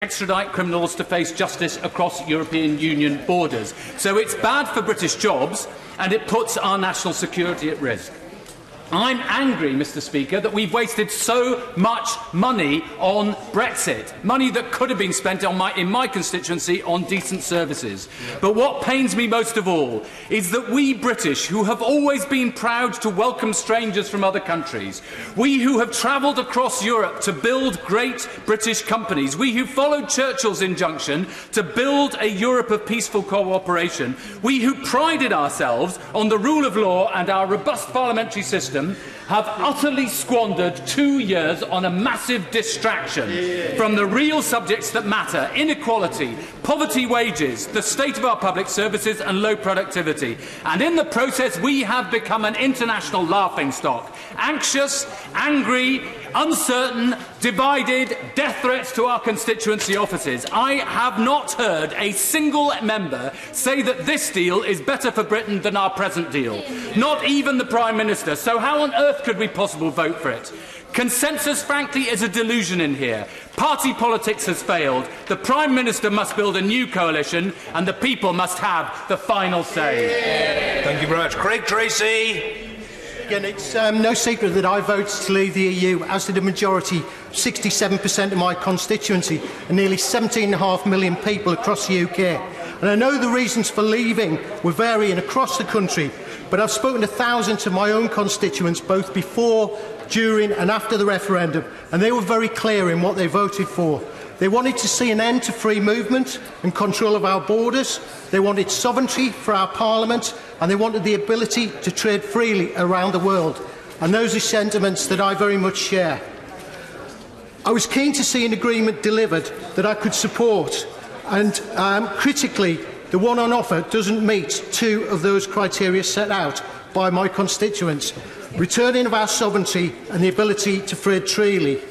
extradite criminals to face justice across European Union borders. So it's bad for British jobs and it puts our national security at risk. I'm angry, Mr. Speaker, that we've wasted so much money on Brexit, money that could have been spent in my constituency on decent services. But what pains me most of all is that we British, who have always been proud to welcome strangers from other countries, we who have travelled across Europe to build great British companies, we who followed Churchill's injunction to build a Europe of peaceful cooperation, we who prided ourselves on the rule of law and our robust parliamentary system, have utterly squandered 2 years on a massive distraction from the real subjects that matter: inequality, poverty wages, the state of our public services and low productivity. And in the process we have become an international laughingstock. Anxious, angry, uncertain, divided, death threats to our constituency offices. I have not heard a single member say that this deal is better for Britain than our present deal. Not even the Prime Minister. So how on earth could we possibly vote for it? Consensus, frankly, is a delusion in here. Party politics has failed. The Prime Minister must build a new coalition and the people must have the final say. Thank you very much. Craig Tracy. Again, it's no secret that I voted to leave the EU, as did a majority, 67% of my constituency, and nearly 17.5 million people across the UK. And I know the reasons for leaving were varying across the country, but I've spoken to thousands of my own constituents, both before, during and after the referendum, and they were very clear in what they voted for. They wanted to see an end to free movement and control of our borders. They wanted sovereignty for our Parliament, and they wanted the ability to trade freely around the world. And those are sentiments that I very much share. I was keen to see an agreement delivered that I could support, and critically, the one on offer doesn't meet 2 of those criteria set out by my constituents: returning of our sovereignty and the ability to trade freely.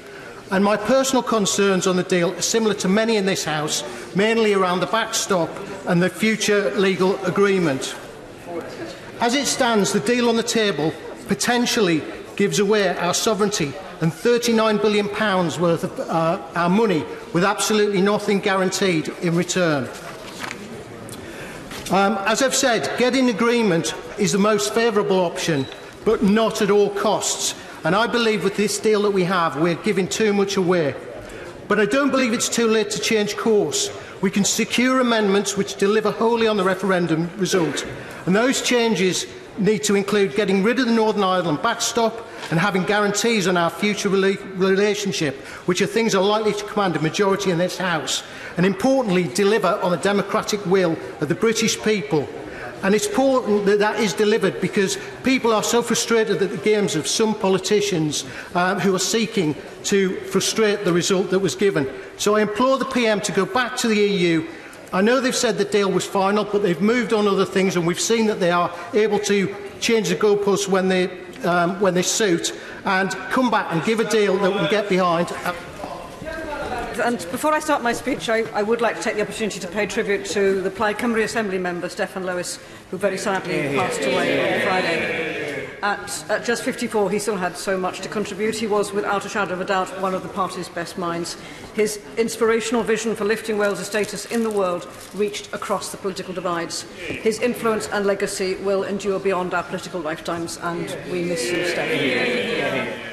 And my personal concerns on the deal are similar to many in this House, mainly around the backstop and the future legal agreement. As it stands, the deal on the table potentially gives away our sovereignty and £39 billion worth of our money, with absolutely nothing guaranteed in return. As I've said, getting agreement is the most favourable option, but not at all costs. And I believe with this deal that we have, we're giving too much away. But I don't believe it's too late to change course. We can secure amendments which deliver wholly on the referendum result. And those changes need to include getting rid of the Northern Ireland backstop and having guarantees on our future relationship, which are things are likely to command a majority in this House. And importantly, deliver on the democratic will of the British people. And it's important that that is delivered, because people are so frustrated at the games of some politicians who are seeking to frustrate the result that was given. So I implore the PM to go back to the EU. I know they've said the deal was final, but they've moved on other things, and we've seen that they are able to change the goalposts when they suit, and come back and give a deal that we can get behind. And before I start my speech, I would like to take the opportunity to pay tribute to the Plaid Cymru Assembly member, Steffan Lewis, who very sadly passed away on Friday. At just 54, he still had so much to contribute. He was, without a shadow of a doubt, one of the party's best minds. His inspirational vision for lifting Wales' status in the world reached across the political divides. His influence and legacy will endure beyond our political lifetimes, and we miss you, Steffan.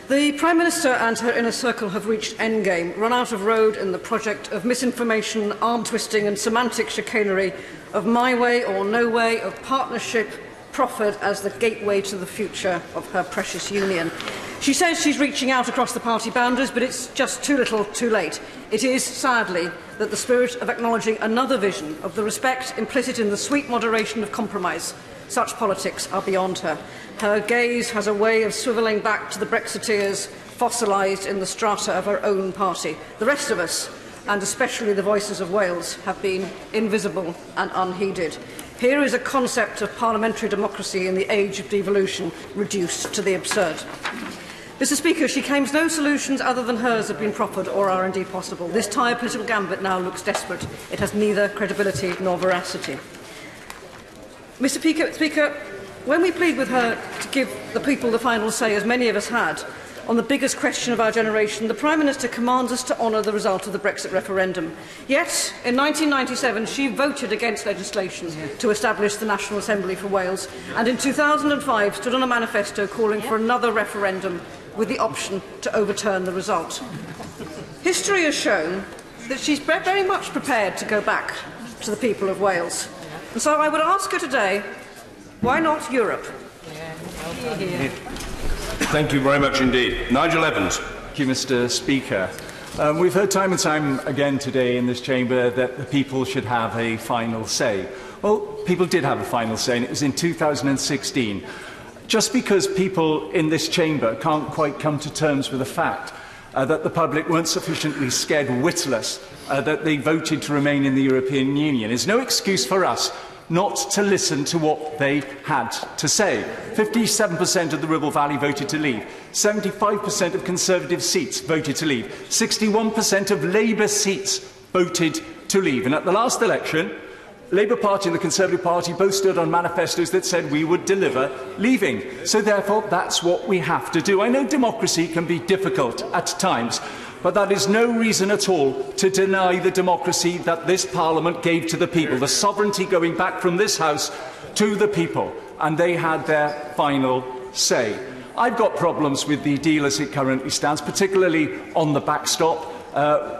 The Prime Minister and her inner circle have reached endgame, run out of road in the project of misinformation, arm-twisting and semantic chicanery, of my way or no way, of partnership proffered as the gateway to the future of her precious union. She says she's reaching out across the party boundaries, but it's just too little, too late. It is, sadly, that the spirit of acknowledging another vision, of the respect implicit in the sweet moderation of compromise, such politics are beyond her. Her gaze has a way of swivelling back to the Brexiteers fossilised in the strata of her own party. The rest of us, and especially the voices of Wales, have been invisible and unheeded. Here is a concept of parliamentary democracy in the age of devolution reduced to the absurd. Mr. Speaker, she claims no solutions other than hers have been proffered or are indeed possible. This tired political gambit now looks desperate. It has neither credibility nor veracity. Mr. Speaker, when we plead with her to give the people the final say, as many of us had, on the biggest question of our generation, the Prime Minister commands us to honour the result of the Brexit referendum. Yet, in 1997, she voted against legislation to establish the National Assembly for Wales, and in 2005 stood on a manifesto calling for another referendum with the option to overturn the result. History has shown that she's very much prepared to go back to the people of Wales. And so I would ask her today, why not Europe? Thank you very much indeed. Nigel Evans. Thank you, Mr. Speaker. We've heard time and time again today in this chamber that the people should have a final say. Well, people did have a final say, and it was in 2016. Just because people in this chamber can't quite come to terms with the fact that the public weren't sufficiently scared witless that they voted to remain in the European Union is no excuse for us not to listen to what they had to say. 57% of the Ribble Valley voted to leave. 75% of Conservative seats voted to leave. 61% of Labour seats voted to leave. And at the last election, Labour Party and the Conservative Party both stood on manifestos that said we would deliver leaving. So therefore, that's what we have to do. I know democracy can be difficult at times, but that is no reason at all to deny the democracy that this Parliament gave to the people, the sovereignty going back from this House to the people, and they had their final say. I've got problems with the deal as it currently stands, particularly on the backstop.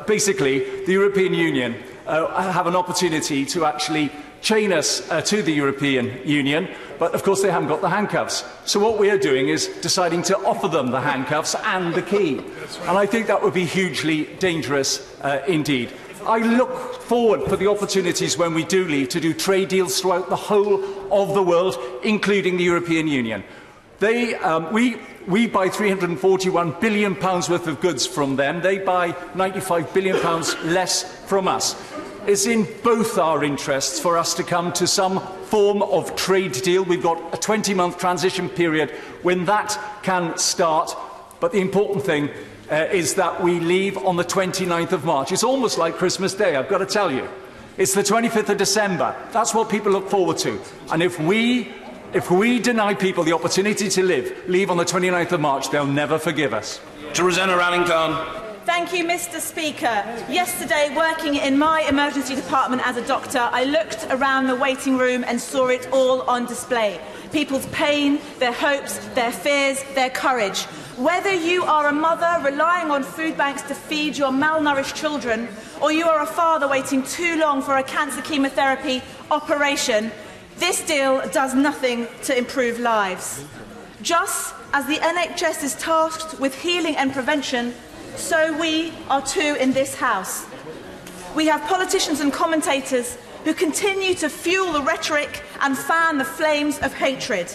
Basically, the European Union have an opportunity to actually chain us to the European Union, but of course they haven't got the handcuffs. So what we are doing is deciding to offer them the handcuffs and the key. And I think that would be hugely dangerous indeed. I look forward for the opportunities when we do leave to do trade deals throughout the whole of the world, including the European Union. We buy £341 billion worth of goods from them. They buy £95 billion less from us. It's in both our interests for us to come to some form of trade deal. We've got a 20-month transition period when that can start. But the important thing is that we leave on the 29th of March. It's almost like Christmas Day, I've got to tell you. It's the 25th of December. That's what people look forward to. And if we deny people the opportunity to leave on the 29th of March, they'll never forgive us. Theresa Allington. Thank you, Mr. Speaker. Yesterday, working in my emergency department as a doctor, I looked around the waiting room and saw it all on display. People's pain, their hopes, their fears, their courage. Whether you are a mother relying on food banks to feed your malnourished children, or you are a father waiting too long for a cancer chemotherapy operation, this deal does nothing to improve lives. Just as the NHS is tasked with healing and prevention, so we are too in this House. We have politicians and commentators who continue to fuel the rhetoric and fan the flames of hatred.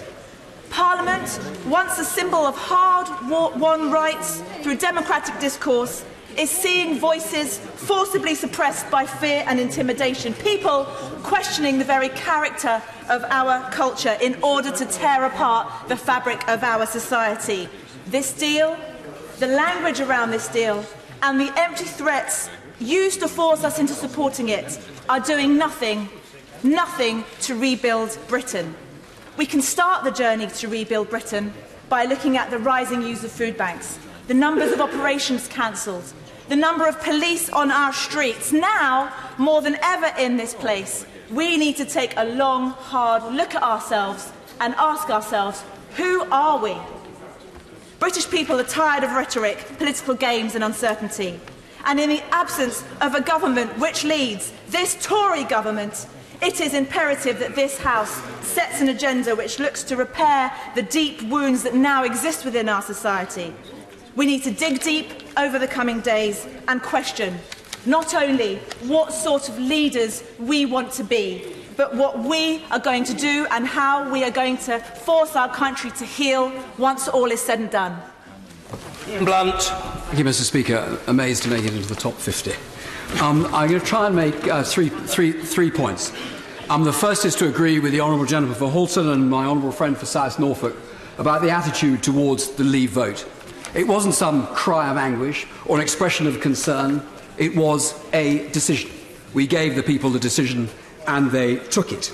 Parliament, once a symbol of hard-won rights through democratic discourse, is seeing voices forcibly suppressed by fear and intimidation, people questioning the very character of our culture in order to tear apart the fabric of our society. This deal, the language around this deal, and the empty threats used to force us into supporting it are doing nothing to rebuild Britain. We can start the journey to rebuild Britain by looking at the rising use of food banks, the numbers of operations cancelled, the number of police on our streets. Now, more than ever in this place, we need to take a long, hard look at ourselves and ask ourselves, who are we? British people are tired of rhetoric, political games and uncertainty. And in the absence of a government which leads, this Tory government, it is imperative that this House sets an agenda which looks to repair the deep wounds that now exist within our society. We need to dig deep over the coming days and question not only what sort of leaders we want to be, but what we are going to do and how we are going to force our country to heal once all is said and done. Blunt. Thank you, Mr. Speaker. Amazed to make it into the top 50. I'm going to try and make three points. The first is to agree with the Honourable Gentleman for Halton and my Honourable friend for South Norfolk about the attitude towards the Leave vote. It wasn't some cry of anguish or an expression of concern. It was a decision. We gave the people the decision and they took it.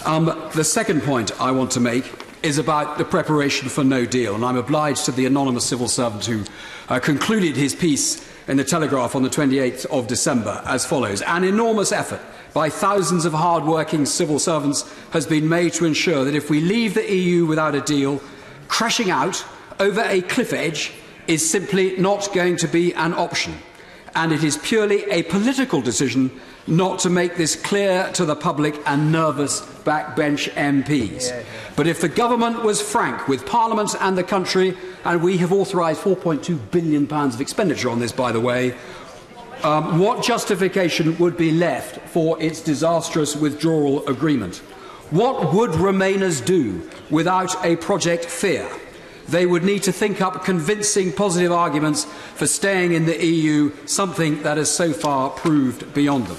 The second point I want to make is about the preparation for no deal, and I'm obliged to the anonymous civil servant who concluded his piece in the Telegraph on the 28th of December as follows. An enormous effort by thousands of hard-working civil servants has been made to ensure that if we leave the EU without a deal, crashing out over a cliff edge is simply not going to be an option. And it is purely a political decision not to make this clear to the public and nervous backbench MPs. But if the government was frank with Parliament and the country, and we have authorised £4.2 billion of expenditure on this, by the way, what justification would be left for its disastrous withdrawal agreement? What would Remainers do without a Project Fear? They would need to think up convincing positive arguments for staying in the EU, something that has so far proved beyond them.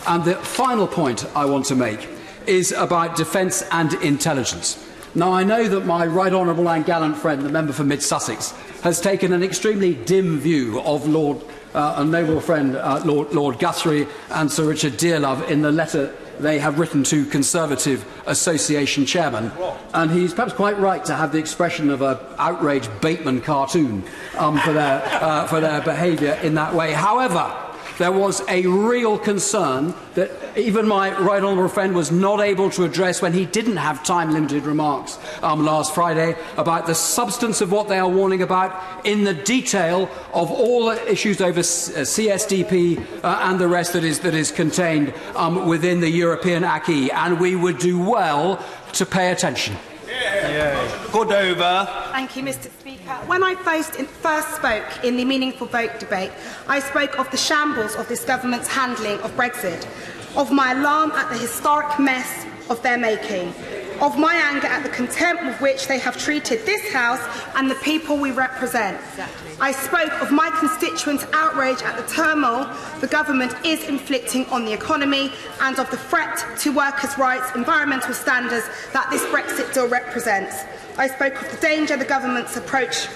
And the final point I want to make is about defence and intelligence. Now, I know that my right honourable and gallant friend, the member for Mid Sussex, has taken an extremely dim view of a noble friend, Lord Guthrie and Sir Richard Dearlove in the letter they have written to Conservative Association chairman, and he's perhaps quite right to have the expression of an outraged Bateman cartoon for their behaviour in that way. However, there was a real concern that even my right honourable friend was not able to address when he didn't have time-limited remarks last Friday about the substance of what they are warning about in the detail of all the issues over CSDP and the rest that is contained within the European acquis, and we would do well to pay attention. Good over. Thank you, Mr. Speaker. When I first spoke in the meaningful vote debate, I spoke of the shambles of this government's handling of Brexit, of my alarm at the historic mess of their making, of my anger at the contempt with which they have treated this House and the people we represent. I spoke of my constituents' outrage at the turmoil the government is inflicting on the economy and of the threat to workers' rights, environmental standards that this Brexit deal represents. I spoke of the danger the government's approach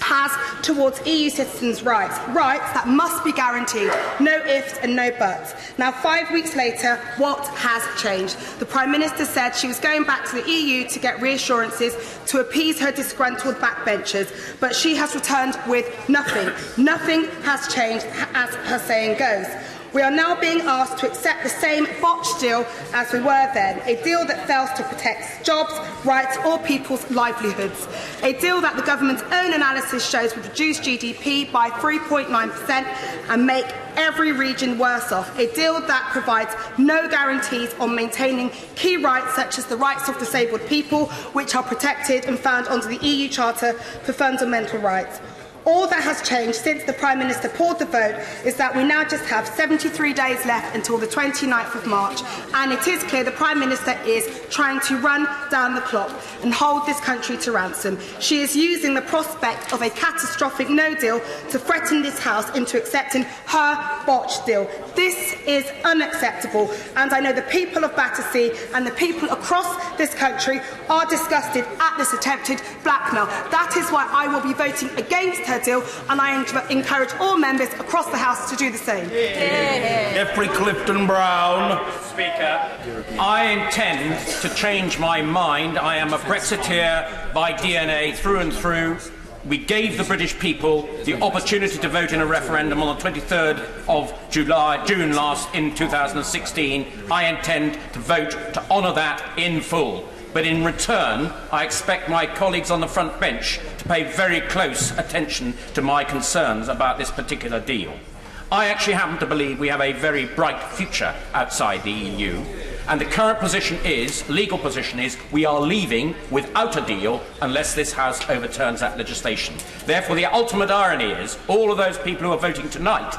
has towards EU citizens' rights that must be guaranteed, no ifs and no buts. Now, 5 weeks later, what has changed? The Prime Minister said she was going back to the EU to get reassurances to appease her disgruntled backbenchers, but she has returned with nothing. Nothing has changed, as her saying goes. We are now being asked to accept the same botched deal as we were then, a deal that fails to protect jobs, rights or people's livelihoods, a deal that the government's own analysis shows would reduce GDP by 3.9% and make every region worse off, a deal that provides no guarantees on maintaining key rights such as the rights of disabled people, which are protected and found under the EU Charter for Fundamental Rights. All that has changed since the Prime Minister poured the vote is that we now just have 73 days left until the 29th of March, and it is clear the Prime Minister is trying to run down the clock and hold this country to ransom. She is using the prospect of a catastrophic no deal to threaten this House into accepting her botched deal. This is unacceptable, and I know the people of Battersea and the people across this country are disgusted at this attempted blackmail. That is why I will be voting against her deal, and I encourage all members across the House to do the same. Jeffrey Clifton Brown. Speaker, I intend to change my mind. I am a Brexiteer by DNA through and through. We gave the British people the opportunity to vote in a referendum on the 23rd of June last in 2016. I intend to vote to honour that in full. But in return, I expect my colleagues on the front bench to pay very close attention to my concerns about this particular deal. I actually happen to believe we have a very bright future outside the EU, and the current position is, legal position is, we are leaving without a deal unless this House overturns that legislation. Therefore, the ultimate irony is all of those people who are voting tonight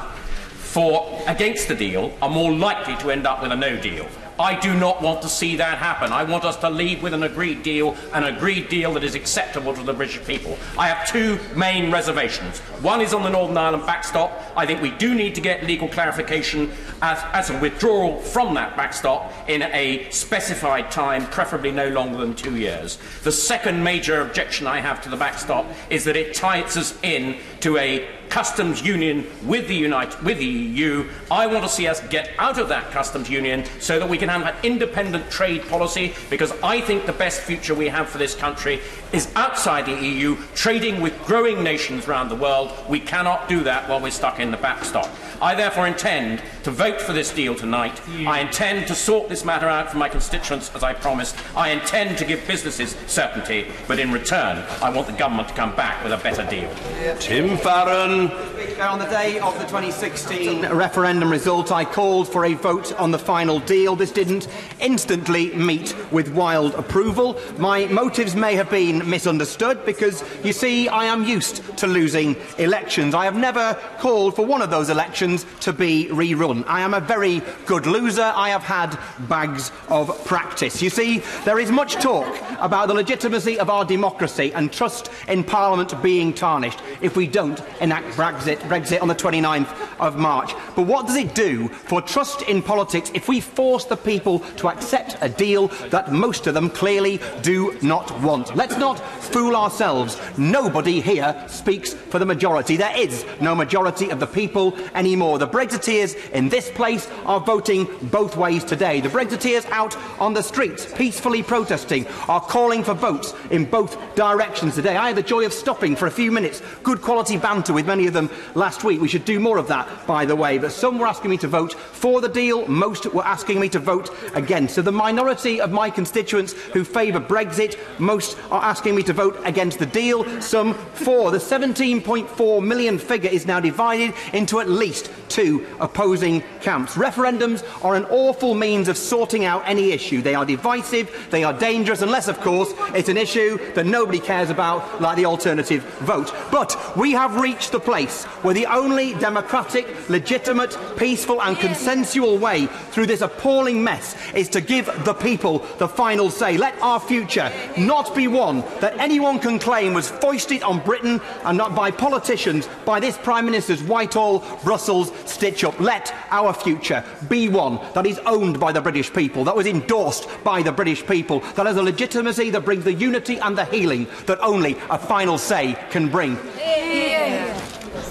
against the deal are more likely to end up with a no deal. I do not want to see that happen. I want us to leave with an agreed deal that is acceptable to the British people. I have two main reservations. One is on the Northern Ireland backstop. I think we do need to get legal clarification as a withdrawal from that backstop in a specified time, preferably no longer than 2 years. The second major objection I have to the backstop is that it ties us in to a customs union with the EU. I want to see us get out of that customs union so that we can have an independent trade policy, because I think the best future we have for this country is outside the EU, trading with growing nations around the world. We cannot do that while we're stuck in the backstop. I therefore intend to vote for this deal tonight. I intend to sort this matter out for my constituents as I promised. I intend to give businesses certainty, but in return I want the government to come back with a better deal. Tim Farron. On the day of the 2016 referendum result, I called for a vote on the final deal. This didn't instantly meet with wild approval. My motives may have been misunderstood because, you see, I am used to losing elections. I have never called for one of those elections to be rerun. I am a very good loser. I have had bags of practice. You see, there is much talk about the legitimacy of our democracy and trust in Parliament being tarnished if we don't enact Brexit on the 29th of March. But what does it do for trust in politics if we force the people to accept a deal that most of them clearly do not want? Let's not fool ourselves. Nobody here speaks for the majority. There is no majority of the people anymore. The Brexiteers in this place are voting both ways today. The Brexiteers out on the streets, peacefully protesting, are calling for votes in both directions today. I had the joy of stopping for a few minutes. Good quality banter with many of them last week. We should do more of that, by the way. But some were asking me to vote for the deal. Most were asking me to vote against. So the minority of my constituents who favour Brexit, most are asking me to vote against the deal, some for. The 17.4 million figure is now divided into at least two opposing camps. Referendums are an awful means of sorting out any issue. They are divisive, they are dangerous, unless, of course, it's an issue that nobody cares about, like the alternative vote. But we have reached the place where the only democratic, legitimate, peaceful and consensual way through this appalling mess is to give the people the final say. Let our future not be one that anyone can claim was foisted on Britain and not by politicians, by this Prime Minister's Whitehall, Brussels stitch-up. Let our future be one that is owned by the British people, that was endorsed by the British people, that has a legitimacy that brings the unity and the healing that only a final say can bring.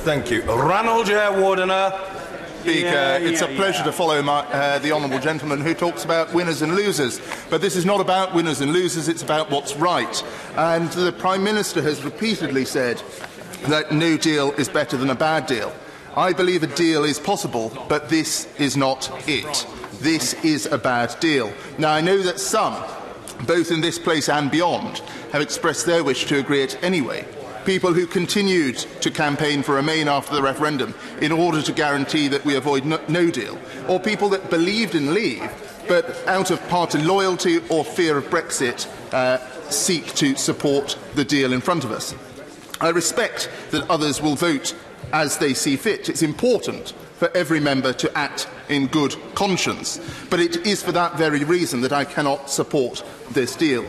Thank you. Ranald J. Wardener. Speaker, it's a pleasure to follow the honourable gentleman who talks about winners and losers. But this is not about winners and losers, it's about what's right. And the Prime Minister has repeatedly said that no deal is better than a bad deal. I believe a deal is possible, but this is not it. This is a bad deal. Now, I know that some, both in this place and beyond, have expressed their wish to agree it anyway. People who continued to campaign for Remain after the referendum in order to guarantee that we avoid no deal, or people that believed in leave but out of party loyalty or fear of Brexit seek to support the deal in front of us. I respect that others will vote as they see fit. It's important for every member to act in good conscience, but it is for that very reason that I cannot support this deal.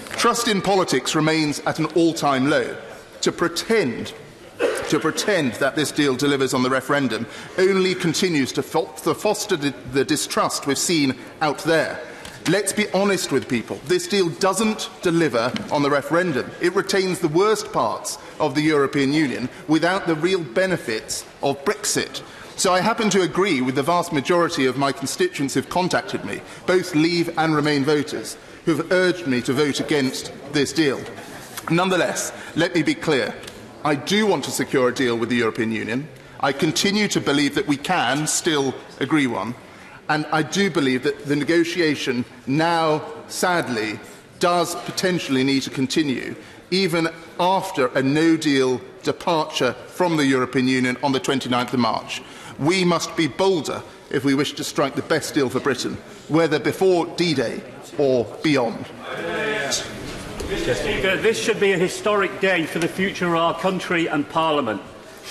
Trust in politics remains at an all-time low. To pretend that this deal delivers on the referendum only continues to foster the distrust we've seen out there. Let's be honest with people. This deal doesn't deliver on the referendum. It retains the worst parts of the European Union without the real benefits of Brexit. So I happen to agree with the vast majority of my constituents who've contacted me, both Leave and Remain voters, who've urged me to vote against this deal. Nonetheless, let me be clear. I do want to secure a deal with the European Union. I continue to believe that we can still agree one. And I do believe that the negotiation now, sadly, does potentially need to continue, even after a no-deal departure from the European Union on the 29th of March. We must be bolder if we wish to strike the best deal for Britain, whether before D-Day or beyond. Mr. Speaker, this should be a historic day for the future of our country and Parliament.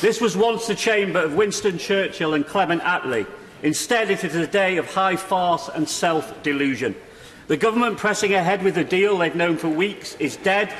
This was once the chamber of Winston Churchill and Clement Attlee. Instead, it is a day of high farce and self-delusion. The government pressing ahead with the deal they've known for weeks is dead.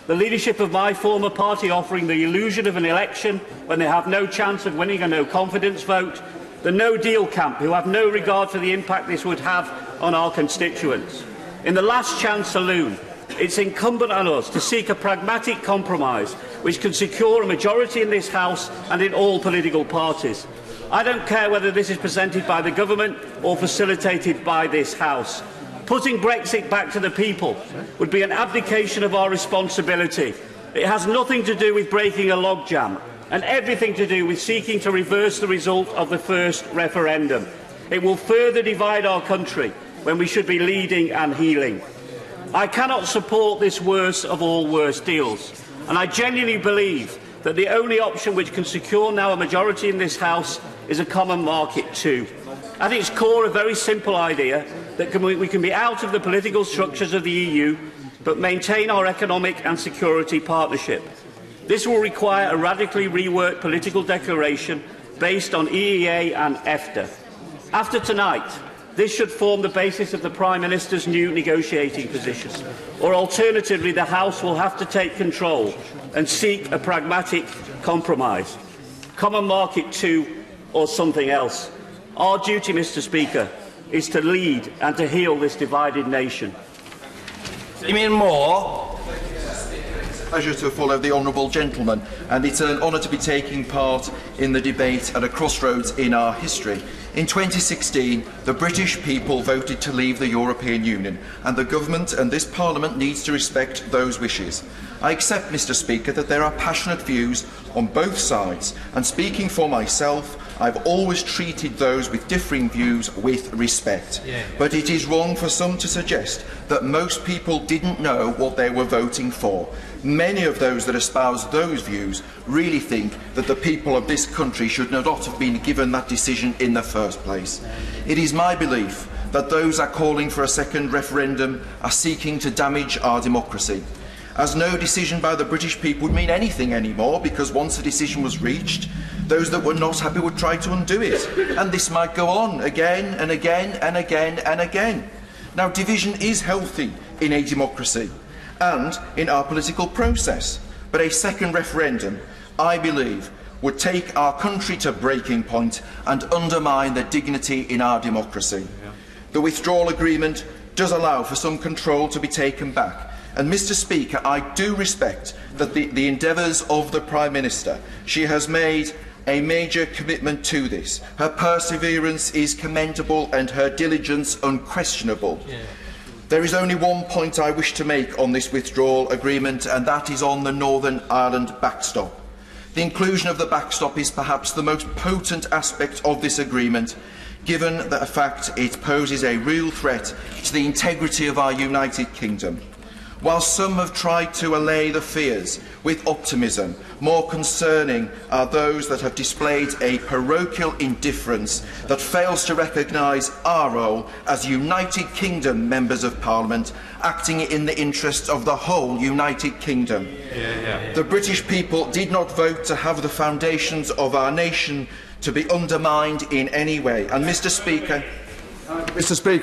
The leadership of my former party offering the illusion of an election when they have no chance of winning a no-confidence vote. The no-deal camp, who have no regard for the impact this would have on our constituents. In the last chance saloon, it's incumbent on us to seek a pragmatic compromise which can secure a majority in this House and in all political parties. I don't care whether this is presented by the government or facilitated by this House. Putting Brexit back to the people would be an abdication of our responsibility. It has nothing to do with breaking a logjam and everything to do with seeking to reverse the result of the first referendum. It will further divide our country when we should be leading and healing. I cannot support this worst of all worst deals, and I genuinely believe that the only option which can secure now a majority in this House is a common market too. At its core, a very simple idea that we can be out of the political structures of the EU but maintain our economic and security partnership. This will require a radically reworked political declaration based on EEA and EFTA. After tonight, this should form the basis of the Prime Minister's new negotiating position, or alternatively the House will have to take control and seek a pragmatic compromise. Common market too, or something else. Our duty, Mr. Speaker, is to lead and to heal this divided nation. Damien Moore. Pleasure to follow the honourable gentleman, and it's an honour to be taking part in the debate at a crossroads in our history. In 2016, the British people voted to leave the European Union, and the government and this Parliament needs to respect those wishes. I accept, Mr. Speaker, that there are passionate views on both sides, and speaking for myself, I've always treated those with differing views with respect. But it is wrong for some to suggest that most people didn't know what they were voting for. Many of those that espouse those views really think that the people of this country should not have been given that decision in the first place. It is my belief that those are calling for a second referendum are seeking to damage our democracy, as no decision by the British people would mean anything anymore, because once a decision was reached, those that were not happy would try to undo it, and this might go on again and again and again and again. Now, division is healthy in a democracy and in our political process, but a second referendum, I believe, would take our country to breaking point and undermine the dignity in our democracy. The withdrawal agreement does allow for some control to be taken back, and Mr. Speaker, I do respect that the endeavours of the Prime Minister. She has made a major commitment to this. Her perseverance is commendable and her diligence unquestionable. There is only one point I wish to make on this withdrawal agreement, and that is on the Northern Ireland backstop. The inclusion of the backstop is perhaps the most potent aspect of this agreement, given the fact it poses a real threat to the integrity of our United Kingdom. While some have tried to allay the fears with optimism, more concerning are those that have displayed a parochial indifference that fails to recognise our role as United Kingdom Members of Parliament, acting in the interests of the whole United Kingdom. The British people did not vote to have the foundations of our nation to be undermined in any way. And Mr. Speaker,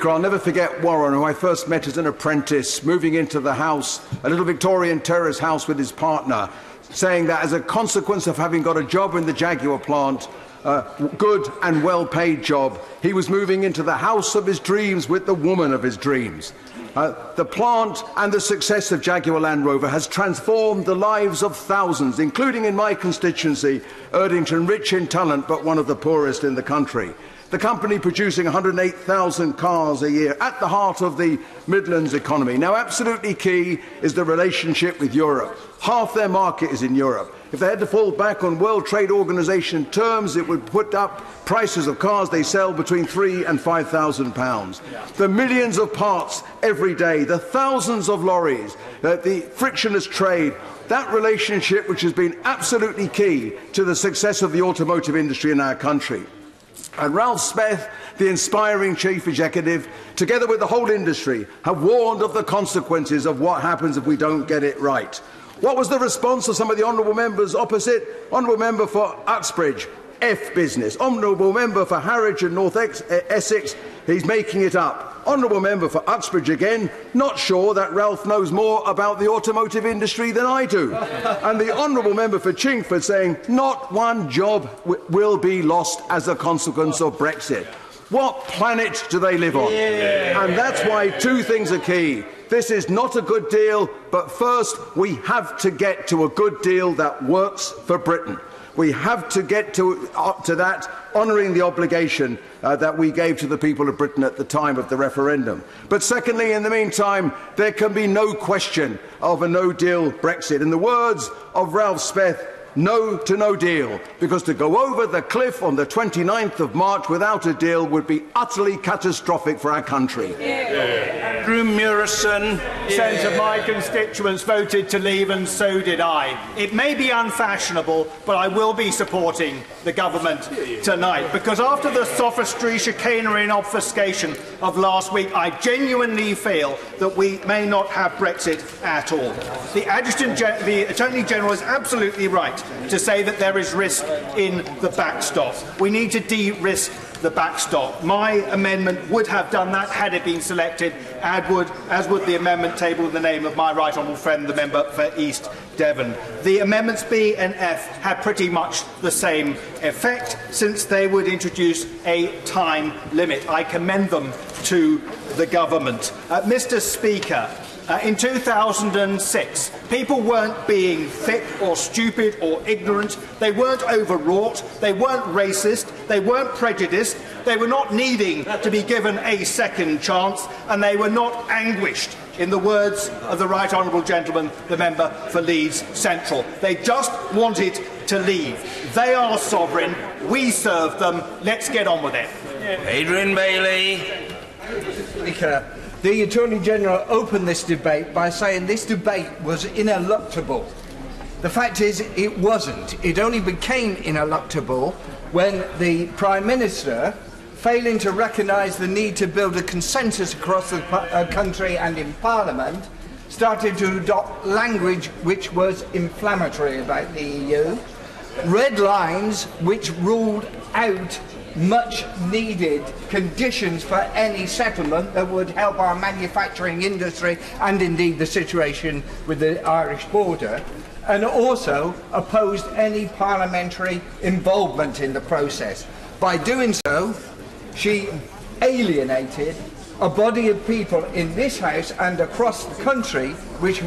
I'll never forget Warren, who I first met as an apprentice, moving into the house, a little Victorian terrace house with his partner, saying that as a consequence of having got a job in the Jaguar plant, a good and well-paid job, he was moving into the house of his dreams with the woman of his dreams. The plant and the success of Jaguar Land Rover has transformed the lives of thousands, including in my constituency, Erdington, rich in talent but one of the poorest in the country. The company producing 108,000 cars a year at the heart of the Midlands economy. Now, absolutely key is the relationship with Europe. Half their market is in Europe. If they had to fall back on World Trade Organization terms, it would put up prices of cars they sell between £3,000 and £5,000. The millions of parts every day, the thousands of lorries, the frictionless trade, that relationship which has been absolutely key to the success of the automotive industry in our country. And Ralph Smith, the inspiring chief executive, together with the whole industry, have warned of the consequences of what happens if we don't get it right. What was the response of some of the honourable members opposite? Honourable member for Uxbridge, F business. Honourable member for Harwich and North Essex, he's making it up. Honourable member for Uxbridge again, not sure that Ralph knows more about the automotive industry than I do. And the honourable member for Chingford saying not one job will be lost as a consequence of Brexit. What planet do they live on? Yeah. And that's why two things are key. This is not a good deal, but first we have to get to a good deal that works for Britain. We have to get to that, honouring the obligation that we gave to the people of Britain at the time of the referendum. But secondly, in the meantime, there can be no question of a no-deal Brexit. In the words of Ralph Speth, no to no deal, because to go over the cliff on the 29th of March without a deal would be utterly catastrophic for our country. Andrew Murison. Percent of my constituents voted to leave, and so did I. It may be unfashionable, but I will be supporting the government tonight, because after the sophistry, chicanery and obfuscation of last week, I genuinely feel that we may not have Brexit at all. The Attorney General is absolutely right to say that there is risk in the backstop. We need to de-risk the backstop. My amendment would have done that had it been selected, as would the amendment tabled in the name of my right honourable friend, the member for East Devon. The amendments B and F had pretty much the same effect, since they would introduce a time limit. I commend them to the government. Mr. Speaker, in 2006, people weren't being thick or stupid or ignorant. They weren't overwrought. They weren't racist. They weren't prejudiced. They were not needing to be given a second chance, and they were not anguished, in the words of the right honourable gentleman, the member for Leeds Central. They just wanted to leave. They are sovereign. We serve them. Let's get on with it. Adrian Bailey. Speaker, the Attorney General opened this debate by saying this debate was ineluctable. The fact is, it wasn't. It only became ineluctable when the Prime Minister, failing to recognise the need to build a consensus across the country and in Parliament, started to adopt language which was inflammatory about the EU, red lines which ruled out much needed conditions for any settlement that would help our manufacturing industry and indeed the situation with the Irish border, and also opposed any parliamentary involvement in the process. By doing so, she alienated a body of people in this House and across the country which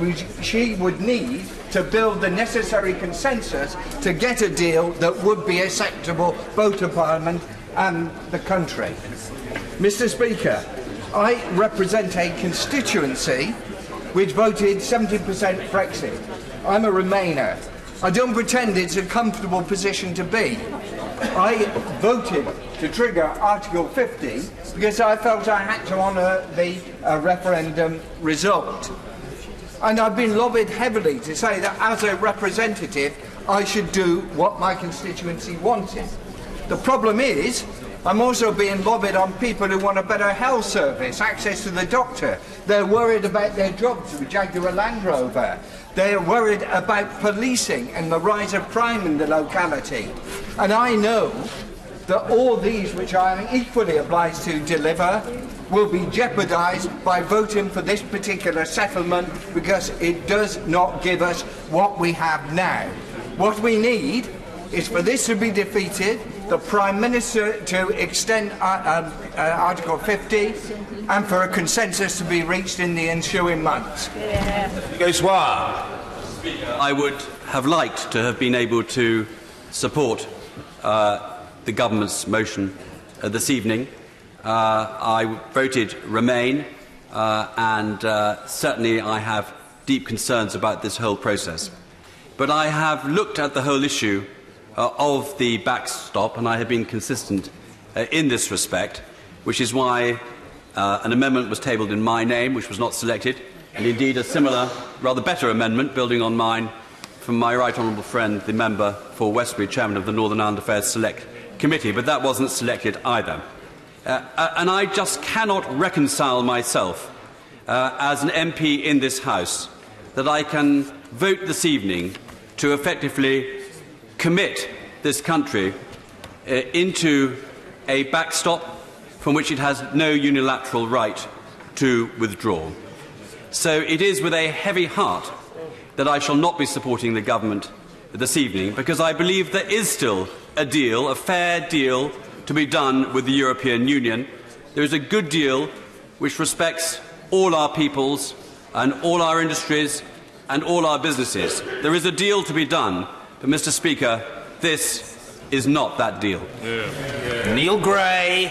she would need to build the necessary consensus to get a deal that would be acceptable both to Parliament and the country. Mr. Speaker, I represent a constituency which voted 70% Brexit. I'm a Remainer. I don't pretend it's a comfortable position to be. I voted to trigger Article 50 because I felt I had to honour the referendum result. And I've been lobbied heavily to say that as a representative I should do what my constituency wanted. The problem is, I'm also being lobbied on people who want a better health service, access to the doctor. They're worried about their jobs with Jaguar Land Rover. They're worried about policing and the rise of crime in the locality. And I know that all these, which I am equally obliged to deliver, will be jeopardised by voting for this particular settlement because it does not give us what we have now. What we need is for this to be defeated, the Prime Minister to extend Article 50, and for a consensus to be reached in the ensuing months. I would have liked to have been able to support the government's motion this evening. I voted Remain, and certainly I have deep concerns about this whole process. But I have looked at the whole issue of the backstop, and I have been consistent in this respect, which is why an amendment was tabled in my name, which was not selected, and indeed a similar, rather better amendment, building on mine, from my right honourable friend, the member for Westbury, chairman of the Northern Ireland Affairs Select Committee, but that wasn't selected either. And I just cannot reconcile myself as an MP in this House that I can vote this evening to effectively commit this country into a backstop from which it has no unilateral right to withdraw. So it is with a heavy heart that I shall not be supporting the government this evening, because I believe there is still a deal, a fair deal, to to be done with the European Union. There is a good deal which respects all our peoples and all our industries and all our businesses. There is a deal to be done, but, Mr. Speaker, this is not that deal. Neil Gray.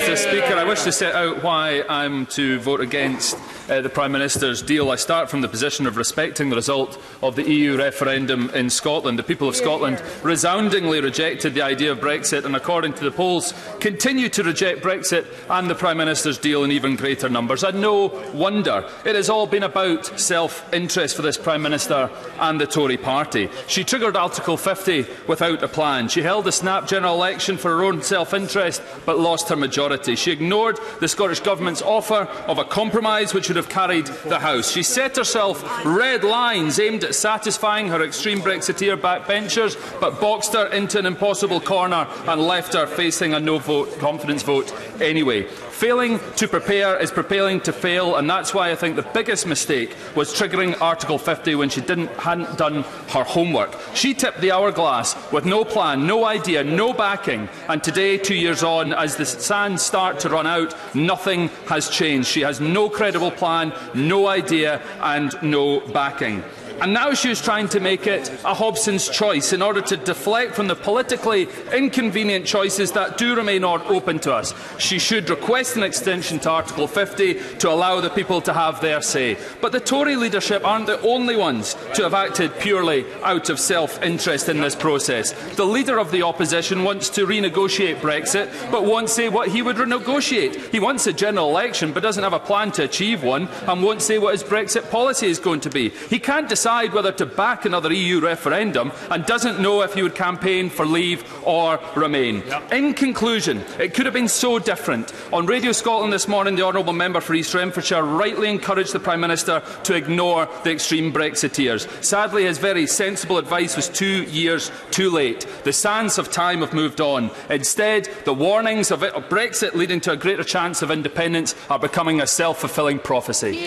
Mr. Speaker, I wish to set out why I'm to vote against the Prime Minister's deal. I start from the position of respecting the result of the EU referendum in Scotland. The people of Scotland resoundingly rejected the idea of Brexit, and according to the polls, continue to reject Brexit and the Prime Minister's deal in even greater numbers. And no wonder. It has all been about self-interest for this Prime Minister and the Tory party. She triggered Article 50 without a plan. She held a snap general election for her own self-interest, but lost her majority. She ignored the Scottish Government's offer of a compromise which would have carried the House. She set herself red lines aimed at satisfying her extreme Brexiteer backbenchers, but boxed her into an impossible corner and left her facing a no-vote confidence vote anyway. Failing to prepare is preparing to fail, and that's why I think the biggest mistake was triggering Article 50 when she hadn't done her homework. She tipped the hourglass with no plan, no idea, no backing, and today, 2 years on, as the sands start to run out, nothing has changed. She has no credible plan, no idea and no backing. And now she is trying to make it a Hobson's choice in order to deflect from the politically inconvenient choices that do remain open to us. She should request an extension to Article 50 to allow the people to have their say. But the Tory leadership aren't the only ones to have acted purely out of self-interest in this process. The leader of the opposition wants to renegotiate Brexit, but won't say what he would renegotiate. He wants a general election, but doesn't have a plan to achieve one, and won't say what his Brexit policy is going to be. He can't decide whether to back another EU referendum and doesn't know if he would campaign for leave or remain. In conclusion, it could have been so different. On Radio Scotland this morning, the honourable member for East Renfrewshire rightly encouraged the Prime Minister to ignore the extreme Brexiteers. Sadly, his very sensible advice was 2 years too late. The sands of time have moved on. Instead, the warnings of Brexit leading to a greater chance of independence are becoming a self-fulfilling prophecy.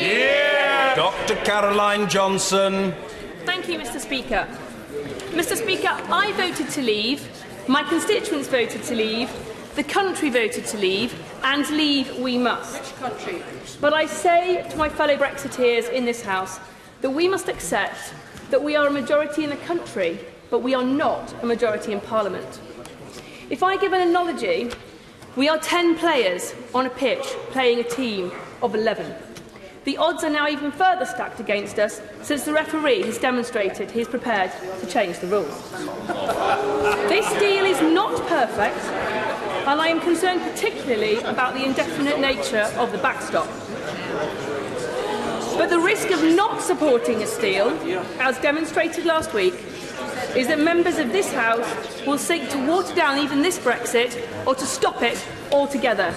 Dr. Caroline Johnson. Thank you, Mr. Speaker. Mr. Speaker, I voted to leave, my constituents voted to leave, the country voted to leave, and leave we must. Which country? But I say to my fellow Brexiteers in this House that we must accept that we are a majority in the country, but we are not a majority in Parliament. If I give an analogy, we are 10 players on a pitch playing a team of 11. The odds are now even further stacked against us since the referee has demonstrated he is prepared to change the rules. This deal is not perfect, and I am concerned particularly about the indefinite nature of the backstop. But the risk of not supporting this deal, as demonstrated last week, is that members of this House will seek to water down even this Brexit or to stop it altogether.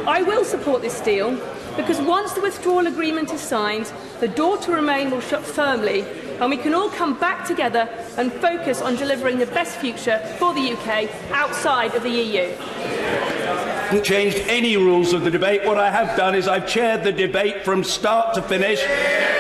I will support this deal because once the withdrawal agreement is signed, the door to remain will shut firmly and we can all come back together and focus on delivering the best future for the UK outside of the EU. I haven't changed any rules of the debate. What I have done is I've chaired the debate from start to finish,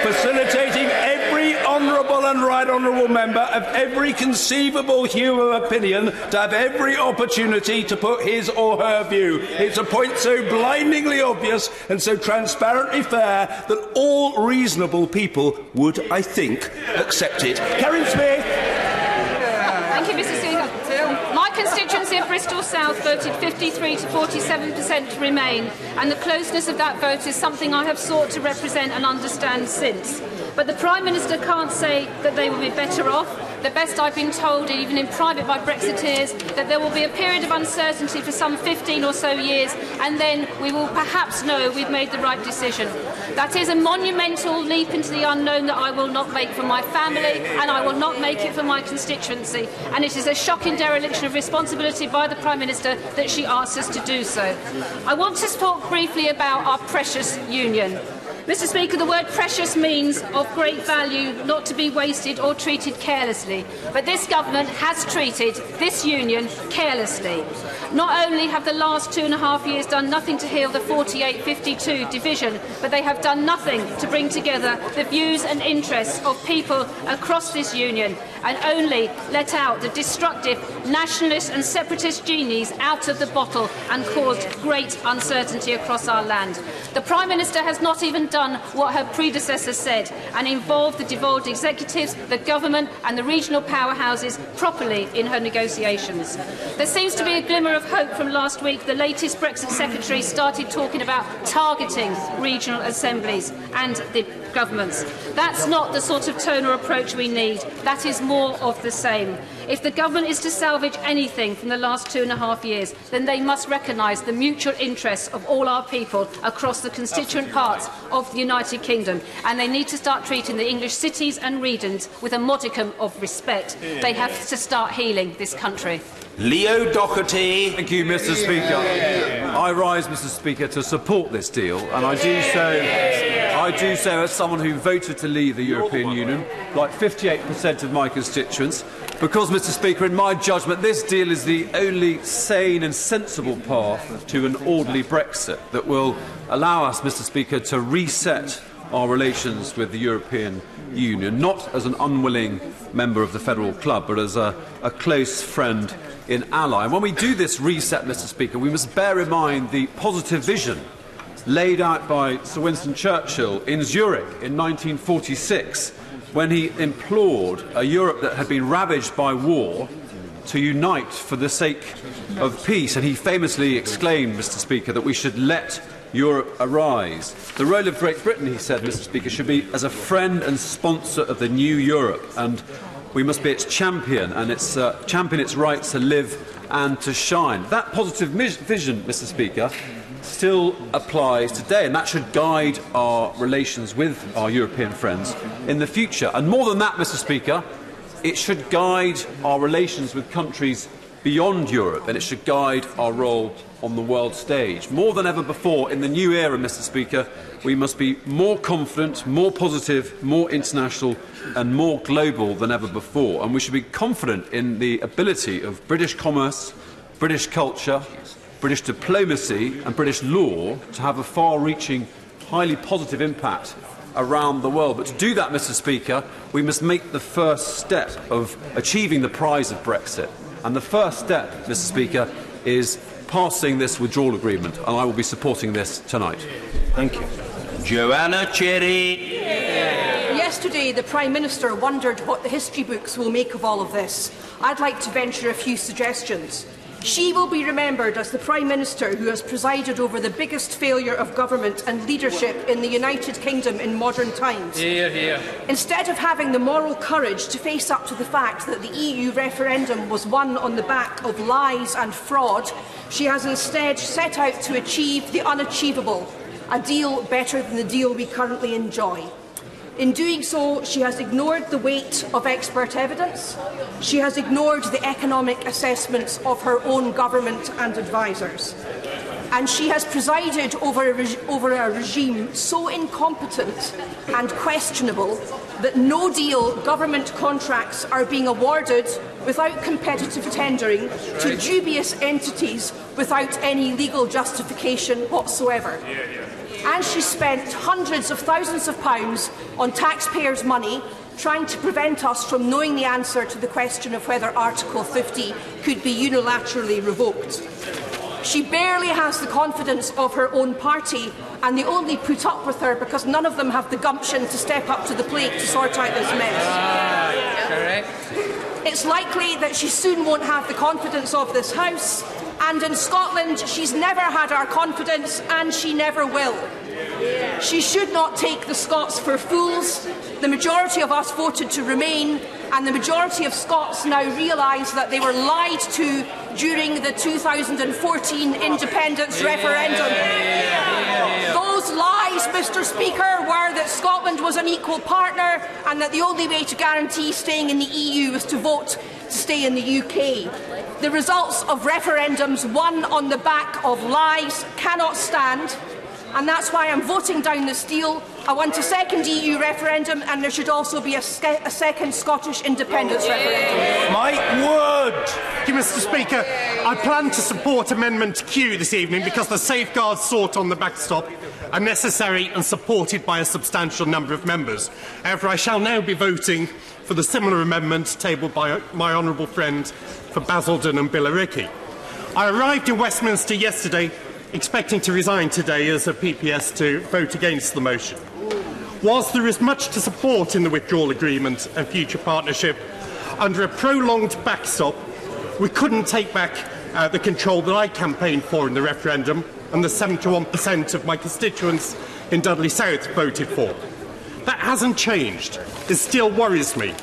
facilitating every honourable and right honourable member of every conceivable hue of opinion to have every opportunity to put his or her view. It's a point so blindingly obvious and so transparently fair that all reasonable people would, I think, accept it. Karen Smith. Thank you, Mr. Speaker. My constituency of Bristol South voted 53 to 47% to remain, and the closeness of that vote is something I have sought to represent and understand since. But the Prime Minister can't say that they will be better off. The best I've been told, even in private by Brexiteers, that there will be a period of uncertainty for some 15 or so years, and then we will perhaps know we've made the right decision. That is a monumental leap into the unknown that I will not make for my family, and I will not make it for my constituency. And it is a shocking dereliction of responsibility by the Prime Minister that she asks us to do so. I want to talk briefly about our precious union. Mr. Speaker, the word precious means of great value, not to be wasted or treated carelessly. But this government has treated this union carelessly. Not only have the last 2.5 years done nothing to heal the 48-52 division, but they have done nothing to bring together the views and interests of people across this union, and only let out the destructive nationalist and separatist genies out of the bottle and caused great uncertainty across our land. The Prime Minister has not even done what her predecessor said and involved the devolved executives, the government and the regional powerhouses properly in her negotiations. There seems to be a glimmer of hope from last week. The latest Brexit Secretary started talking about targeting regional assemblies and the governments. That's not the sort of tone or approach we need. That is more of the same. If the government is to salvage anything from the last 2.5 years, then they must recognise the mutual interests of all our people across the constituent parts of the United Kingdom, and they need to start treating the English cities and regions with a modicum of respect. They have to start healing this country. Leo Doherty. Thank you, Mr. Speaker. I rise, Mr. Speaker, to support this deal, and I do so as someone who voted to leave the European Union, like 58% of my constituents, because, Mr. Speaker, in my judgment, this deal is the only sane and sensible path to an orderly Brexit that will allow us, Mr. Speaker, to reset our relations with the European Union, not as an unwilling member of the federal club, but as a close friend and ally. And when we do this reset, Mr. Speaker, we must bear in mind the positive vision laid out by Sir Winston Churchill in Zurich in 1946, when he implored a Europe that had been ravaged by war to unite for the sake of peace. And he famously exclaimed, Mr. Speaker, that we should let Europe arise. The role of Great Britain, he said, Mr. Speaker, should be as a friend and sponsor of the new Europe, and we must be its champion and champion its rights to live and to shine. That positive vision, Mr. Speaker, still applies today, and that should guide our relations with our European friends in the future. And more than that, Mr. Speaker, it should guide our relations with countries beyond Europe, and it should guide our role on the world stage. More than ever before, in the new era, Mr. Speaker, we must be more confident, more positive, more international and more global than ever before. And we should be confident in the ability of British commerce, British culture, British diplomacy and British law to have a far-reaching, highly positive impact around the world. But to do that, Mr. Speaker, we must make the first step of achieving the prize of Brexit. And the first step, Mr. Speaker, is passing this withdrawal agreement, and I will be supporting this tonight. Thank you. Joanna Cherry. Yesterday, the Prime Minister wondered what the history books will make of all of this. I'd like to venture a few suggestions. She will be remembered as the Prime Minister who has presided over the biggest failure of government and leadership in the United Kingdom in modern times. Hear, hear. Instead of having the moral courage to face up to the fact that the EU referendum was won on the back of lies and fraud, she has instead set out to achieve the unachievable, a deal better than the deal we currently enjoy. In doing so, she has ignored the weight of expert evidence. She has ignored the economic assessments of her own government and advisers. And she has presided over a regime so incompetent and questionable that no deal government contracts are being awarded without competitive tendering to dubious entities without any legal justification whatsoever. And she spent hundreds of thousands of pounds on taxpayers' money trying to prevent us from knowing the answer to the question of whether Article 50 could be unilaterally revoked. She barely has the confidence of her own party, and they only put up with her because none of them have the gumption to step up to the plate to sort out this mess. Correct. It's likely that she soon won't have the confidence of this House, and in Scotland she's never had our confidence and she never will. She should not take the Scots for fools. The majority of us voted to remain, and the majority of Scots now realise that they were lied to during the 2014 independence referendum. Those lies, Mr. Speaker, were that Scotland was an equal partner and that the only way to guarantee staying in the EU was to vote to stay in the UK. The results of referendums won on the back of lies cannot stand, and that's why I'm voting down this deal, I want a second EU referendum, and there should also be a second Scottish independence referendum. Mike Wood. Thank you, Mr. Speaker. I plan to support Amendment Q this evening because the safeguards sought on the backstop are necessary and supported by a substantial number of members. However, I shall now be voting for the similar amendment tabled by my honourable friend for Basildon and Billericay. I arrived in Westminster yesterday expecting to resign today as a PPS to vote against the motion. Whilst there is much to support in the withdrawal agreement and future partnership, under a prolonged backstop, we couldn't take back the control that I campaigned for in the referendum and the 71% of my constituents in Dudley South voted for. That hasn't changed. It still worries me.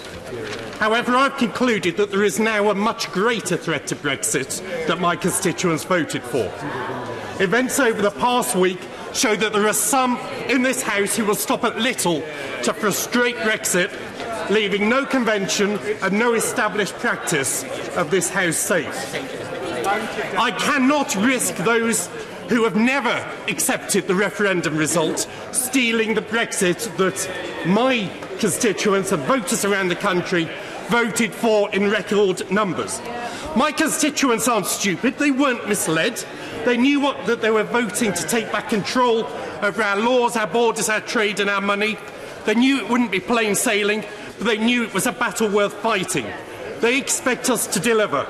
However, I've concluded that there is now a much greater threat to Brexit that my constituents voted for. Events over the past week show that there are some in this House who will stop at little to frustrate Brexit, leaving no convention and no established practice of this House safe. I cannot risk those who have never accepted the referendum result stealing the Brexit that my constituents and voters around the country voted for in record numbers. My constituents aren't stupid, they weren't misled. They knew that they were voting to take back control over our laws, our borders, our trade and our money. They knew it wouldn't be plain sailing, but they knew it was a battle worth fighting. They expect us to deliver.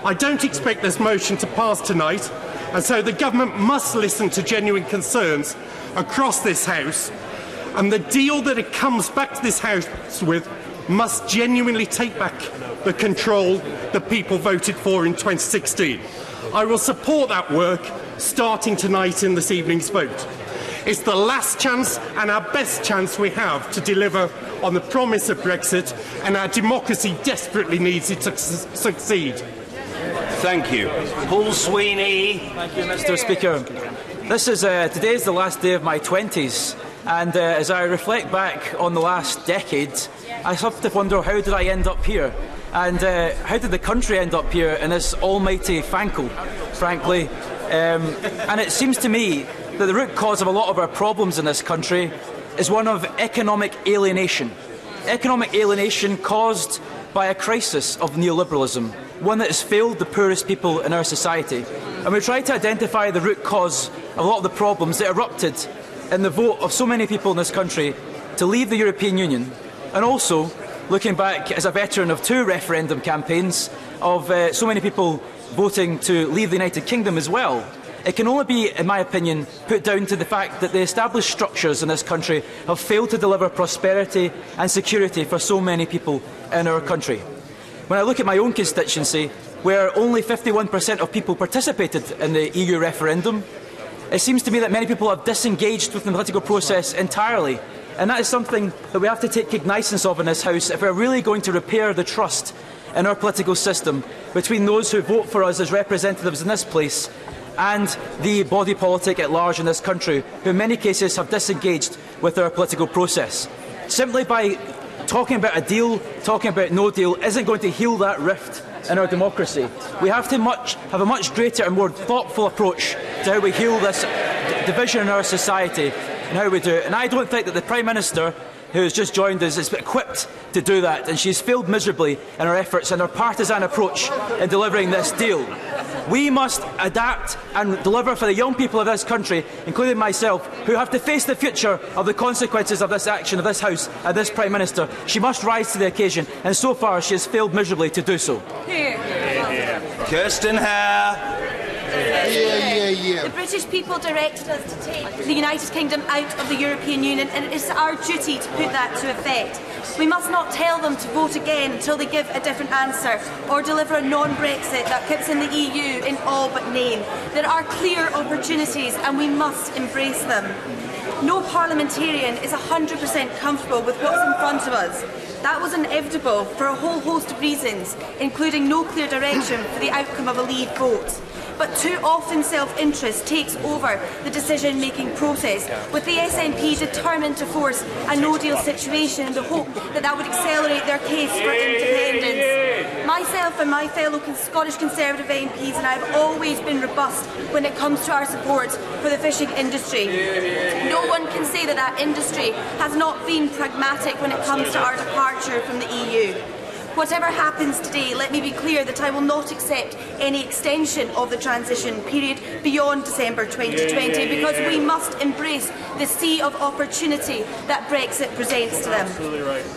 I don't expect this motion to pass tonight, and so the government must listen to genuine concerns across this House, and the deal that it comes back to this House with must genuinely take back the control that people voted for in 2016. I will support that work starting tonight in this evening's vote. It's the last chance and our best chance we have to deliver on the promise of Brexit, and our democracy desperately needs it to succeed. Thank you. Paul Sweeney. Thank you, Mr. Speaker. Today is the last day of my 20s, and as I reflect back on the last decade, I have to wonder, how did I end up here? And how did the country end up here in this almighty fancle, frankly? And it seems to me that the root cause of a lot of our problems in this country is one of economic alienation. Economic alienation caused by a crisis of neoliberalism, one that has failed the poorest people in our society. And we try to identify the root cause of a lot of the problems that erupted in the vote of so many people in this country to leave the European Union, and also looking back as a veteran of 2 referendum campaigns of so many people voting to leave the United Kingdom as well. It can only be, in my opinion, put down to the fact that the established structures in this country have failed to deliver prosperity and security for so many people in our country. When I look at my own constituency, where only 51% of people participated in the EU referendum, it seems to me that many people have disengaged with the political process entirely. And that is something that we have to take cognizance of in this House if we're really going to repair the trust in our political system between those who vote for us as representatives in this place and the body politic at large in this country, who in many cases have disengaged with our political process. Simply by talking about a deal, talking about no deal, isn't going to heal that rift in our democracy. We have to have a much greater and more thoughtful approach to how we heal this division in our society and how we do it. And I don't think that the Prime Minister, who has just joined us, is equipped to do that, and she's failed miserably in her efforts and her partisan approach in delivering this deal. We must adapt and deliver for the young people of this country, including myself, who have to face the future of the consequences of this action of this House and this Prime Minister. She must rise to the occasion, and so far she has failed miserably to do so. Kirsten Hare. The British people directed us to take the United Kingdom out of the European Union, and it is our duty to put that to effect. We must not tell them to vote again until they give a different answer, or deliver a non-Brexit that puts in the EU in all but name. There are clear opportunities and we must embrace them. No parliamentarian is 100% comfortable with what's in front of us. That was inevitable for a whole host of reasons, including no clear direction for the outcome of a Leave vote. but too often self-interest takes over the decision-making process, with the SNP determined to force a no-deal situation in the hope that that would accelerate their case for independence. Myself and my fellow Scottish Conservative MPs and I have always been robust when it comes to our support for the fishing industry. No one can say that that industry has not been pragmatic when it comes to our departure from the EU. Whatever happens today, let me be clear that I will not accept any extension of the transition period beyond December 2020 because we must embrace the sea of opportunity that Brexit presents to them.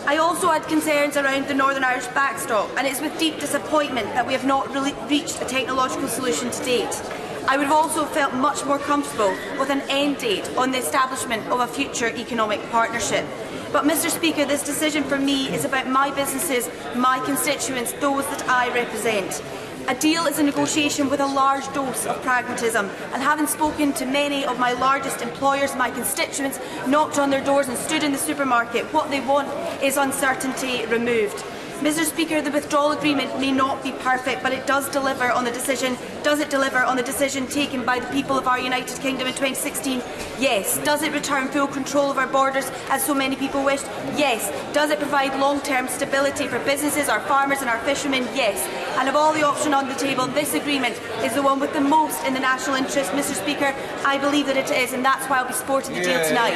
I also had concerns around the Northern Irish backstop, and it's with deep disappointment that we have not really reached a technological solution to date. I would have also felt much more comfortable with an end date on the establishment of a future economic partnership. But, Mr. Speaker, this decision for me is about my businesses, my constituents, those that I represent. A deal is a negotiation with a large dose of pragmatism, and having spoken to many of my largest employers, my constituents knocked on their doors and stood in the supermarket, what they want is uncertainty removed. Mr. Speaker, the withdrawal agreement may not be perfect, but it does deliver on the decision. Does it deliver on the decision taken by the people of our United Kingdom in 2016? Yes. Does it return full control of our borders, as so many people wished? Yes. Does it provide long-term stability for businesses, our farmers and our fishermen? Yes. And of all the options on the table, this agreement is the one with the most in the national interest. Mr. Speaker, I believe that it is, and that's why I'll be supporting the deal tonight.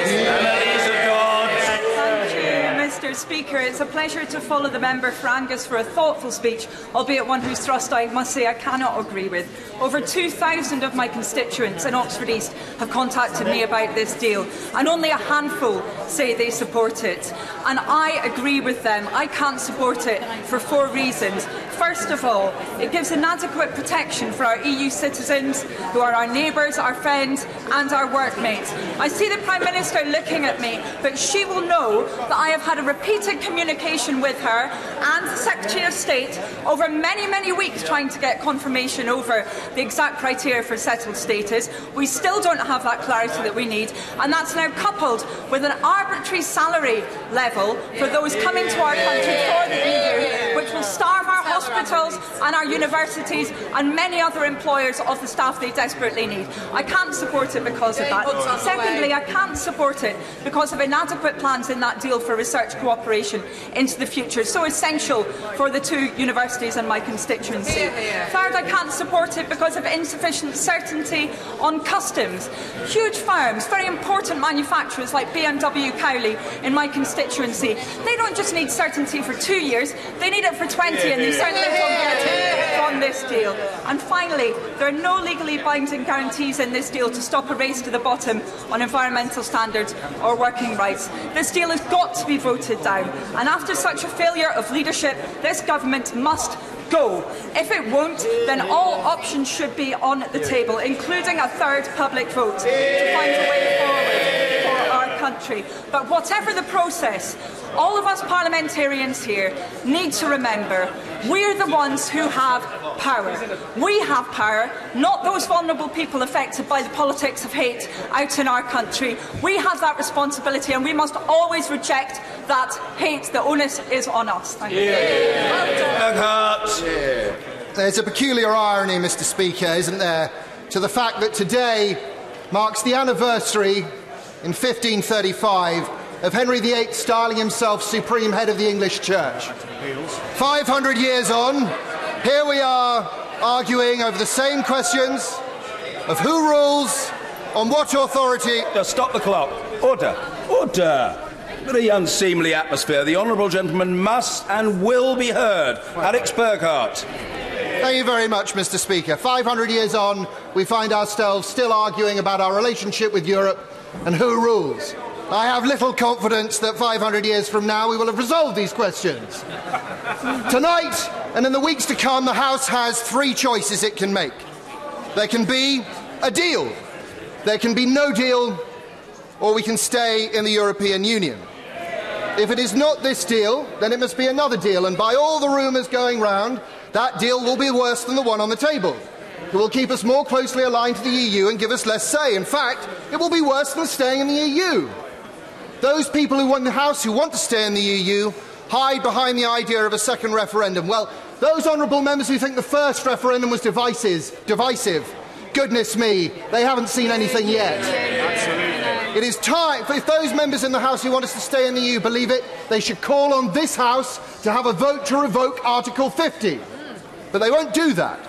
Thank you, Mr. Speaker. It's a pleasure to follow the member for Angus for a thoughtful speech, albeit one whose thrust I must say I cannot agree with. Over 2,000 of my constituents in Oxford East have contacted me about this deal, and only a handful say they support it. And I agree with them. I can't support it for 4 reasons. First of all, it gives inadequate protection for our EU citizens, who are our neighbours, our friends and our workmates. I see the Prime Minister looking at me, but she will know that I have had a repeated communication with her and the Secretary of State over many, many weeks trying to get confirmation over the exact criteria for settled status. We still don't have that clarity that we need, and that's now coupled with an arbitrary salary level for those coming to our country for the EU, which will starve our hospitals and our universities and many other employers of the staff they desperately need. I can't support it because of that. Secondly, I can't support it because of inadequate plans in that deal for research cooperation into the future, so essential for the 2 universities and my constituency. Third, I can't support it because of insufficient certainty on customs. Huge firms, very important manufacturers like BMW Cowley in my constituency, they don't just need certainty for 2 years, they need it for 20, and they certainly don't get it from this deal. And finally, there are no legally binding guarantees in this deal to stop a race to the bottom on environmental standards or working rights. This deal has got to be voted down, and after such a failure of leadership, this government must go. If it won't, then all options should be on the table, including a 3rd public vote, to find a way forward for our country. But whatever the process, all of us parliamentarians here need to remember we're the ones who have power. We have power, not those vulnerable people affected by the politics of hate out in our country. We have that responsibility, and we must always reject that hate. The onus is on us. Thank you. There's a peculiar irony, Mr. Speaker, isn't there, to the fact that today marks the anniversary in 1535 of Henry VIII styling himself supreme head of the English Church. 500 years on, here we are arguing over the same questions of who rules, on what authority. Just stop the clock. Order. Order. The unseemly atmosphere. The honourable gentleman must and will be heard. Alex Burkhardt. Thank you very much, Mr. Speaker. 500 years on, we find ourselves still arguing about our relationship with Europe and who rules. I have little confidence that 500 years from now we will have resolved these questions. Tonight, and in the weeks to come, the House has 3 choices it can make. There can be a deal, there can be no deal, or we can stay in the European Union. If it is not this deal, then it must be another deal, and by all the rumours going round, that deal will be worse than the one on the table. It will keep us more closely aligned to the EU and give us less say. In fact, it will be worse than staying in the EU. Those people who in the House who want to stay in the EU hide behind the idea of a second referendum. Well, Those honourable members who think the first referendum was divisive, goodness me, they haven't seen anything yet. It is time, if those members in the House who want us to stay in the EU believe it, they should call on this House to have a vote to revoke Article 50. But they won't do that.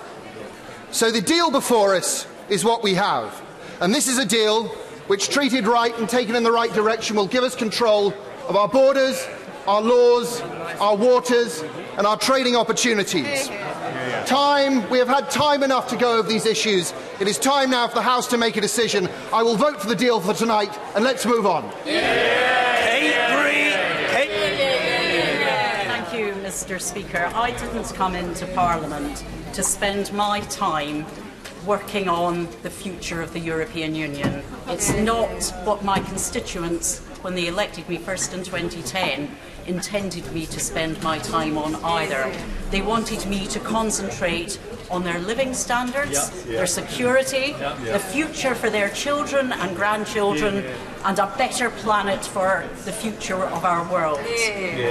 So the deal before us is what we have. And this is a deal which, treated right and taken in the right direction, will give us control of our borders, our laws, our waters and our trading opportunities. We have had time enough to go over these issues. It is time now for the House to make a decision. I will vote for the deal for tonight, and let's move on. Thank you, Mr. Speaker. I didn't come into Parliament to spend my time working on the future of the European Union. It's not what my constituents, when they elected me first in 2010, intended me to spend my time on either. They wanted me to concentrate on their living standards, their security, the future for their children and grandchildren, and a better planet for the future of our world.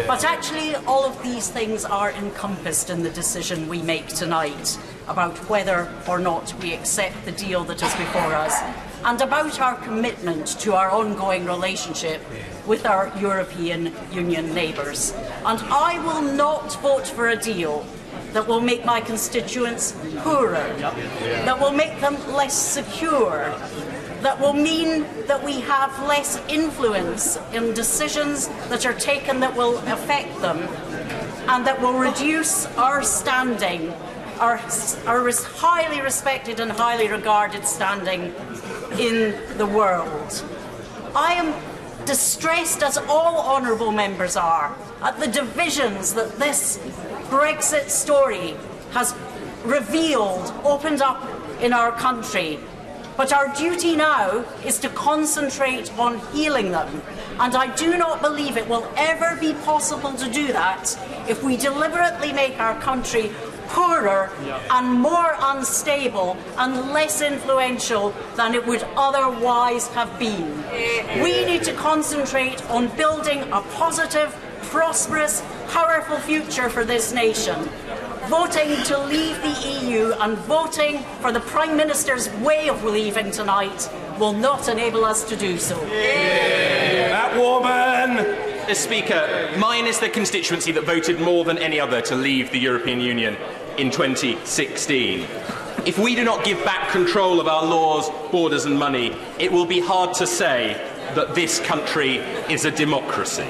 But actually, all of these things are encompassed in the decision we make tonight about whether or not we accept the deal that is before us, and about our commitment to our ongoing relationship with our European Union neighbours. And I will not vote for a deal that will make my constituents poorer, that will make them less secure, that will mean that we have less influence in decisions that are taken that will affect them, and that will reduce our standing, our highly respected and highly regarded standing in the world. I am distressed, as all honourable members are, at the divisions that this Brexit story has revealed, opened up in our country. But our duty now is to concentrate on healing them. And I do not believe it will ever be possible to do that if we deliberately make our country poorer and more unstable and less influential than it would otherwise have been. We need to concentrate on building a positive, prosperous, powerful future for this nation. Voting to leave the EU and voting for the Prime Minister's way of leaving tonight will not enable us to do so. That woman! Mr. Speaker, mine is the constituency that voted more than any other to leave the European Union in 2016. If we do not give back control of our laws, borders and money, it will be hard to say that this country is a democracy.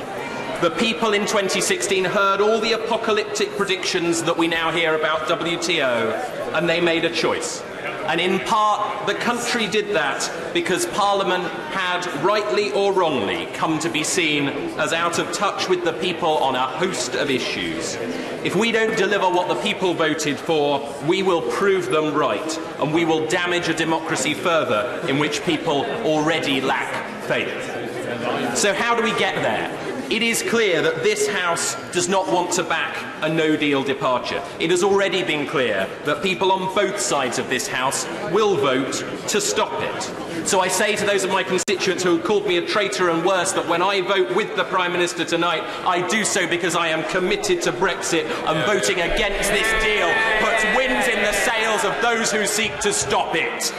The people in 2016 heard all the apocalyptic predictions that we now hear about WTO, and they made a choice. And in part, the country did that because Parliament had, rightly or wrongly, come to be seen as out of touch with the people on a host of issues. If we don't deliver what the people voted for, we will prove them right, and we will damage a democracy further in which people already lack faith. So how do we get there? It is clear that this House does not want to back a no-deal departure. It has already been clear that people on both sides of this House will vote to stop it. So I say to those of my constituents who have called me a traitor and worse, that when I vote with the Prime Minister tonight, I do so because I am committed to Brexit, and voting against this deal puts winds in the sails of those who seek to stop it.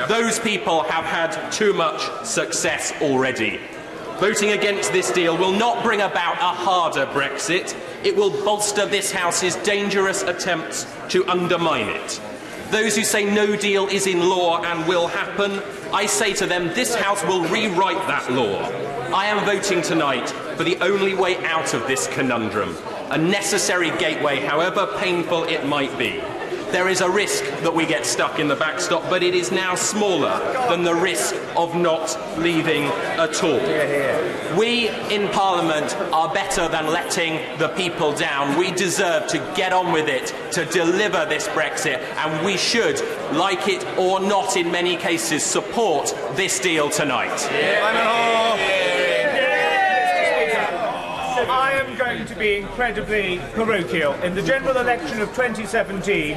Those people have had too much success already. Voting against this deal will not bring about a harder Brexit. It will bolster this House's dangerous attempts to undermine it. Those who say no deal is in law and will happen, I say to them, this House will rewrite that law. I am voting tonight for the only way out of this conundrum, a necessary gateway, however painful it might be. There is a risk that we get stuck in the backstop, but it is now smaller than the risk of not leaving at all. We in Parliament are better than letting the people down. We deserve to get on with it, to deliver this Brexit, and we should, like it or not in many cases, support this deal tonight. I am going to be incredibly parochial. In the general election of 2017,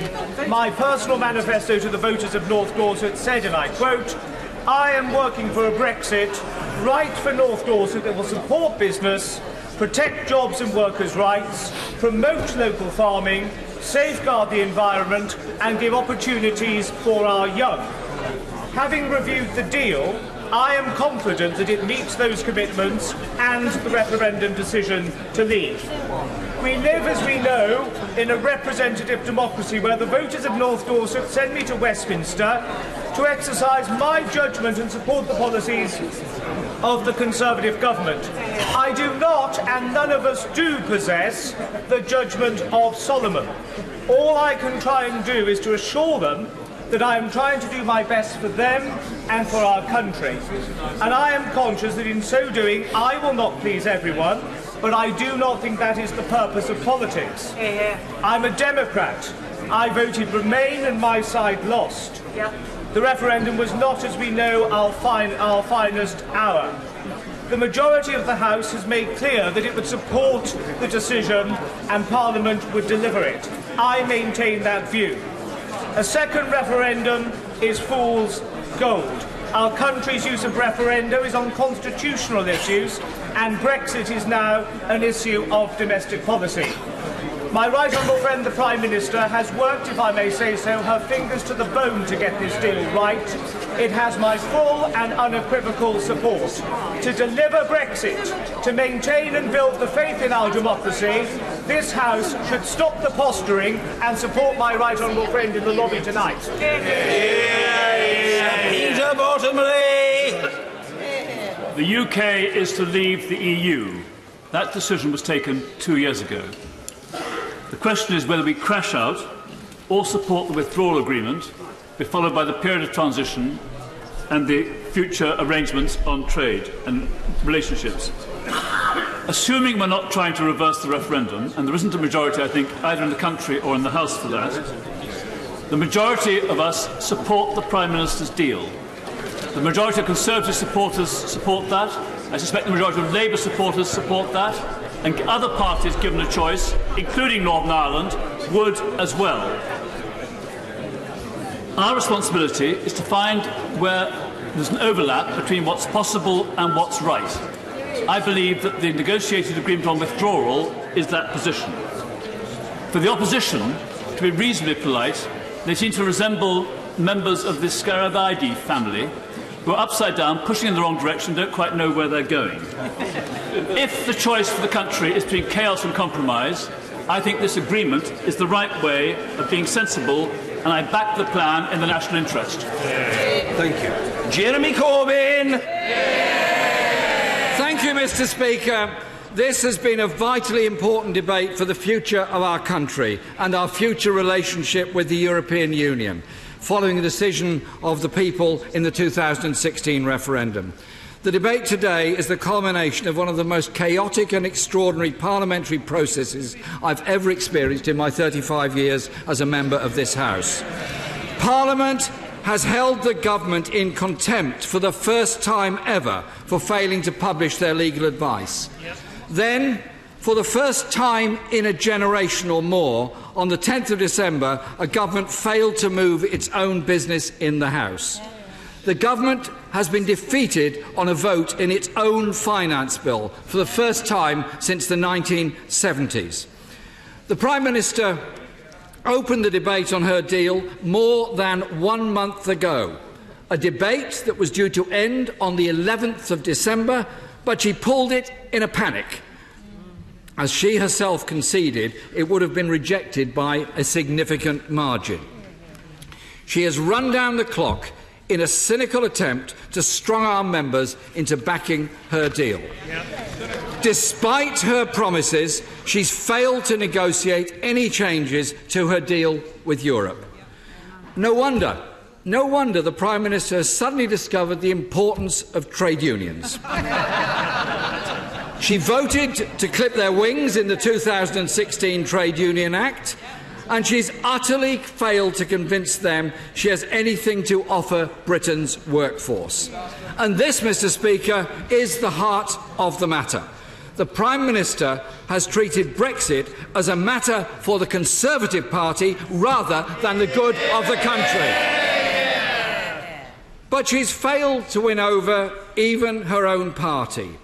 my personal manifesto to the voters of North Dorset said, and I quote, "I am working for a Brexit right for North Dorset that will support business, protect jobs and workers' rights, promote local farming, safeguard the environment and give opportunities for our young. Having reviewed the deal, I am confident that it meets those commitments and the referendum decision to leave. We live, as we know, in a representative democracy where the voters of North Dorset send me to Westminster to exercise my judgment and support the policies of the Conservative government. I do not, and none of us do, possess the judgment of Solomon. All I can try and do is to assure them that I am trying to do my best for them and for our country. And I am conscious that in so doing, I will not please everyone, but I do not think that is the purpose of politics. I'm a Democrat. I voted Remain and my side lost. The referendum was not, as we know, our finest hour. The majority of the House has made clear that it would support the decision and Parliament would deliver it. I maintain that view. A second referendum is fool's gold. Our country's use of referenda is on constitutional issues, and Brexit is now an issue of domestic policy. My right honourable friend, the Prime Minister, has worked, if I may say so, her fingers to the bone to get this deal right. It has my full and unequivocal support. To deliver Brexit, to maintain and build the faith in our democracy, this House should stop the posturing and support my right honourable friend in the lobby tonight. Peter Bottomley! The UK is to leave the EU. That decision was taken 2 years ago. The question is whether we crash out or support the withdrawal agreement, be followed by the period of transition and the future arrangements on trade and relationships. Assuming we're not trying to reverse the referendum, and there isn't a majority, I think, either in the country or in the House for that, the majority of us support the Prime Minister's deal. The majority of Conservative supporters support that. I suspect the majority of Labour supporters support that. And other parties, given a choice, including Northern Ireland, would as well. Our responsibility is to find where there's an overlap between what's possible and what's right. I believe that the negotiated agreement on withdrawal is that position. For the opposition to be reasonably polite, they seem to resemble members of the Scarabaei family who are upside down, pushing in the wrong direction, don't quite know where they're going. If the choice for the country is between chaos and compromise, I think this agreement is the right way of being sensible, and I back the plan in the national interest. Thank you. Jeremy Corbyn! Thank you, Mr. Speaker. This has been a vitally important debate for the future of our country and our future relationship with the European Union, following the decision of the people in the 2016 referendum. The debate today is the culmination of one of the most chaotic and extraordinary parliamentary processes I've ever experienced in my 35 years as a member of this House. Parliament has held the government in contempt for the first time ever for failing to publish their legal advice. Then, for the first time in a generation or more, on the 10th of December, a government failed to move its own business in the House. The government has been defeated on a vote in its own finance bill for the first time since the 1970s. The Prime Minister opened the debate on her deal more than 1 month ago, a debate that was due to end on the 11th of December, but she pulled it in a panic. As she herself conceded, it would have been rejected by a significant margin. She has run down the clock in a cynical attempt to strong-arm members into backing her deal. Despite her promises, she's failed to negotiate any changes to her deal with Europe. No wonder the Prime Minister has suddenly discovered the importance of trade unions. She voted to clip their wings in the 2016 Trade Union Act, and she's utterly failed to convince them she has anything to offer Britain's workforce. And this, Mr. Speaker, is the heart of the matter. The Prime Minister has treated Brexit as a matter for the Conservative Party rather than the good of the country. But she's failed to win over even her own party.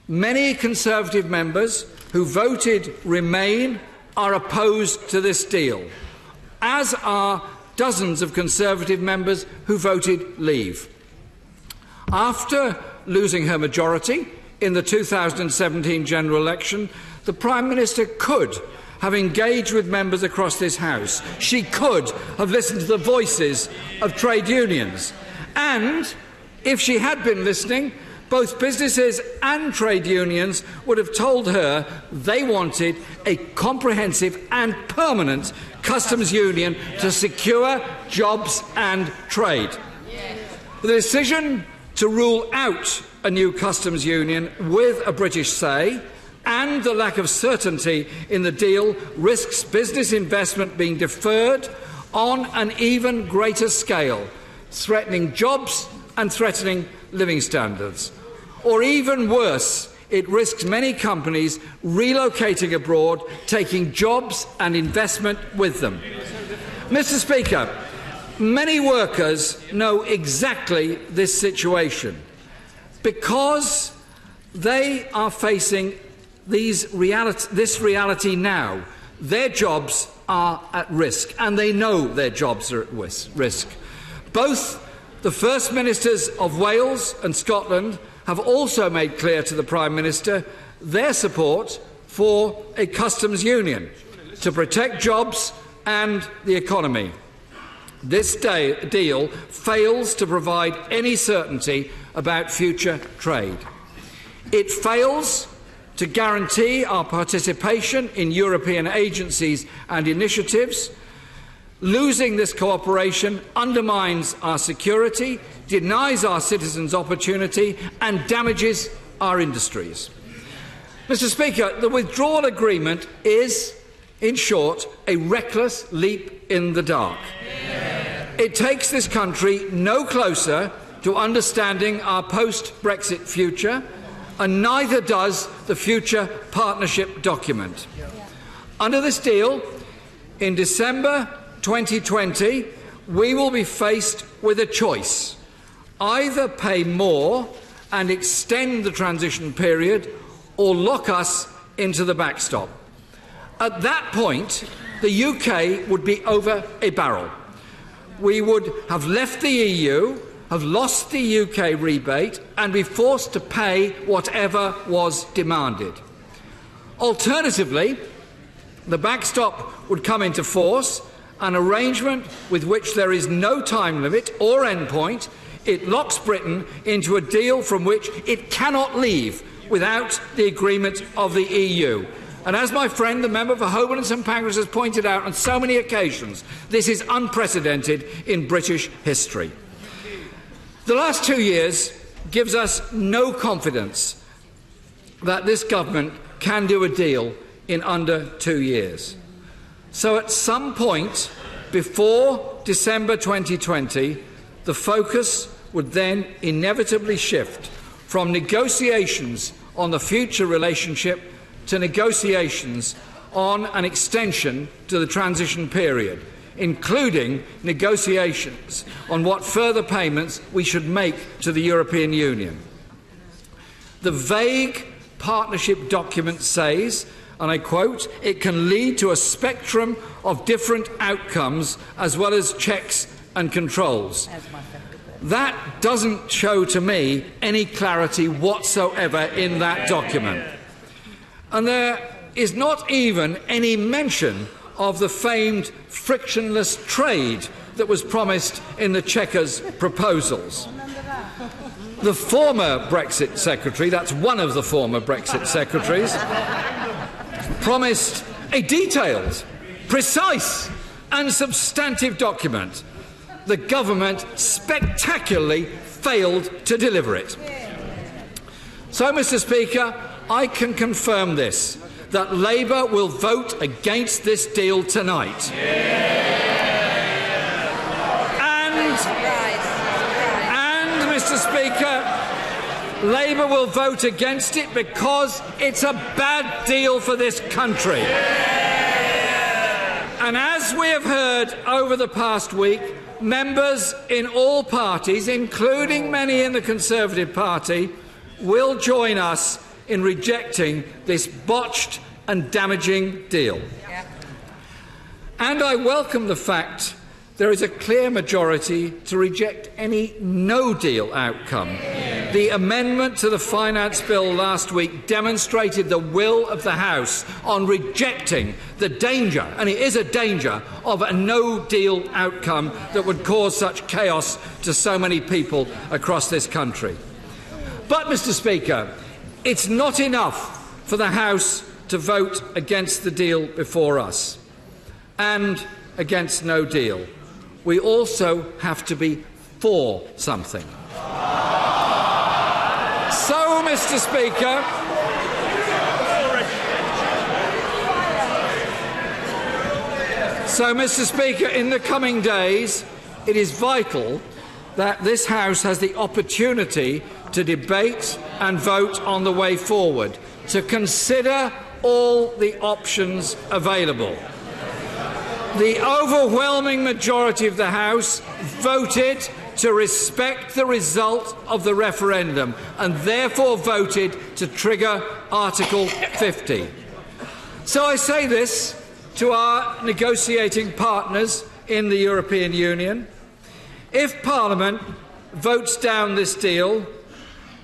Many Conservative members who voted Remain are opposed to this deal, as are dozens of Conservative members who voted leave. After losing her majority in the 2017 general election, the Prime Minister could have engaged with members across this House. She could have listened to the voices of trade unions. And if she had been listening, both businesses and trade unions would have told her they wanted a comprehensive and permanent customs union to secure jobs and trade. The decision to rule out a new customs union with a British say and the lack of certainty in the deal risks business investment being deferred on an even greater scale, threatening jobs and threatening living standards. Or even worse, it risks many companies relocating abroad, taking jobs and investment with them. Mr. Speaker, many workers know exactly this situation because they are facing this reality now. Their jobs are at risk, and they know their jobs are at risk. Both the First Ministers of Wales and Scotland have also made clear to the Prime Minister their support for a customs union to protect jobs and the economy. This deal fails to provide any certainty about future trade. It fails to guarantee our participation in European agencies and initiatives. Losing this cooperation undermines our security, denies our citizens opportunity and damages our industries. Mr. Speaker, the withdrawal agreement is, in short, a reckless leap in the dark. It takes this country no closer to understanding our post-Brexit future, and neither does the future partnership document. Under this deal, in December 2020, we will be faced with a choice: either pay more and extend the transition period, or lock us into the backstop. At that point, the UK would be over a barrel. We would have left the EU, have lost the UK rebate, and be forced to pay whatever was demanded. Alternatively, the backstop would come into force, an arrangement with which there is no time limit or endpoint. It locks Britain into a deal from which it cannot leave without the agreement of the EU. And as my friend, the member for Holborn and St Pancras, has pointed out on so many occasions, this is unprecedented in British history. The last 2 years gives us no confidence that this government can do a deal in under 2 years. So at some point before December 2020, the focus would then inevitably shift from negotiations on the future relationship to negotiations on an extension to the transition period, including negotiations on what further payments we should make to the European Union. The vague partnership document says, and I quote, "It can lead to a spectrum of different outcomes as well as checks and controls." That doesn't show to me any clarity whatsoever in that document. And there is not even any mention of the famed frictionless trade that was promised in the Chequers proposals. The former Brexit Secretary, that's one of the former Brexit Secretaries, promised a detailed, precise and substantive document. The government spectacularly failed to deliver it. So, Mr. Speaker, I can confirm this, that Labour will vote against this deal tonight. And, Mr. Speaker, Labour will vote against it because it's a bad deal for this country. And as we have heard over the past week, members in all parties, including many in the Conservative Party, will join us in rejecting this botched and damaging deal. And I welcome the fact there is a clear majority to reject any no-deal outcome. The amendment to the Finance Bill last week demonstrated the will of the House on rejecting the danger, and it is a danger, of a no-deal outcome that would cause such chaos to so many people across this country. But, Mr. Speaker, it's not enough for the House to vote against the deal before us and against no deal. We also have to be for something. So, Mr. Speaker, in the coming days, it is vital that this House has the opportunity to debate and vote on the way forward, to consider all the options available. The overwhelming majority of the House voted to respect the result of the referendum and therefore voted to trigger Article 50. So I say this to our negotiating partners in the European Union. If Parliament votes down this deal,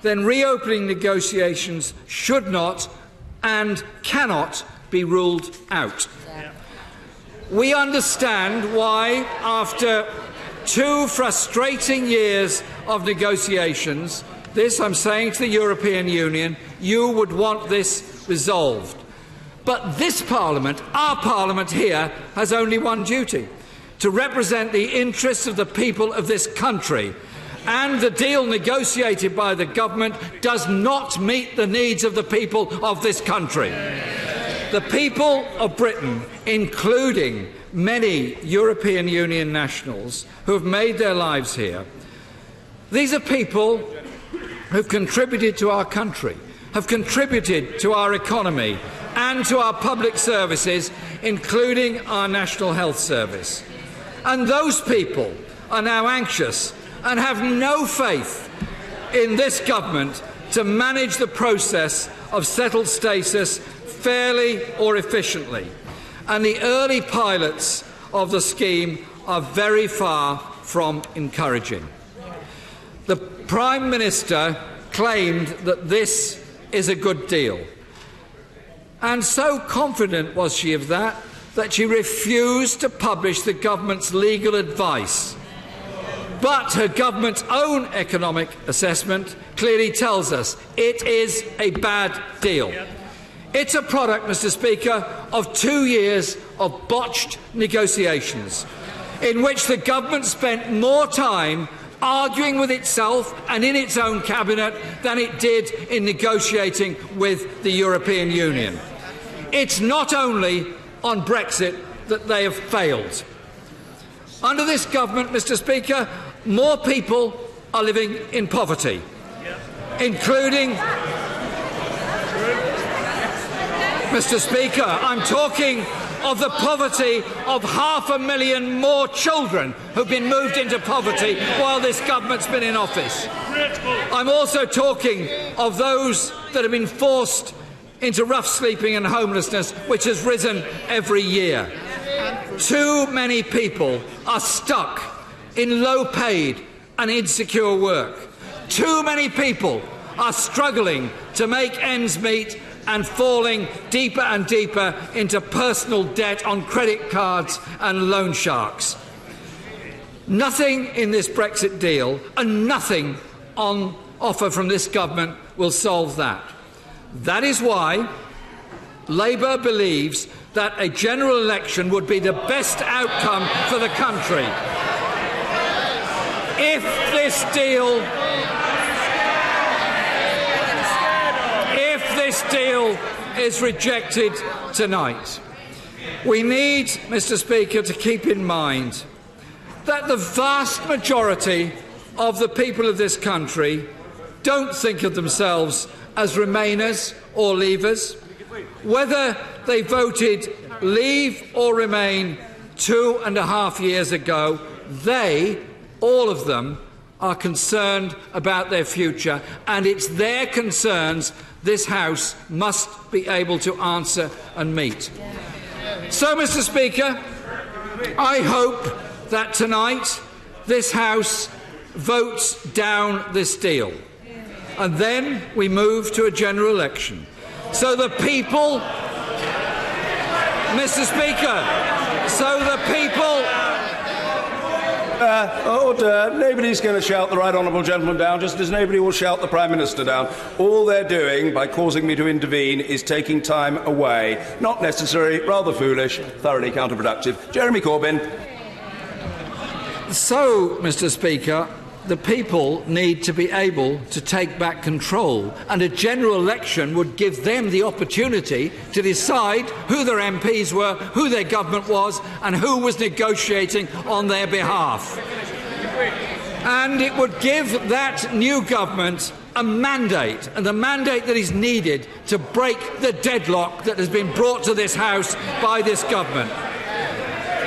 then reopening negotiations should not and cannot be ruled out. We understand why, after 2 frustrating years of negotiations, this I'm saying to the European Union, you would want this resolved. But this Parliament, our Parliament here, has only one duty: to represent the interests of the people of this country. And the deal negotiated by the government does not meet the needs of the people of this country. The people of Britain, including many European Union nationals who have made their lives here, these are people who have contributed to our country, have contributed to our economy and to our public services, including our National Health Service. And those people are now anxious and have no faith in this government to manage the process of settled status fairly or efficiently. And the early pilots of the scheme are very far from encouraging. The Prime Minister claimed that this is a good deal. And so confident was she of that she refused to publish the government's legal advice. But her government's own economic assessment clearly tells us it is a bad deal. It's a product, Mr. Speaker, of 2 years of botched negotiations, in which the government spent more time arguing with itself and in its own cabinet than it did in negotiating with the European Union. It's not only on Brexit that they have failed. Under this government, Mr. Speaker, more people are living in poverty, including... Mr. Speaker, I'm talking of the poverty of 500,000 more children who've been moved into poverty while this government's been in office. I'm also talking of those that have been forced into rough sleeping and homelessness, which has risen every year. Too many people are stuck in low-paid and insecure work. Too many people are struggling to make ends meet and falling deeper and deeper into personal debt on credit cards and loan sharks. Nothing in this Brexit deal and nothing on offer from this government will solve that. That is why Labour believes that a general election would be the best outcome for the country. If this deal is rejected tonight, we need, Mr. Speaker, to keep in mind that the vast majority of the people of this country don't think of themselves as Remainers or Leavers. Whether they voted Leave or Remain 2.5 years ago, they, all of them, are concerned about their future, and it's their concerns this House must be able to answer and meet. So, Mr. Speaker, I hope that tonight this House votes down this deal, and then we move to a general election. So the people, Mr. Speaker, so the people... Order. Nobody's going to shout the right honourable gentleman down, just as nobody will shout the Prime Minister down. All they're doing, by causing me to intervene, is taking time away. Not necessary, rather foolish, thoroughly counterproductive. Jeremy Corbyn. So, Mr. Speaker, the people need to be able to take back control, and a general election would give them the opportunity to decide who their MPs were, who their government was, and who was negotiating on their behalf. And it would give that new government a mandate, and the mandate that is needed to break the deadlock that has been brought to this House by this government.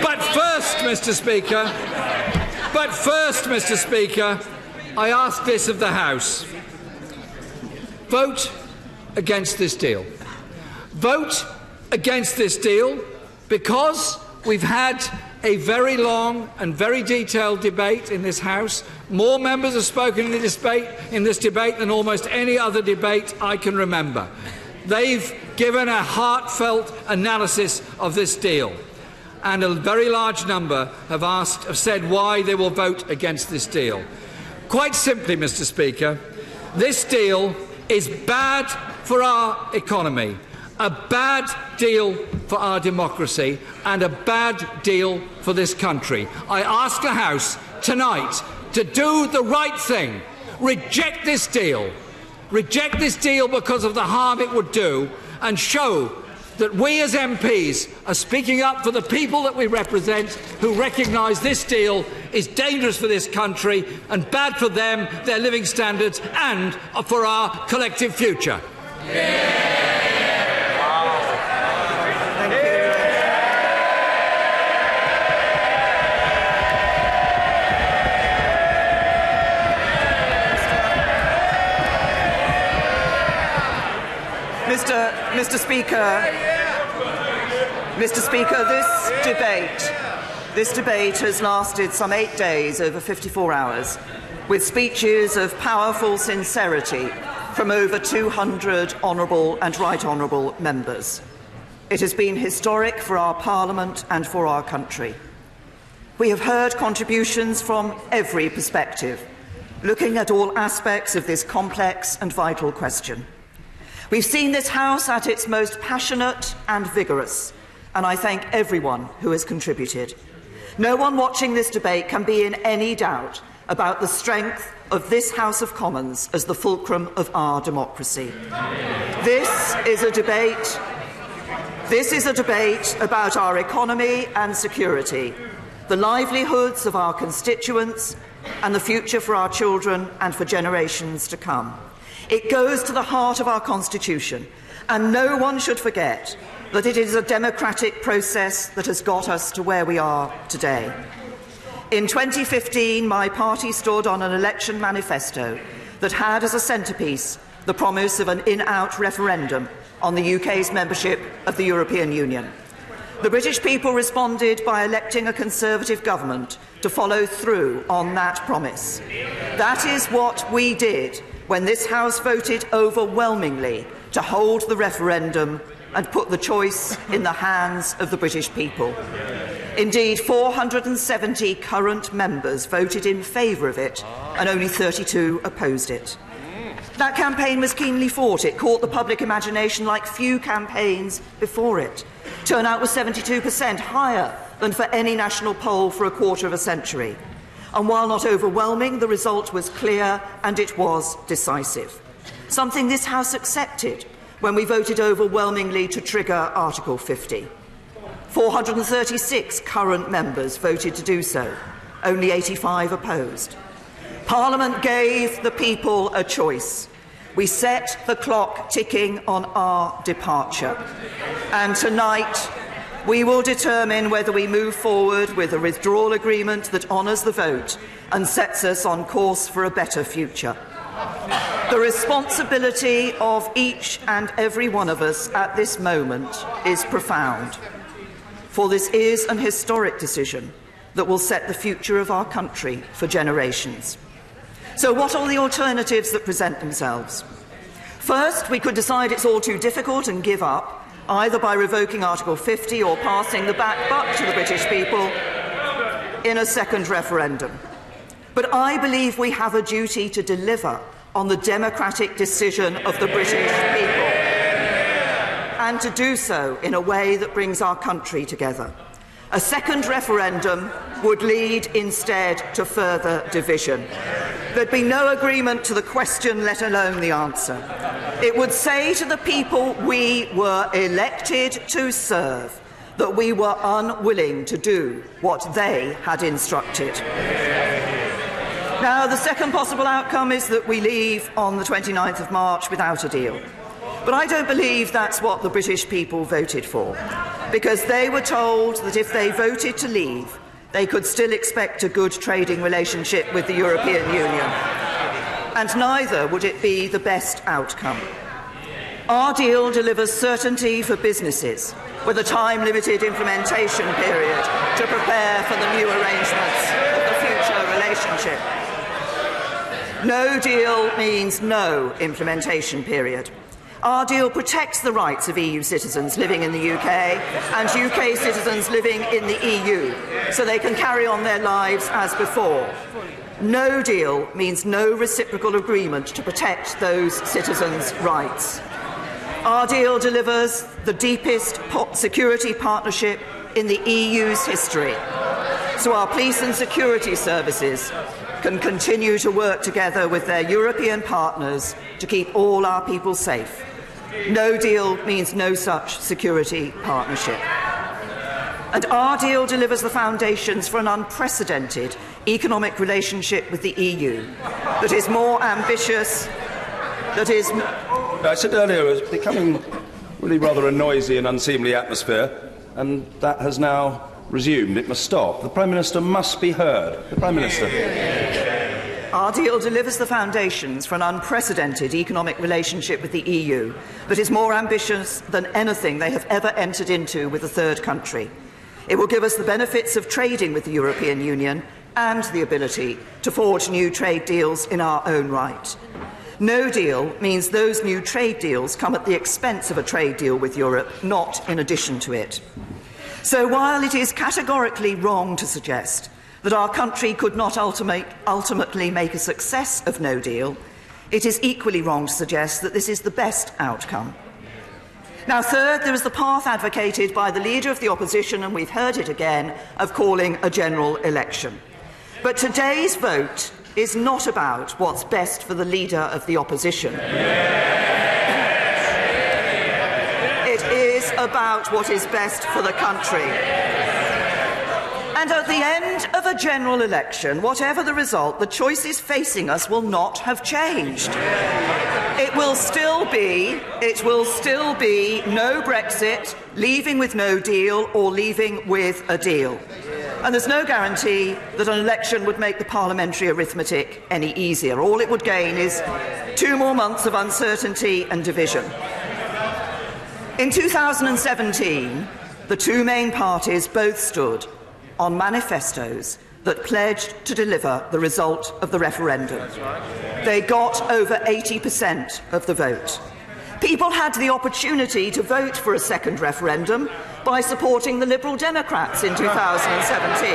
But first, Mr. Speaker, I ask this of the House. Vote against this deal. Vote against this deal because we've had a very long and very detailed debate in this House. More members have spoken in this debate than almost any other debate I can remember. They've given a heartfelt analysis of this deal, and a very large number have said why they will vote against this deal. Quite simply, Mr. Speaker, this deal is bad for our economy, a bad deal for our democracy, and a bad deal for this country. I ask the House tonight to do the right thing. Reject this deal. Reject this deal because of the harm it would do, and show that we as MPs are speaking up for the people that we represent, who recognise this deal is dangerous for this country and bad for them, their living standards, and for our collective future. Mr. Speaker, this debate has lasted some 8 days, over 54 hours, with speeches of powerful sincerity from over 200 honourable and right honourable members. It has been historic for our Parliament and for our country. We have heard contributions from every perspective, looking at all aspects of this complex and vital question. We've seen this House at its most passionate and vigorous, and I thank everyone who has contributed. No one watching this debate can be in any doubt about the strength of this House of Commons as the fulcrum of our democracy. This is a debate about our economy and security, the livelihoods of our constituents, and the future for our children and for generations to come. It goes to the heart of our Constitution, and no one should forget that it is a democratic process that has got us to where we are today. In 2015, my party stood on an election manifesto that had as a centrepiece the promise of an in-out referendum on the UK's membership of the European Union. The British people responded by electing a Conservative government to follow through on that promise. That is what we did when this House voted overwhelmingly to hold the referendum and put the choice in the hands of the British people. Indeed, 470 current members voted in favour of it, and only 32 opposed it. That campaign was keenly fought. It caught the public imagination like few campaigns before it. Turnout was 72%, higher than for any national poll for a quarter of a century. And while not overwhelming, the result was clear and it was decisive. Something this House accepted when we voted overwhelmingly to trigger Article 50. 436 current members voted to do so, only 85 opposed. Parliament gave the people a choice. We set the clock ticking on our departure. And tonight, We will determine whether we move forward with a withdrawal agreement that honours the vote and sets us on course for a better future. The responsibility of each and every one of us at this moment is profound, for this is an historic decision that will set the future of our country for generations. So what are the alternatives that present themselves? First, we could decide it's all too difficult and give up, either by revoking Article 50 or passing the back buck to the British people in a second referendum. But I believe we have a duty to deliver on the democratic decision of the British people, and to do so in a way that brings our country together. A second referendum would lead instead to further division. There'd be no agreement to the question, let alone the answer. It would say to the people we were elected to serve that we were unwilling to do what they had instructed. Now, the second possible outcome is that we leave on the 29th of March without a deal. But I don't believe that's what the British people voted for, because they were told that if they voted to leave, they could still expect a good trading relationship with the European Union. And neither would it be the best outcome. Our deal delivers certainty for businesses, with a time-limited implementation period to prepare for the new arrangements of the future relationship. No deal means no implementation period. Our deal protects the rights of EU citizens living in the UK and UK citizens living in the EU, so they can carry on their lives as before. No deal means no reciprocal agreement to protect those citizens' rights. Our deal delivers the deepest security partnership in the EU's history, so our police and security services can continue to work together with their European partners to keep all our people safe. No deal means no such security partnership. And our deal delivers the foundations for an unprecedented economic relationship with the EU that is more ambitious, that is... I said earlier it was becoming really rather a noisy and unseemly atmosphere, and that has now resumed. It must stop. The Prime Minister must be heard. The Prime Minister. Our deal delivers the foundations for an unprecedented economic relationship with the EU that is more ambitious than anything they have ever entered into with a third country. It will give us the benefits of trading with the European Union and the ability to forge new trade deals in our own right. No deal means those new trade deals come at the expense of a trade deal with Europe, not in addition to it. So while it is categorically wrong to suggest that our country could not ultimately make a success of no deal, it is equally wrong to suggest that this is the best outcome. Now, third, there is the path advocated by the Leader of the Opposition, and we've heard it again, of calling a general election. But today's vote is not about what's best for the Leader of the Opposition. It is about what is best for the country. And at the end of a general election, whatever the result, the choices facing us will not have changed. It will still be no Brexit, leaving with no deal, or leaving with a deal. And there's no guarantee that an election would make the parliamentary arithmetic any easier. All it would gain is 2 more months of uncertainty and division. In 2017, the two main parties both stood on manifestos that pledged to deliver the result of the referendum. They got over 80% of the vote. People had the opportunity to vote for a second referendum by supporting the Liberal Democrats in 2017.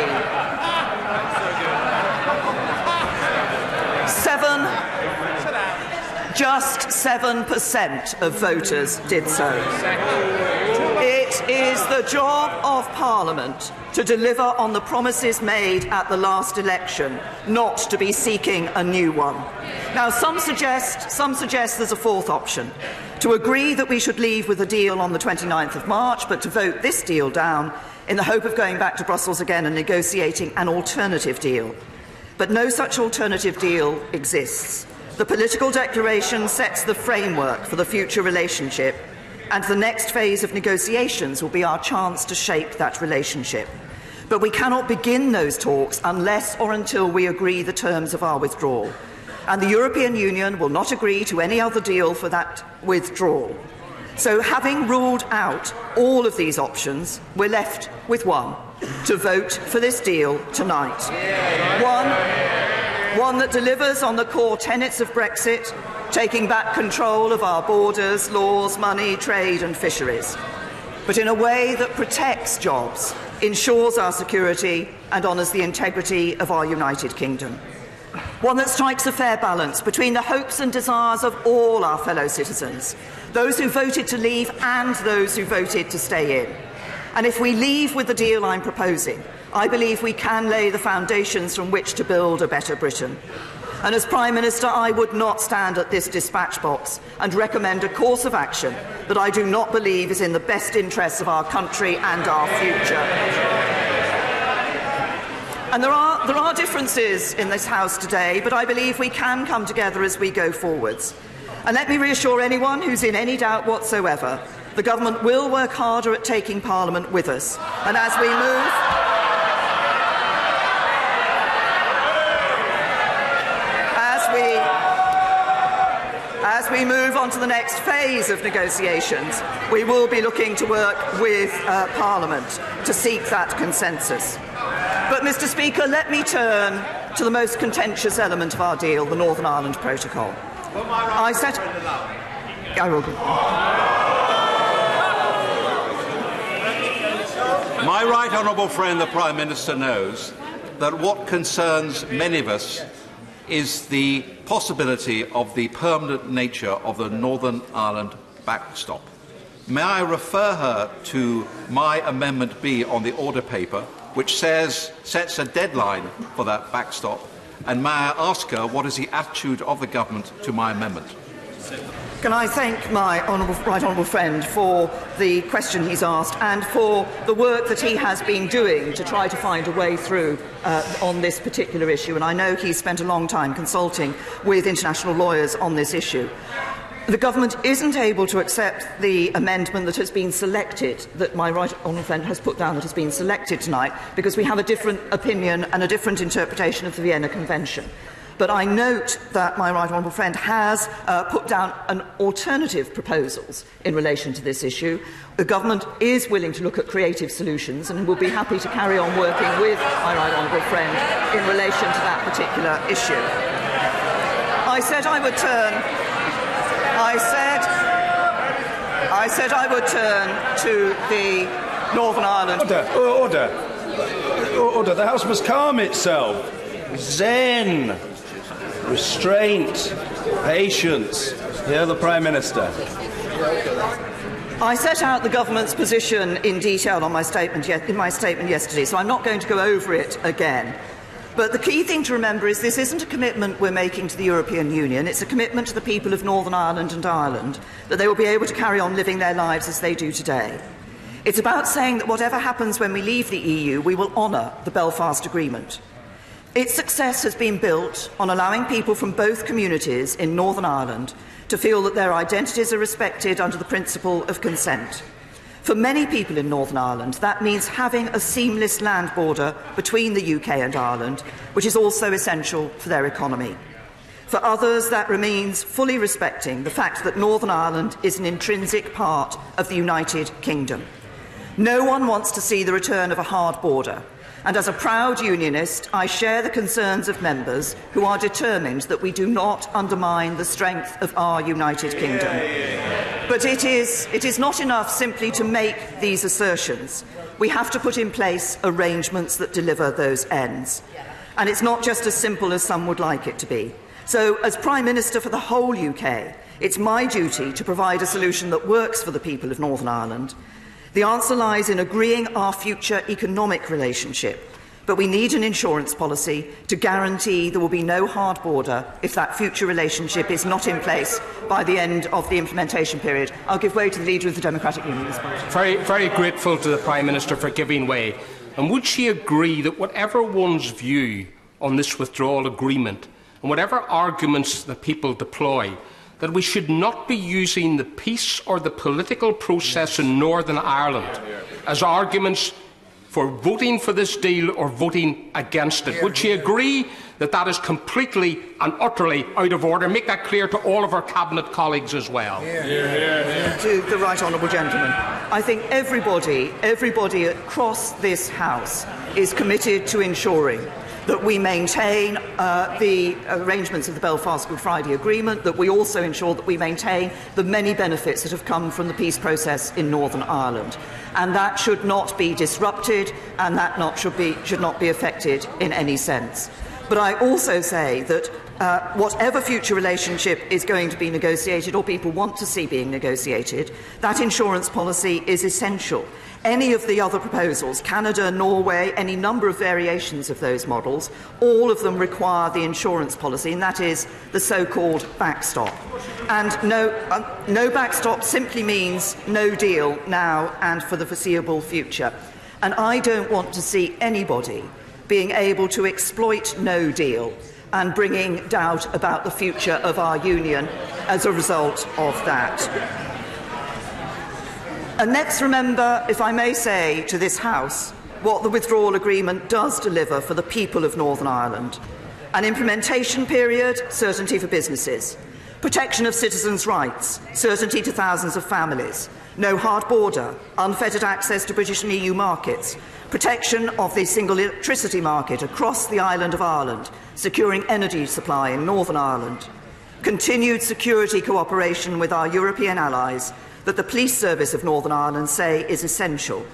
Just 7% of voters did so. It is the job of Parliament to deliver on the promises made at the last election, not to be seeking a new one. Now, some suggest there's a fourth option, to agree that we should leave with a deal on the 29th of March, but to vote this deal down in the hope of going back to Brussels again and negotiating an alternative deal. But no such alternative deal exists. The political declaration sets the framework for the future relationship, and the next phase of negotiations will be our chance to shape that relationship. But we cannot begin those talks unless or until we agree the terms of our withdrawal. And the European Union will not agree to any other deal for that withdrawal. So, having ruled out all of these options, we're left with one: to vote for this deal tonight. One that delivers on the core tenets of Brexit, taking back control of our borders, laws, money, trade and fisheries, but in a way that protects jobs, ensures our security and honours the integrity of our United Kingdom. One that strikes a fair balance between the hopes and desires of all our fellow citizens, those who voted to leave and those who voted to stay in. And if we leave with the deal I'm proposing, I believe we can lay the foundations from which to build a better Britain. And as Prime Minister, I would not stand at this dispatch box and recommend a course of action that I do not believe is in the best interests of our country and our future. And there are differences in this House today, but I believe we can come together as we go forwards. And let me reassure anyone who's in any doubt whatsoever, the Government will work harder at taking Parliament with us. And as we move on to the next phase of negotiations, we will be looking to work with Parliament to seek that consensus. But, Mr. Speaker, let me turn to the most contentious element of our deal, the Northern Ireland Protocol. My right honourable friend, the Prime Minister, knows that what concerns many of us is the possibility of the permanent nature of the Northern Ireland backstop. May I refer her to my Amendment B on the order paper, which sets a deadline for that backstop, and may I ask her what is the attitude of the Government to my amendment? Can I thank my right honourable friend for the question he's asked and for the work that he has been doing to try to find a way through on this particular issue. And I know he's spent a long time consulting with international lawyers on this issue. The Government isn't able to accept the amendment that has been selected, that my right honourable friend has put down that has been selected tonight, because we have a different opinion and a different interpretation of the Vienna Convention. But I note that my right honourable friend has put down an alternative proposals in relation to this issue. The Government is willing to look at creative solutions and will be happy to carry on working with my right honourable friend in relation to that particular issue. I said I would turn to the Northern Ireland. Order. The House must calm itself. Zen. Restraint. Patience. Hear the Prime Minister. I set out the Government's position in detail on my statement in my statement yesterday, so I'm not going to go over it again. But the key thing to remember is this isn't a commitment we're making to the European Union. It's a commitment to the people of Northern Ireland and Ireland that they will be able to carry on living their lives as they do today. It's about saying that whatever happens when we leave the EU, we will honour the Belfast Agreement. Its success has been built on allowing people from both communities in Northern Ireland to feel that their identities are respected under the principle of consent. For many people in Northern Ireland, that means having a seamless land border between the UK and Ireland, which is also essential for their economy. For others, that means fully respecting the fact that Northern Ireland is an intrinsic part of the United Kingdom. No one wants to see the return of a hard border, and as a proud unionist, I share the concerns of members who are determined that we do not undermine the strength of our United Kingdom. But it is not enough simply to make these assertions. We have to put in place arrangements that deliver those ends. And it's not just as simple as some would like it to be. So, as Prime Minister for the whole UK, it's my duty to provide a solution that works for the people of Northern Ireland. The answer lies in agreeing our future economic relationship, but we need an insurance policy to guarantee there will be no hard border if that future relationship is not in place by the end of the implementation period. I'll give way to the Leader of the Democratic Unionist Party. Very grateful to the Prime Minister for giving way. And would she agree that whatever one's view on this withdrawal agreement and whatever arguments that people deploy, that we should not be using the peace or the political process in Northern Ireland as arguments for voting for this deal or voting against it. Would she agree that that is completely and utterly out of order? Make that clear to all of our Cabinet colleagues as well. To the right honourable gentleman, I think everybody across this House is committed to ensuring that we maintain the arrangements of the Belfast Good Friday Agreement, that we also ensure that we maintain the many benefits that have come from the peace process in Northern Ireland. And that should not be disrupted, and that should not be affected in any sense. But I also say that whatever future relationship is going to be negotiated, or people want to see being negotiated, that insurance policy is essential. Any of the other proposals, Canada, Norway, any number of variations of those models, all of them require the insurance policy, and that is the so-called backstop. And no backstop simply means no deal now and for the foreseeable future. And I don't want to see anybody being able to exploit no deal and bringing doubt about the future of our union as a result of that. And let's remember, if I may say to this House, what the withdrawal agreement does deliver for the people of Northern Ireland. An implementation period, certainty for businesses. Protection of citizens' rights, certainty to thousands of families. No hard border, unfettered access to British and EU markets. Protection of the single electricity market across the island of Ireland, securing energy supply in Northern Ireland. Continued security cooperation with our European allies that the police service of Northern Ireland say is essential,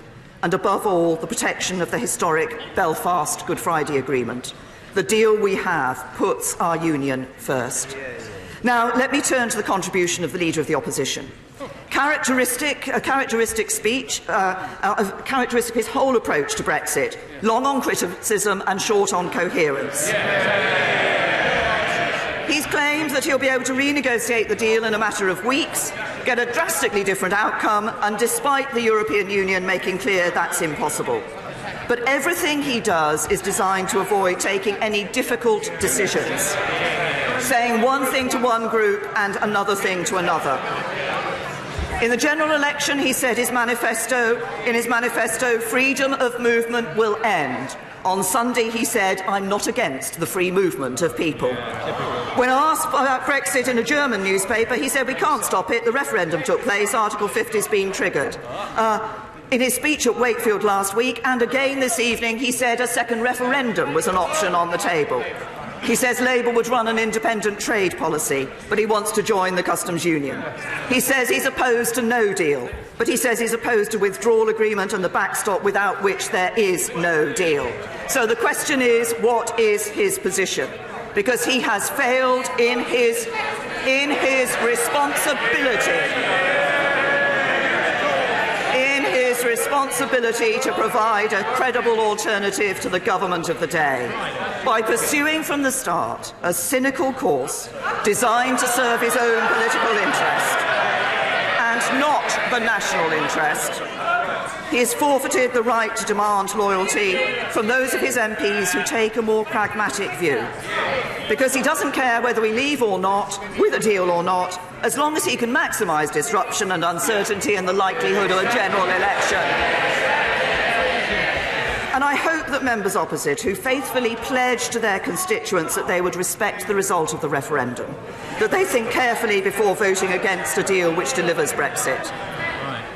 and above all, the protection of the historic Belfast Good Friday Agreement. The deal we have puts our union first. Now, let me turn to the contribution of the Leader of the Opposition. Characteristic of his whole approach to Brexit, long on criticism and short on coherence. He's claimed that he'll be able to renegotiate the deal in a matter of weeks, get a drastically different outcome, and despite the European Union making clear that's impossible. But everything he does is designed to avoid taking any difficult decisions, saying one thing to one group and another thing to another. In the general election, he said in his manifesto, freedom of movement will end. On Sunday, he said, I'm not against the free movement of people. When asked about Brexit in a German newspaper, he said, we can't stop it. The referendum took place. Article 50 has been triggered. In his speech at Wakefield last week, and again this evening, he said a second referendum was an option on the table. He says Labour would run an independent trade policy, but he wants to join the customs union. He says he's opposed to no deal, but he says he's opposed to withdrawal agreement and the backstop without which there is no deal. So the question is, what is his position? Because he has failed in his responsibility to provide a credible alternative to the government of the day by pursuing from the start a cynical course designed to serve his own political interest and not the national interest. He has forfeited the right to demand loyalty from those of his MPs who take a more pragmatic view, because he doesn't care whether we leave or not, with a deal or not, as long as he can maximise disruption and uncertainty and the likelihood of a general election. And I hope that members opposite, who faithfully pledged to their constituents that they would respect the result of the referendum, that they think carefully before voting against a deal which delivers Brexit.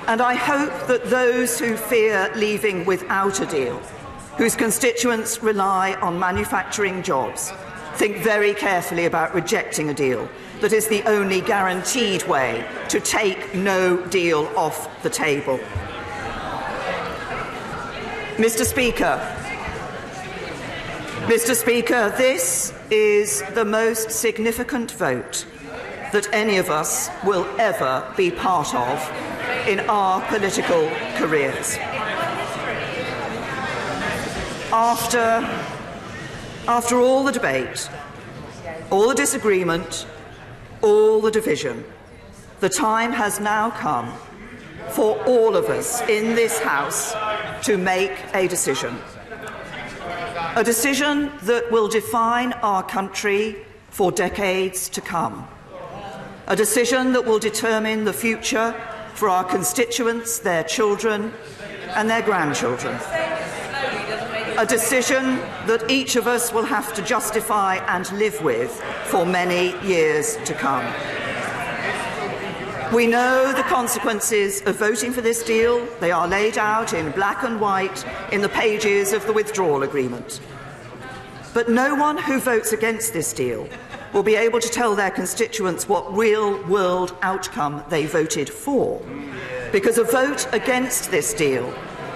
And I hope that those who fear leaving without a deal, whose constituents rely on manufacturing jobs, think very carefully about rejecting a deal that is the only guaranteed way to take no deal off the table. Mr. Speaker, this is the most significant vote that any of us will ever be part of in our political careers. After all the debate, all the disagreement, all the division, the time has now come for all of us in this House to make a decision. A decision that will define our country for decades to come. a decision that will determine the future for our constituents, their children and their grandchildren. A decision that each of us will have to justify and live with for many years to come. We know the consequences of voting for this deal. They are laid out in black and white in the pages of the withdrawal agreement. But no one who votes against this deal will be able to tell their constituents what real-world outcome they voted for, because a vote against this deal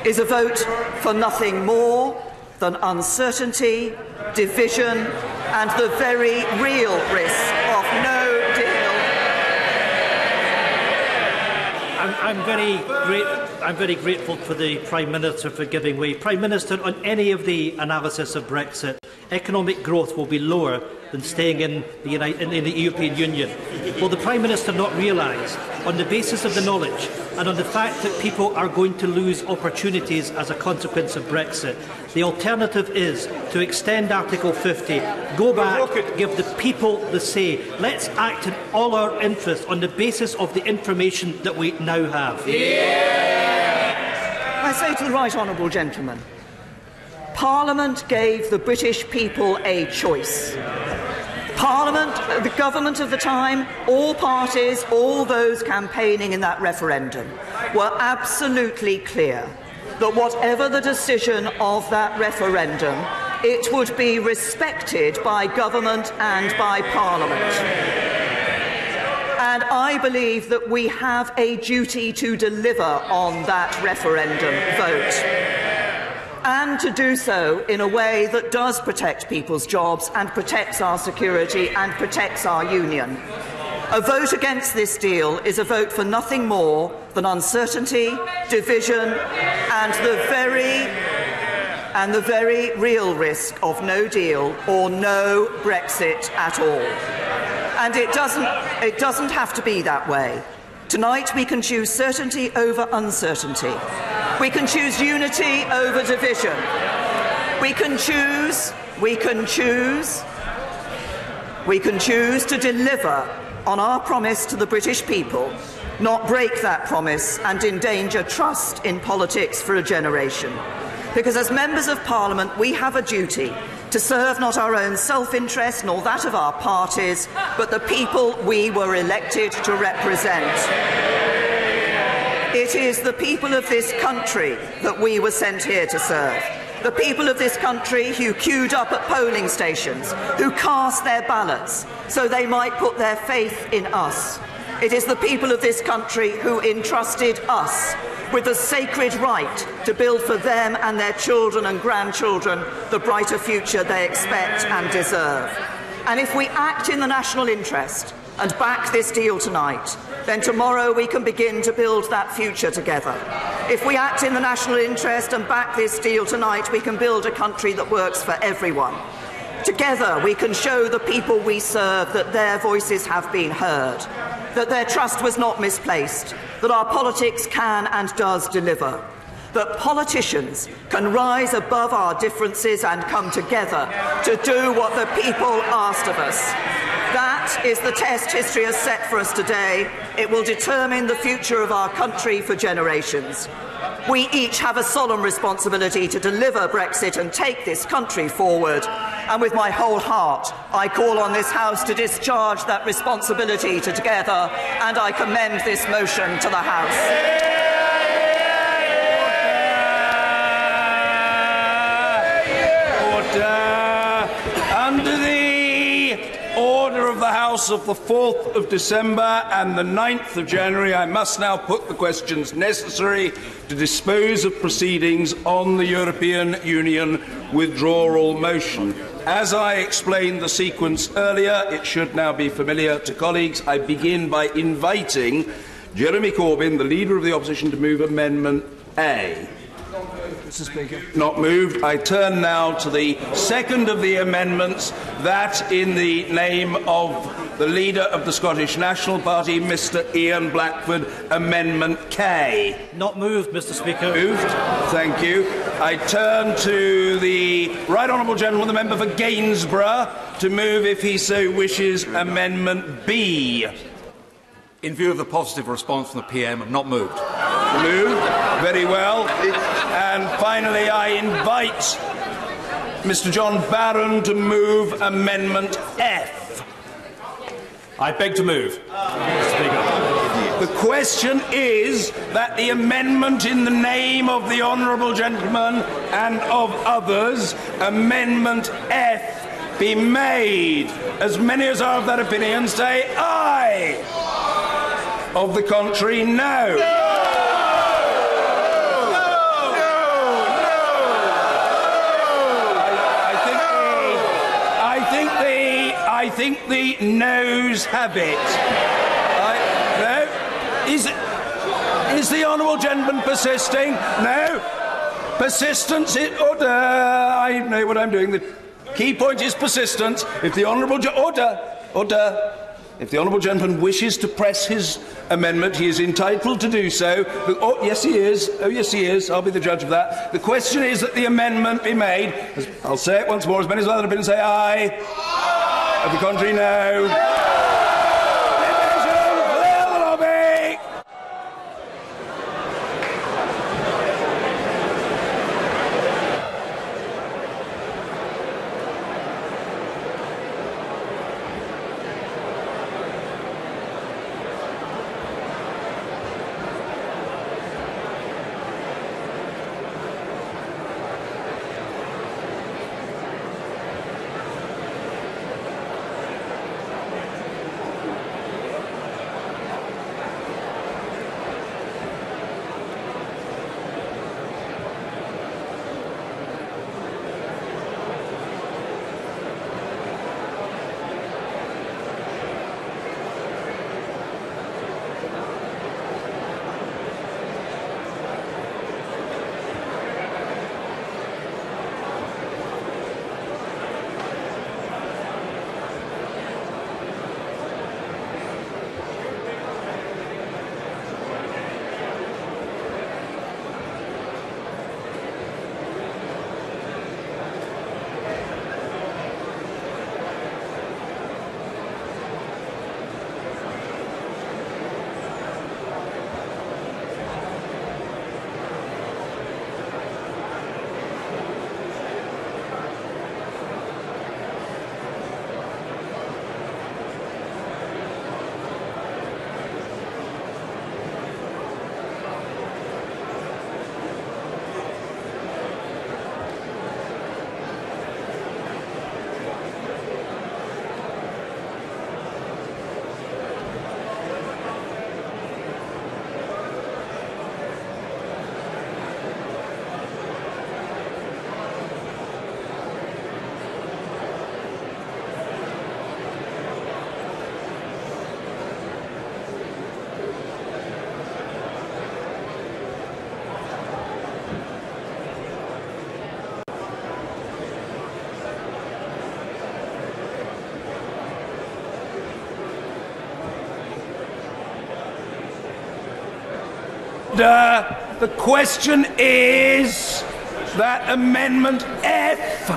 is a vote for nothing more than uncertainty, division and the very real risk of no deal. I'm very grateful for the Prime Minister for giving way. Prime Minister, on any of the analysis of Brexit, economic growth will be lower than staying in the European Union. Will the Prime Minister not realise, on the basis of the knowledge and on the fact that people are going to lose opportunities as a consequence of Brexit, the alternative is to extend Article 50, go back, give the people the say. Let's act in all our interests on the basis of the information that we now have. I say to the right honourable gentleman, Parliament gave the British people a choice. Parliament, the government of the time, all parties, all those campaigning in that referendum were absolutely clear that whatever the decision of that referendum, it would be respected by government and by Parliament. And I believe that we have a duty to deliver on that referendum vote, and to do so in a way that does protect people's jobs and protects our security and protects our union. A vote against this deal is a vote for nothing more than uncertainty, division and the very real risk of no deal or no Brexit at all. And it doesn't have to be that way. Tonight we can choose certainty over uncertainty. We can choose unity over division. We can choose to deliver on our promise to the British people, not break that promise and endanger trust in politics for a generation. Because as members of Parliament, we have a duty to serve not our own self-interest nor that of our parties, but the people we were elected to represent. It is the people of this country that we were sent here to serve. The people of this country who queued up at polling stations, who cast their ballots so they might put their faith in us. It is the people of this country who entrusted us with the sacred right to build for them and their children and grandchildren the brighter future they expect and deserve. And if we act in the national interest and back this deal tonight, then tomorrow we can begin to build that future together. If we act in the national interest and back this deal tonight, we can build a country that works for everyone. Together we can show the people we serve that their voices have been heard, that their trust was not misplaced, that our politics can and does deliver, that politicians can rise above our differences and come together to do what the people asked of us. That is the test history has set for us today. It will determine the future of our country for generations. We each have a solemn responsibility to deliver Brexit and take this country forward. And with my whole heart, I call on this House to discharge that responsibility together, and I commend this motion to the House. Under the order of the House of the 4th of December and the 9th of January, I must now put the questions necessary to dispose of proceedings on the European Union withdrawal motion. As I explained the sequence earlier, it should now be familiar to colleagues. I begin by inviting Jeremy Corbyn, the Leader of the Opposition, to move Amendment A. Mr. Speaker. Not moved. I turn now to the second of the amendments, that in the name of the Leader of the Scottish National Party, Mr Ian Blackford, Amendment K. Not moved, Mr. Speaker. Moved. Thank you. I turn to the Right Honourable Gentleman, the member for Gainsborough, to move, if he so wishes, Amendment B. in view of the positive response from the PM, not moved. Moved. Very well. And finally, I invite Mr. John Barron to move Amendment F. I beg to move. The question is that the amendment in the name of the honourable gentleman and of others, Amendment F, be made. As many as are of that opinion say aye. Of the contrary, no. I think the noes have it. No? Is the honourable gentleman persisting? No? Persistence is order. I know what I'm doing. The key point is persistence. If the honourable If the honourable gentleman wishes to press his amendment, he is entitled to do so. Oh, yes, he is. Oh, yes, he is. I'll be the judge of that. The question is that the amendment be made. I'll say it once more. As many as other opinions say aye. Of the contrary, no. Clear the lobby. The question is that Amendment F,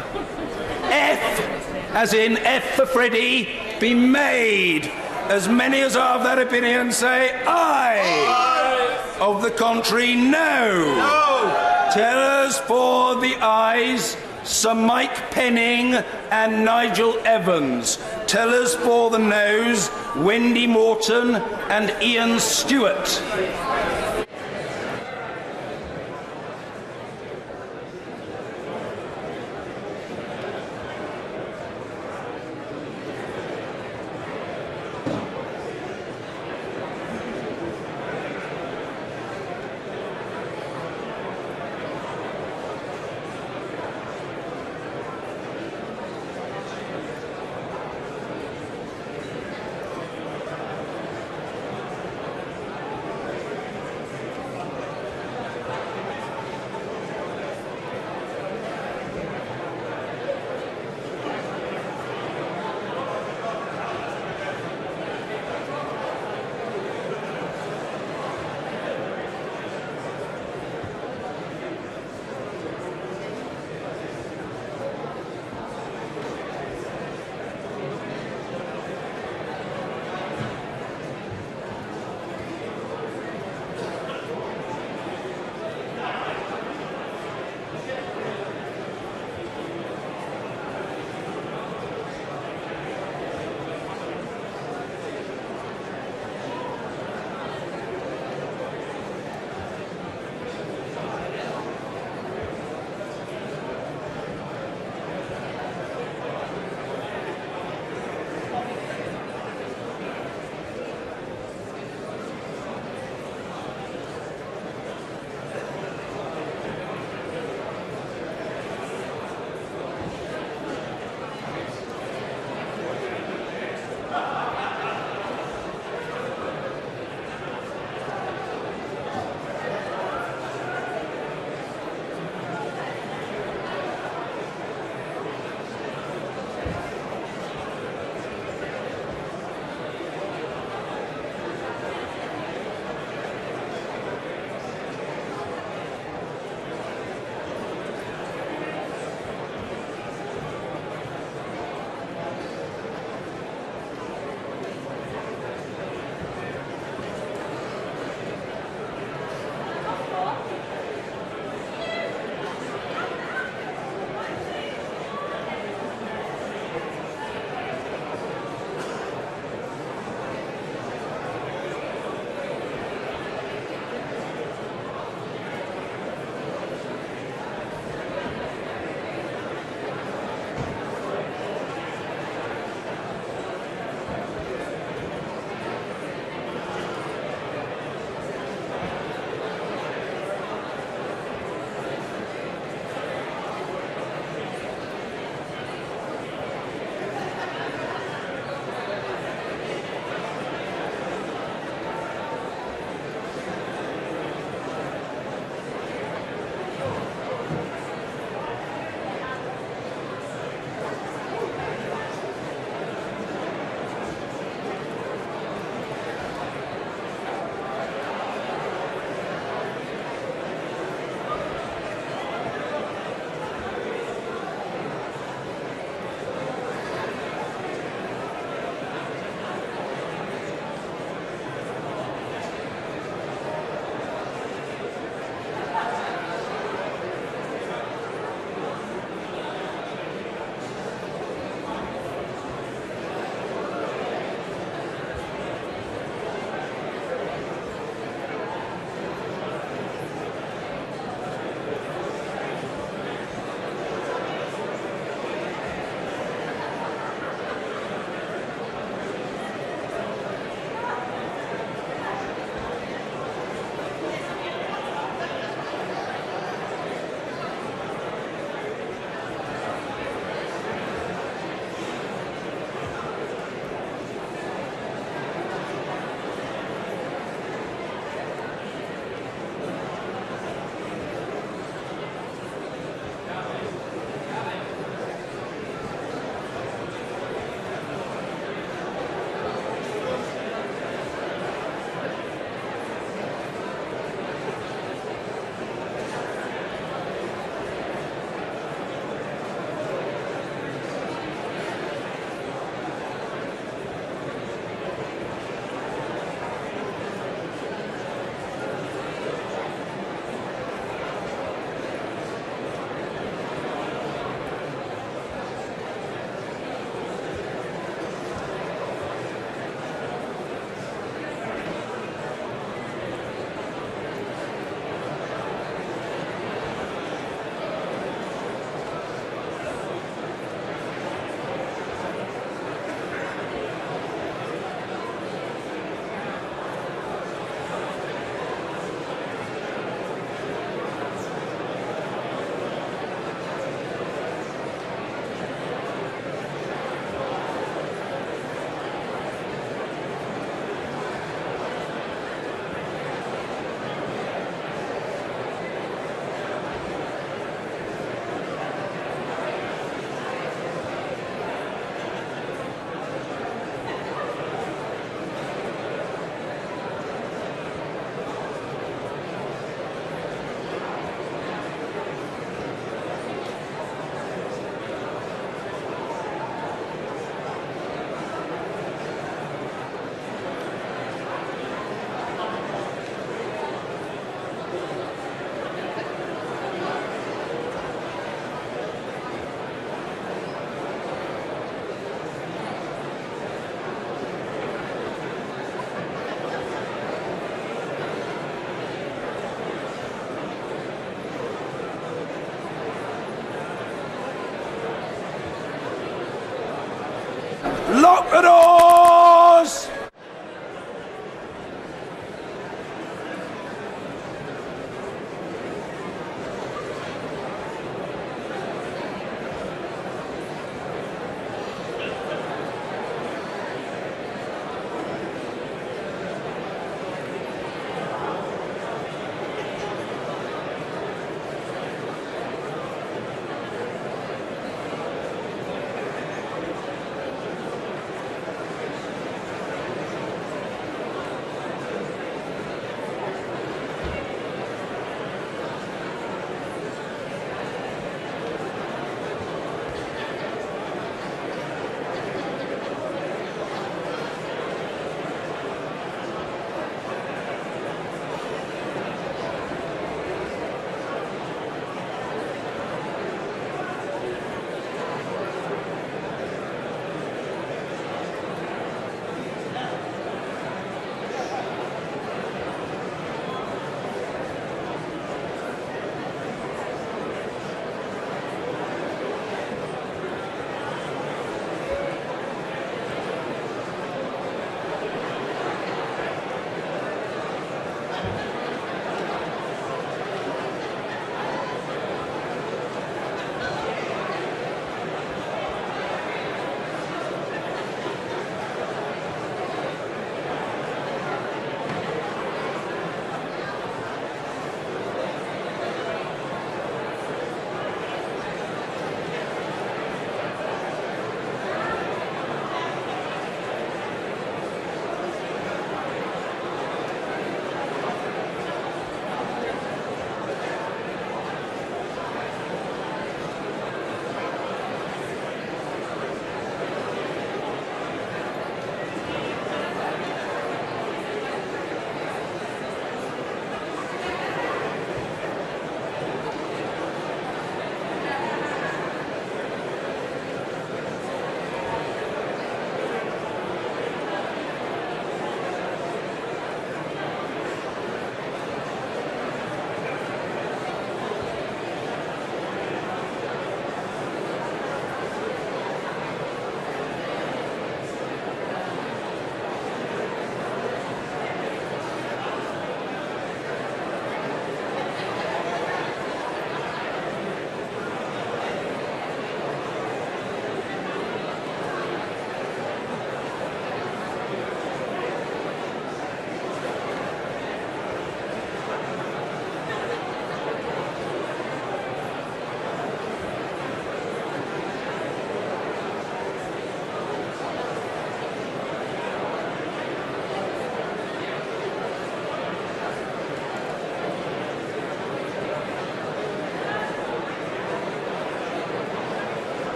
as in F for Freddie, be made. As many as are of that opinion say aye. Of the contrary, no. Tellers for the ayes, Sir Mike Penning and Nigel Evans. Tellers for the noes, Wendy Morton and Ian Stewart.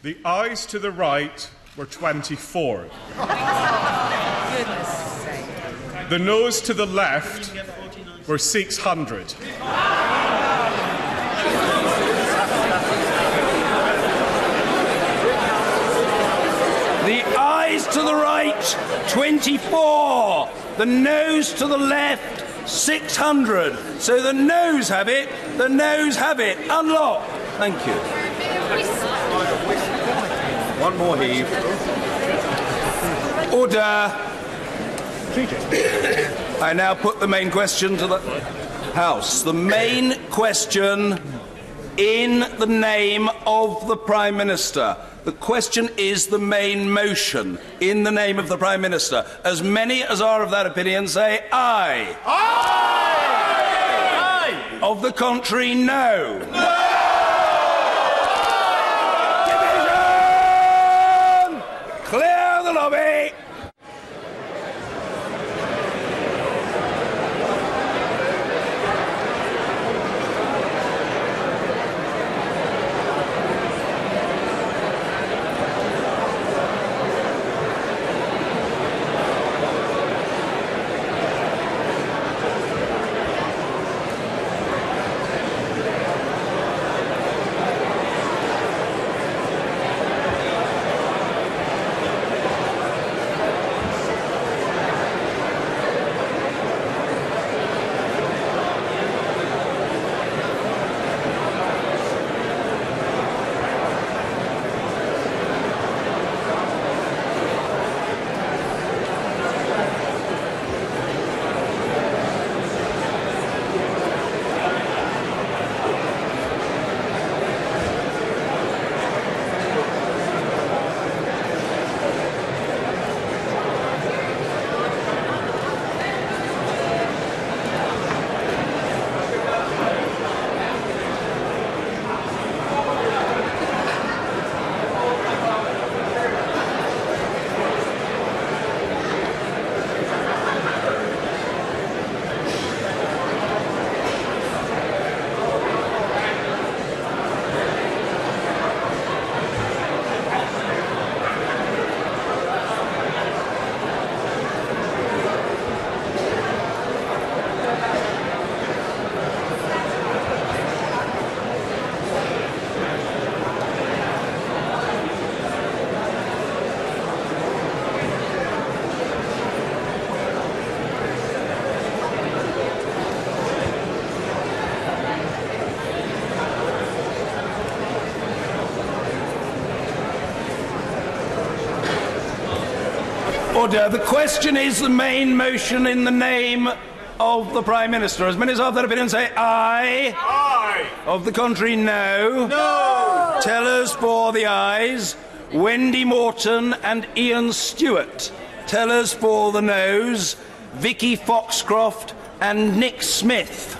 The ayes to the right were 24. The noes to the left were 600. The ayes to the right, 24. The noes to the left, 600. So the noes have it. The noes have it. Unlock. Thank you. One more heave. Order. I now put the main question to the House. The main question in the name of the Prime Minister. The question is the main motion in the name of the Prime Minister. As many as are of that opinion say aye. Aye! Aye! Of the contrary, no. No! Division! Clear the lobby! Order. The question is the main motion in the name of the Prime Minister. As many as have that opinion say aye. Aye. Of the contrary, no. No. Tellers for the ayes, Wendy Morton and Ian Stewart. Tellers for the noes, Vicky Foxcroft and Nick Smith.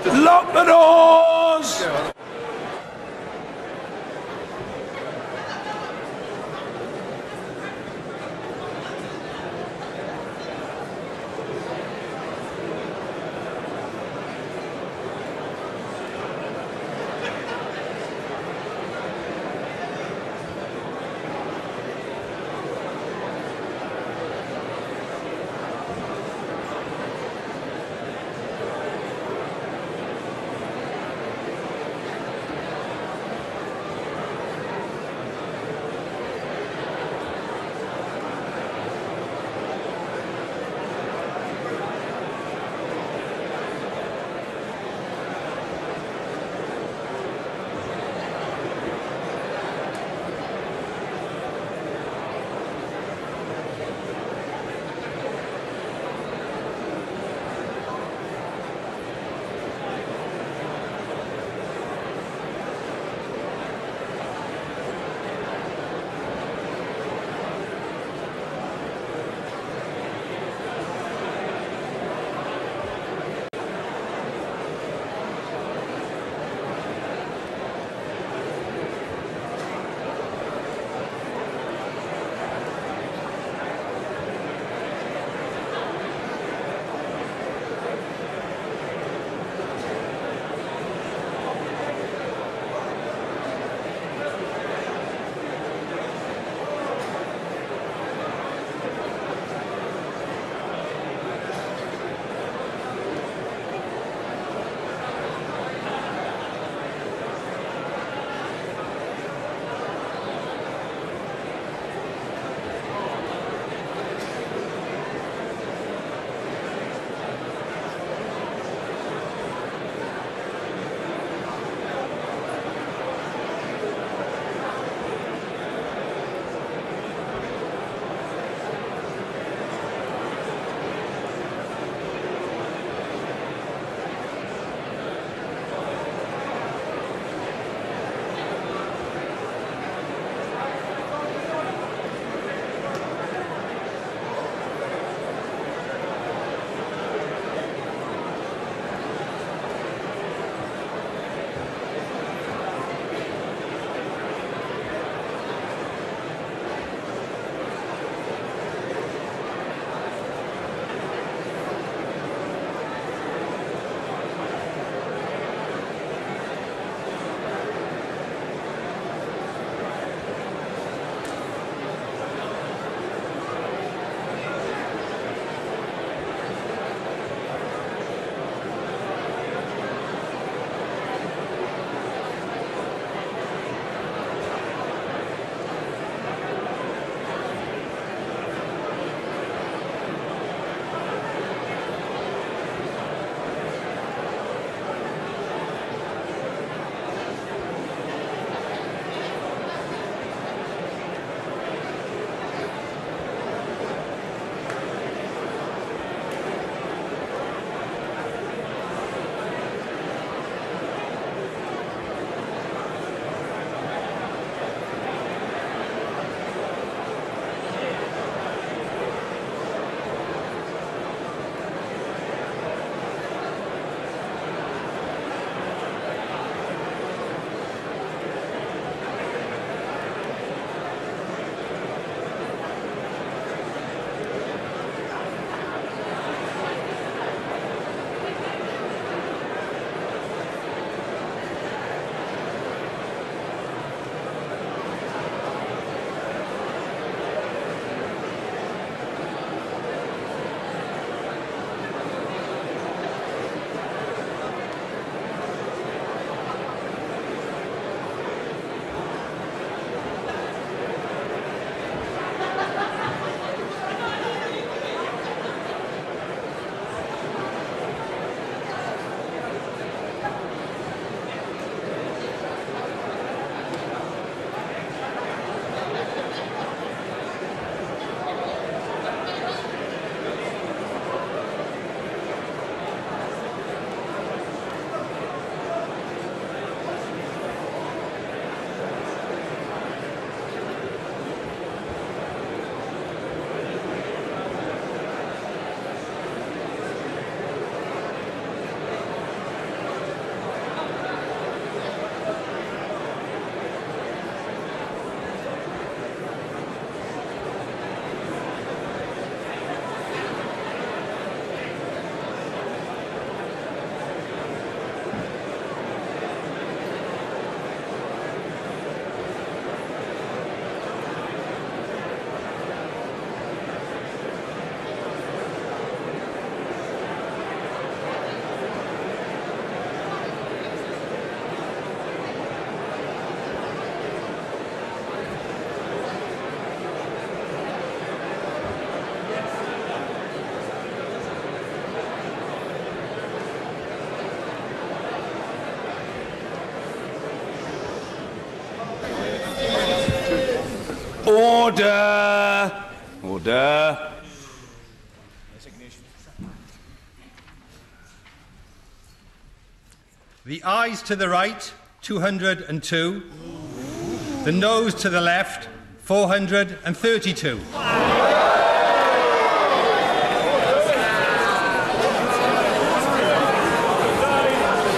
Lock the doors! Order! Order! The ayes to the right, 202. The noes to the left, 432.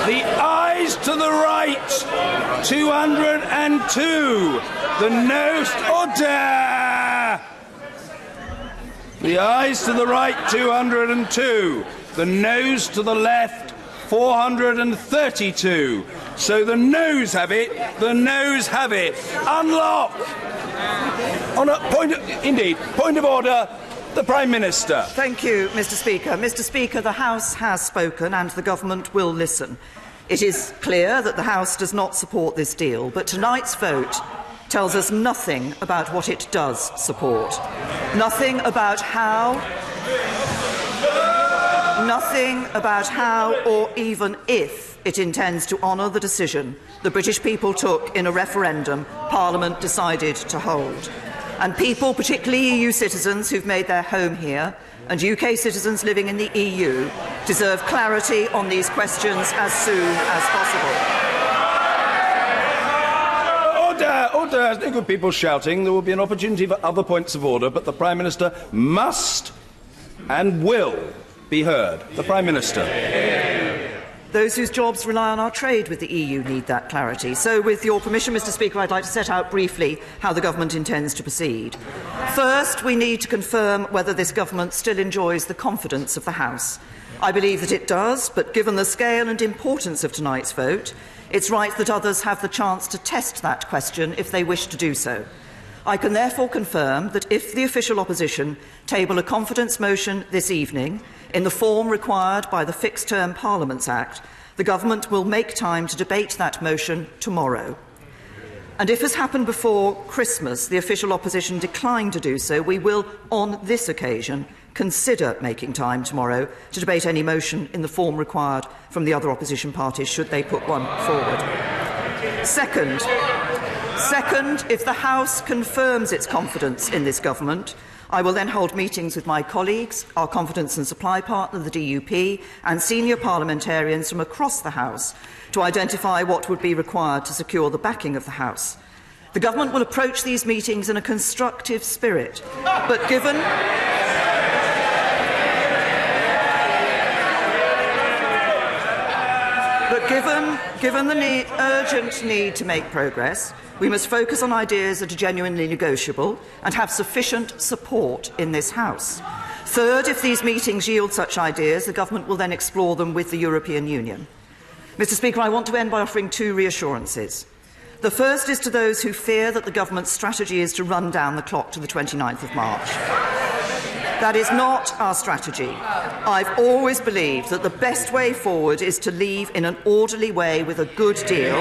The ayes to the right, 202. The noes... Order! The ayes to the right, 202. The noes to the left, 432. So the noes have it. The noes have it. Unlock. On a point of order. The Prime Minister. Thank you, Mr. Speaker. Mr. Speaker, the House has spoken and the Government will listen. It is clear that the House does not support this deal, but tonight's vote tells us nothing about what it does support. Nothing about how or even if it intends to honour the decision the British people took in a referendum Parliament decided to hold. And people, particularly EU citizens who've made their home here, and UK citizens living in the EU, deserve clarity on these questions as soon as possible. Order! Order! There's no good people shouting. There will be an opportunity for other points of order, but the Prime Minister must and will be heard. The Prime Minister. Those whose jobs rely on our trade with the EU need that clarity. So, with your permission, Mr. Speaker, I'd like to set out briefly how the Government intends to proceed. First, we need to confirm whether this Government still enjoys the confidence of the House. I believe that it does, but given the scale and importance of tonight's vote, it's right that others have the chance to test that question if they wish to do so. I can therefore confirm that if the official opposition table a confidence motion this evening, in the form required by the Fixed Term Parliaments Act, the Government will make time to debate that motion tomorrow. And if, as happened before Christmas, the official opposition declined to do so, we will, on this occasion, consider making time tomorrow to debate any motion in the form required from the other opposition parties, should they put one forward. Second, if the House confirms its confidence in this Government, I will then hold meetings with my colleagues, our confidence and supply partner, the DUP, and senior parliamentarians from across the House to identify what would be required to secure the backing of the House. The Government will approach these meetings in a constructive spirit, but given the urgent need to make progress, we must focus on ideas that are genuinely negotiable and have sufficient support in this House. Third, if these meetings yield such ideas, the Government will then explore them with the European Union. Mr. Speaker, I want to end by offering two reassurances. The first is to those who fear that the Government's strategy is to run down the clock to the 29th of March. That is not our strategy. I've always believed that the best way forward is to leave in an orderly way with a good deal,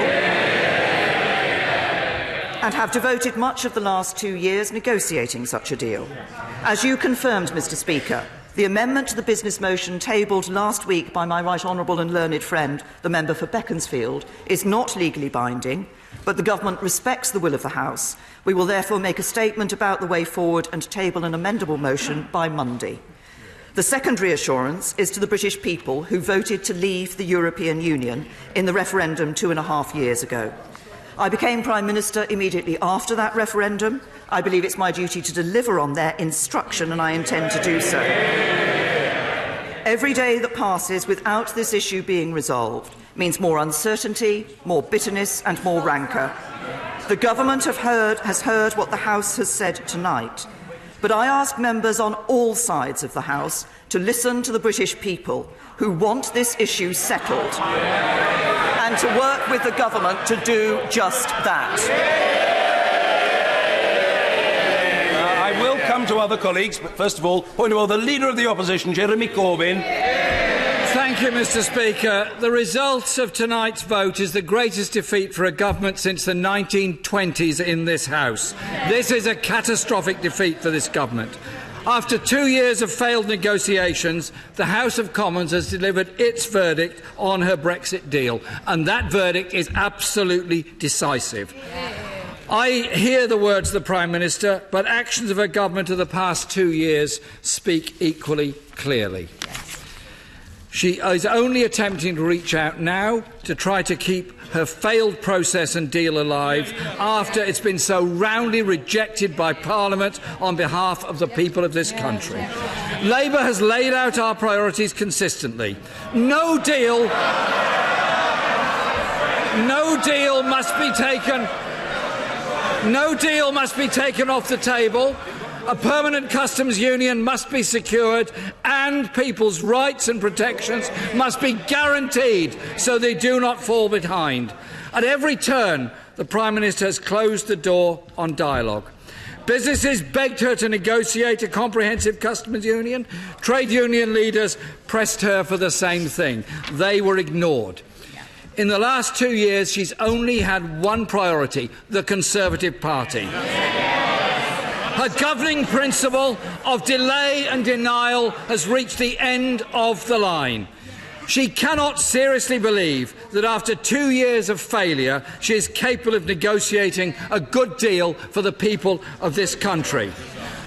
and have devoted much of the last 2 years negotiating such a deal. As you confirmed, Mr. Speaker, the amendment to the business motion tabled last week by my right honourable and learned friend, the member for Beaconsfield, is not legally binding, but the Government respects the will of the House. We will therefore make a statement about the way forward and table an amendable motion by Monday. The second reassurance is to the British people who voted to leave the European Union in the referendum 2.5 years ago. I became Prime Minister immediately after that referendum. I believe it's my duty to deliver on their instruction, and I intend to do so. Every day that passes without this issue being resolved means more uncertainty, more bitterness and more rancour. The Government has heard what the House has said tonight, but I ask members on all sides of the House to listen to the British people who want this issue settled, and to work with the Government to do just that. I will come to other colleagues, but first of all, point of order, the Leader of the Opposition, Jeremy Corbyn. Thank you, Mr. Speaker. The result of tonight's vote is the greatest defeat for a government since the 1920s in this House. This is a catastrophic defeat for this government. After 2 years of failed negotiations, the House of Commons has delivered its verdict on her Brexit deal, and that verdict is absolutely decisive. I hear the words of the Prime Minister, but actions of her government of the past 2 years speak equally clearly. She is only attempting to reach out now to try to keep her failed process and deal alive after it's been so roundly rejected by Parliament on behalf of the people of this country. Labour has laid out our priorities consistently. No deal must be taken off the table. A permanent customs union must be secured, and people's rights and protections must be guaranteed so they do not fall behind. At every turn, the Prime Minister has closed the door on dialogue. Businesses begged her to negotiate a comprehensive customs union. Trade union leaders pressed her for the same thing. They were ignored. In the last 2 years, she's only had one priority: the Conservative Party. Her governing principle of delay and denial has reached the end of the line. She cannot seriously believe that after 2 years of failure, she is capable of negotiating a good deal for the people of this country.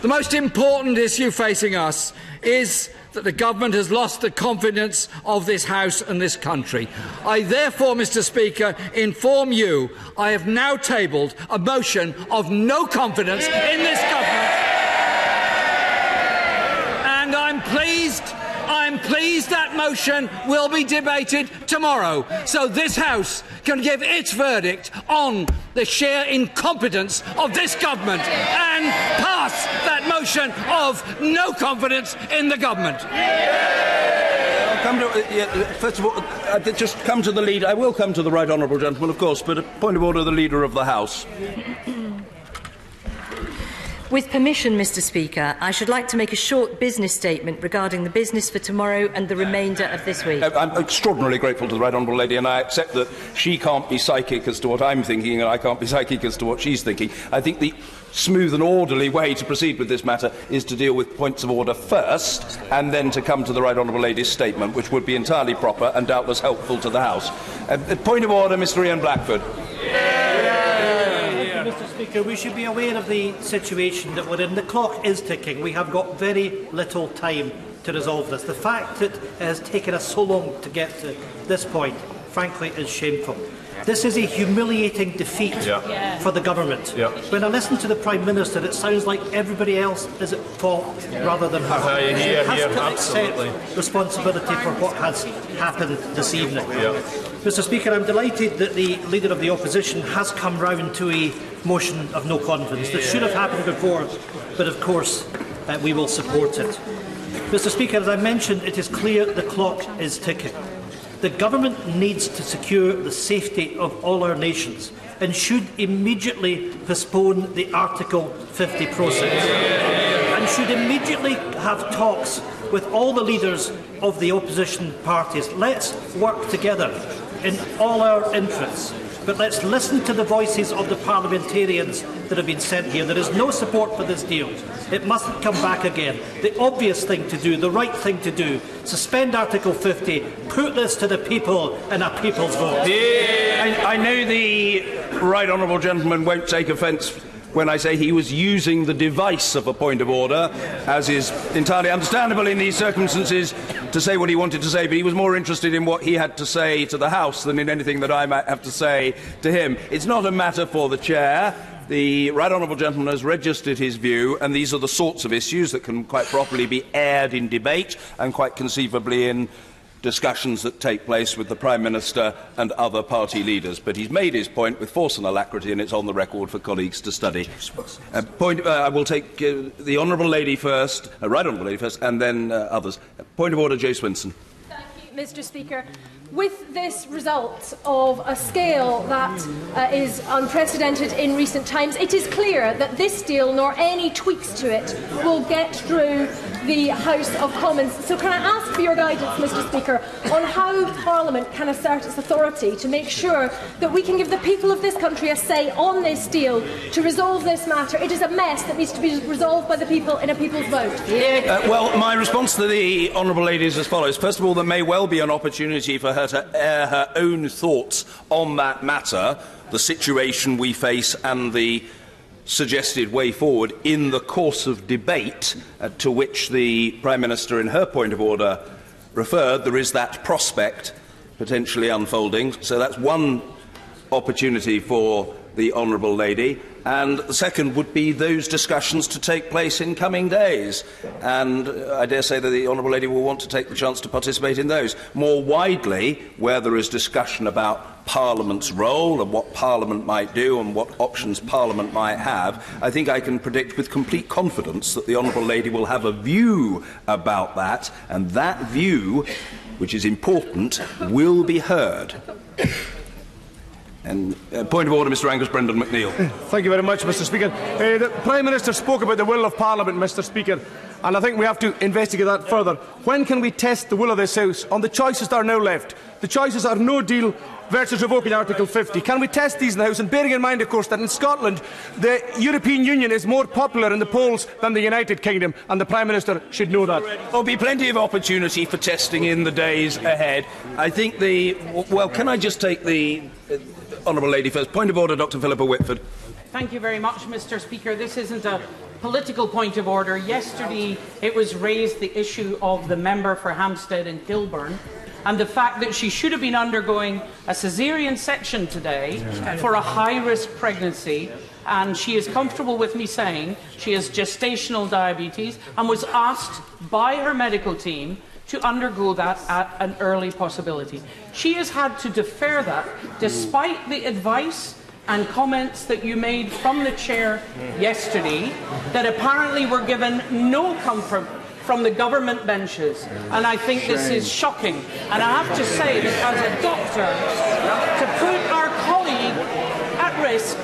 The most important issue facing us is that the government has lost the confidence of this House and this country. I therefore, Mr. Speaker, inform you I have now tabled a motion of no confidence in this government. And I'm pleased that motion will be debated tomorrow, so this House can give its verdict on the sheer incompetence of this government and pass that motion of no confidence in the government. First of all, just come to the leader. I will come to the right honourable gentleman, of course, but a point of order, the Leader of the House. With permission, Mr. Speaker, I should like to make a short business statement regarding the business for tomorrow and the remainder of this week. I'm extraordinarily grateful to the right honourable lady, and I accept that she can't be psychic as to what I'm thinking, and I can't be psychic as to what she's thinking. I think the smooth and orderly way to proceed with this matter is to deal with points of order first, and then to come to the right honourable lady's statement, which would be entirely proper and doubtless helpful to the House. Point of order, Mr. Ian Blackford. Mr. Speaker, we should be aware of the situation that we're in. The clock is ticking. We have got very little time to resolve this. The fact that it has taken us so long to get to this point, frankly, is shameful. This is a humiliating defeat for the government. When I listen to the Prime Minister, it sounds like everybody else is at fault rather than her. She has to accept responsibility for what has happened this evening. Mr. Speaker, I'm delighted that the Leader of the Opposition has come round to a motion of no confidence. This should have happened before, but of course we will support it. Mr. Speaker, as I mentioned, it is clear the clock is ticking. The government needs to secure the safety of all our nations and should immediately postpone the Article 50 process and should immediately have talks with all the leaders of the opposition parties. Let's work together in all our interests. But let's listen to the voices of the parliamentarians that have been sent here. There is no support for this deal. It mustn't come back again. The obvious thing to do, the right thing to do, suspend Article 50, put this to the people in a people's vote. I know the right honourable gentleman won't take offence when I say he was using the device of a point of order, as is entirely understandable in these circumstances, to say what he wanted to say, but he was more interested in what he had to say to the House than in anything that I might have to say to him. It's not a matter for the Chair. The right honourable gentleman has registered his view, and these are the sorts of issues that can quite properly be aired in debate and quite conceivably in discussions that take place with the Prime Minister and other party leaders. But he's made his point with force and alacrity, and it's on the record for colleagues to study. I will take the honourable lady first, right honourable lady first, and then others. Point of order, Jo Swinson. Thank you, Mr. Speaker. With this result of a scale that is unprecedented in recent times, it is clear that this deal, nor any tweaks to it, will get through the House of Commons. So can I ask for your guidance, Mr. Speaker, on how Parliament can assert its authority to make sure that we can give the people of this country a say on this deal to resolve this matter? It is a mess that needs to be resolved by the people in a people's vote. Well, my response to the honourable lady is as follows. First of all, there may well be an opportunity for her to air her own thoughts on that matter the situation we face and the suggested way forward in the course of debate to which the Prime Minister, in her point of order, referred, there is that prospect potentially unfolding. So that's one opportunity for the Honourable Lady. And the second would be those discussions to take place in coming days. And I dare say that the Honourable Lady will want to take the chance to participate in those. More widely, where there is discussion about Parliament's role and what Parliament might do and what options Parliament might have, I think I can predict with complete confidence that the Honourable Lady will have a view about that, and that view, which is important, will be heard. And point of order, Mr. Angus Brendan McNeill. Thank you very much, Mr. Speaker. The Prime Minister spoke about the will of Parliament, Mr. Speaker, and I think we have to investigate that further. When can we test the will of this House on the choices that are now left? The choices are no deal versus revoking Article 50. Can we test these in the House? And bearing in mind, of course, that in Scotland the European Union is more popular in the polls than the United Kingdom, and the Prime Minister should know that. There will be plenty of opportunity for testing in the days ahead. I think well, can I just take the Honourable Lady first? Point of order, Dr. Philippa Whitford. Thank you very much, Mr. Speaker. This isn't a political point of order. Yesterday it was raised the issue of the member for Hampstead and Kilburn and the fact that she should have been undergoing a caesarean section today for a high-risk pregnancy, and she is comfortable with me saying she has gestational diabetes and was asked by her medical team to undergo that at an early possibility. She has had to defer that despite the advice and comments that you made from the chair yesterday that apparently were given no comfort from the government benches. And I think this is shocking. And I have to say that as a doctor, to put our colleague at risk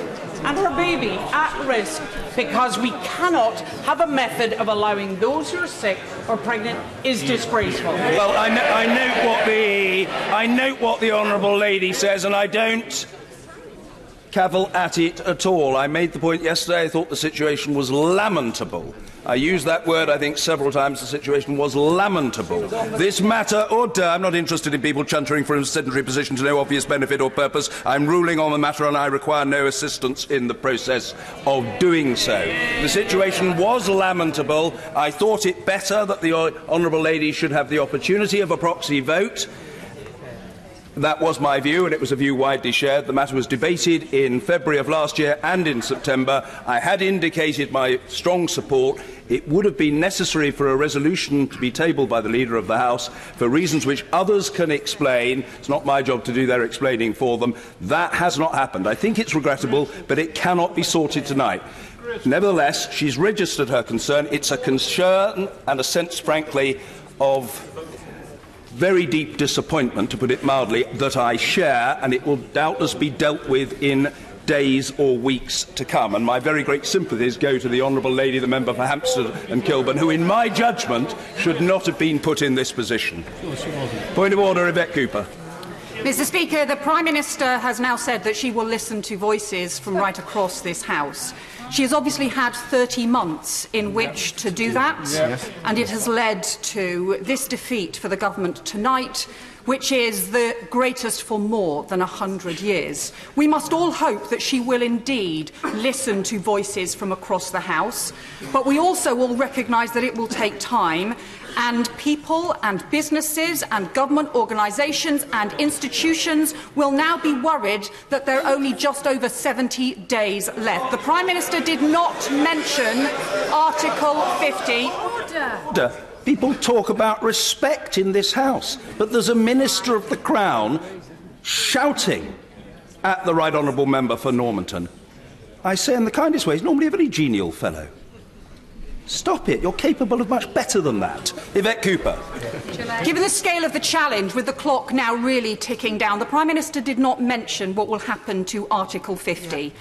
and her baby at risk because we cannot have a method of allowing those who are sick or pregnant is disgraceful. Well, I note what the Honourable Lady says, and I don't cavil at it at all. I made the point yesterday. I thought the situation was lamentable. I used that word, I think, several times. The situation was lamentable. This matter, I'm not interested in people chuntering from a sedentary position to no obvious benefit or purpose. I'm ruling on the matter and I require no assistance in the process of doing so. The situation was lamentable. I thought it better that the Honourable Lady should have the opportunity of a proxy vote. That was my view, and it was a view widely shared. The matter was debated in February of last year and in September. I had indicated my strong support. It would have been necessary for a resolution to be tabled by the Leader of the House for reasons which others can explain. It's not my job to do their explaining for them. That has not happened. I think it's regrettable, but it cannot be sorted tonight. Nevertheless, she's registered her concern. It's a concern and a sense, frankly, of very deep disappointment, to put it mildly, that I share, and it will doubtless be dealt with in days or weeks to come. And my very great sympathies go to the Honourable Lady, the member for Hampstead and Kilburn, who, in my judgment, should not have been put in this position. Point of order, Yvette Cooper. Mr. Speaker, the Prime Minister has now said that she will listen to voices from right across this House. She has obviously had 30 months in which to do that, and it has led to this defeat for the government tonight, which is the greatest for more than 100 years. We must all hope that she will indeed listen to voices from across the House, but we also all recognise that it will take time, and people and businesses and government organisations and institutions will now be worried that there are only just over 70 days left. The Prime Minister did not mention Article 50. Order. People talk about respect in this House, but there's a Minister of the Crown shouting at the Right Honourable Member for Normanton. I say in the kindest way, he's normally a very genial fellow. Stop it. You're capable of much better than that. Yvette Cooper. Given the scale of the challenge, with the clock now really ticking down, the Prime Minister did not mention what will happen to Article 50.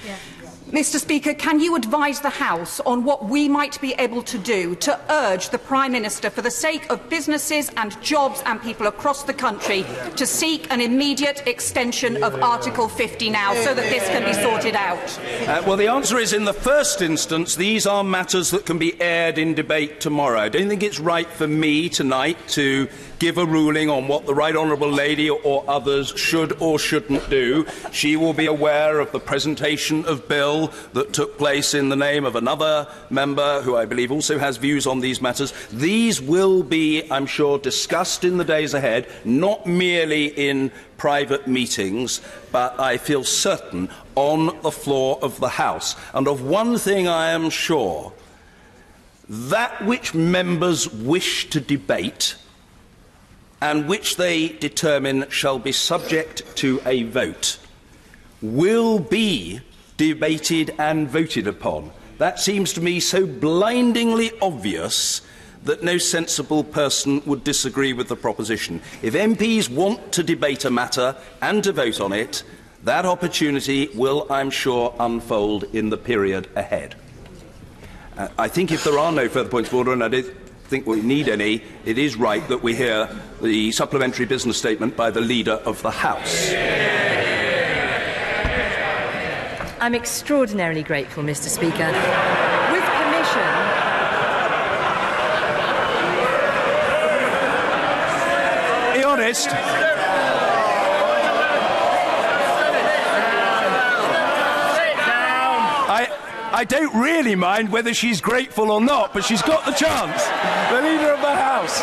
Mr. Speaker, can you advise the House on what we might be able to do to urge the Prime Minister, for the sake of businesses and jobs and people across the country, to seek an immediate extension of Article 50 now, so that this can be sorted out? Well, the answer is, in the first instance, these are matters that can be aired in debate tomorrow. I don't think it's right for me tonight to give a ruling on what the Right Honourable Lady or others should or shouldn't do. She will be aware of the presentation of bill that took place in the name of another member who I believe also has views on these matters. These will be, I'm sure, discussed in the days ahead, not merely in private meetings, but I feel certain on the floor of the House. And of one thing I am sure, that which members wish to debate and which they determine shall be subject to a vote will be debated and voted upon. That seems to me so blindingly obvious that no sensible person would disagree with the proposition. If MPs want to debate a matter and to vote on it, that opportunity will, I'm sure, unfold in the period ahead. I think if there are no further points of order, and I don't think we need any, it is right that we hear the supplementary business statement by the Leader of the House. I'm extraordinarily grateful, Mr. Speaker. With permission, be honest. I don't really mind whether she's grateful or not, but she's got the chance. The Leader of the House.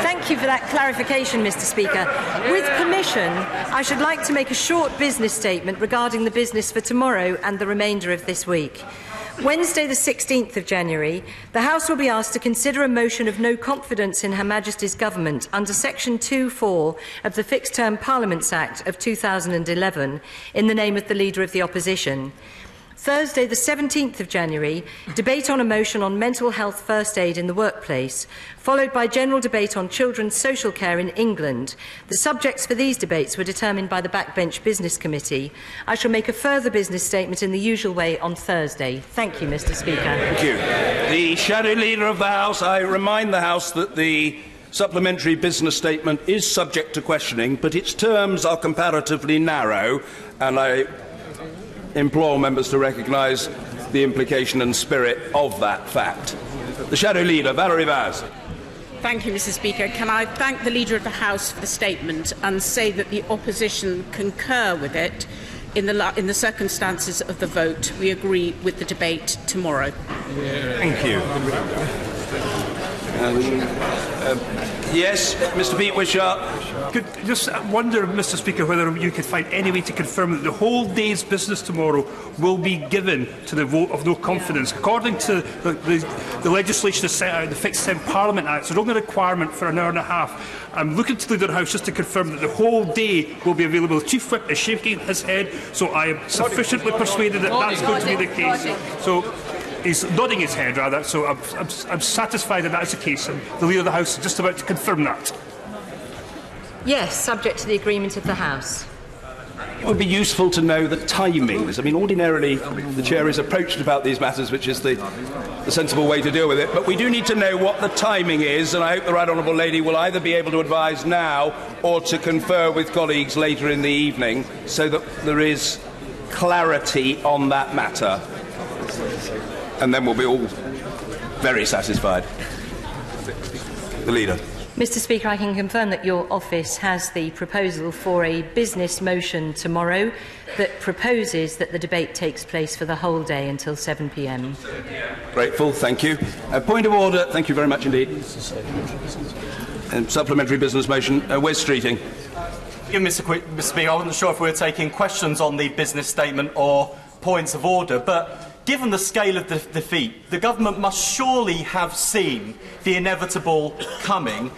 thank you for that clarification, Mr. Speaker. With permission, I should like to make a short business statement regarding the business for tomorrow and the remainder of this week. Wednesday the 16th of January, the House will be asked to consider a motion of no confidence in Her Majesty's Government under Section 2(4) of the Fixed Term Parliaments Act of 2011 in the name of the Leader of the Opposition. Thursday the 17th of January, debate on a motion on mental health first aid in the workplace, followed by general debate on children's social care in England. The subjects for these debates were determined by the Backbench Business Committee. I shall make a further business statement in the usual way on Thursday. Thank you, Mr. Speaker. Thank you. The Shadow Leader of the House, I remind the House that the supplementary business statement is subject to questioning, but its terms are comparatively narrow, and I implore members to recognise the implication and spirit of that fact. The Shadow Leader, Valerie Vaz. Thank you, Mr. Speaker. Can I thank the Leader of the House for the statement and say that the opposition concur with it in the circumstances of the vote. We agree with the debate tomorrow. Thank you. Yes, Mr. Pete Wishart. Could just wonder, Mr. Speaker, whether you could find any way to confirm that the whole day's business tomorrow will be given to the vote of no confidence. According to the legislation that's set out in the Fixed Term Parliament Act, there's only a requirement for an hour and a half. I'm looking to the Leader of the House just to confirm that the whole day will be available. The Chief Whip is shaking his head, so I am sufficiently persuaded that that's going to be the case. So he's nodding his head, rather, so I'm satisfied that is the case, and the Leader of the House is just about to confirm that. Yes, subject to the agreement of the House. It would be useful to know the timings. I mean, ordinarily, the Chair is approached about these matters, which is the sensible way to deal with it, but we do need to know what the timing is, and I hope the Right Honourable Lady will either be able to advise now or to confer with colleagues later in the evening, so that there is clarity on that matter. And then we'll be all very satisfied. The Leader. Mr. Speaker, I can confirm that your office has the proposal for a business motion tomorrow that proposes that the debate takes place for the whole day until 7 p.m. Grateful, thank you. Point of order, thank you very much indeed. Supplementary business motion, Wes Streeting. Mr. Speaker, I wasn't sure if we were taking questions on the business statement or points of order, but given the scale of the defeat, the government must surely have seen the inevitable coming.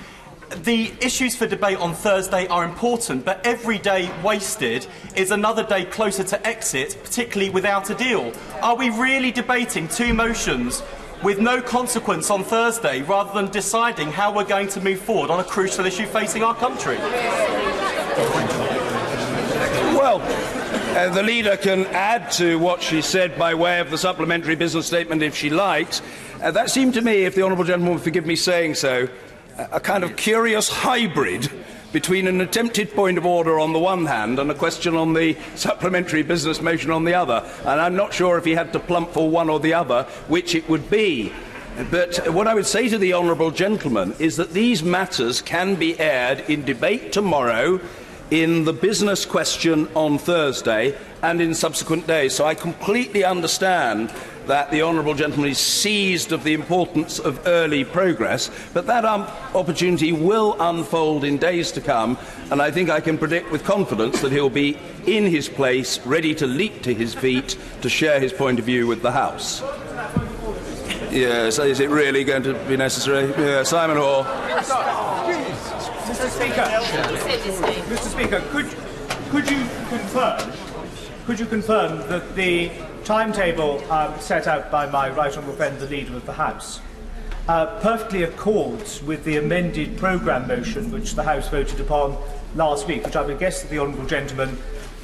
The issues for debate on Thursday are important, but every day wasted is another day closer to exit, particularly without a deal. Are we really debating two motions with no consequence on Thursday, rather than deciding how we're going to move forward on a crucial issue facing our country? Well, the Leader can add to what she said by way of the supplementary business statement if she likes. That seemed to me, if the Honourable Gentleman would forgive me saying so, a kind of curious hybrid between an attempted point of order on the one hand and a question on the supplementary business motion on the other. And I'm not sure if he had to plump for one or the other, which it would be. But what I would say to the honourable gentleman is that these matters can be aired in debate tomorrow, in the business question on Thursday, and in subsequent days. So I completely understand that the honourable gentleman is seized of the importance of early progress, but that opportunity will unfold in days to come, and I think I can predict with confidence that he'll be in his place, ready to leap to his feet to share his point of view with the House. Yes, is it really going to be necessary? Yeah, Simon Hall. Mr. Speaker, could you confirm that the timetable set out by my right honourable friend, the Leader of the House, perfectly accords with the amended programme motion which the House voted upon last week, which I would guess that the honourable gentleman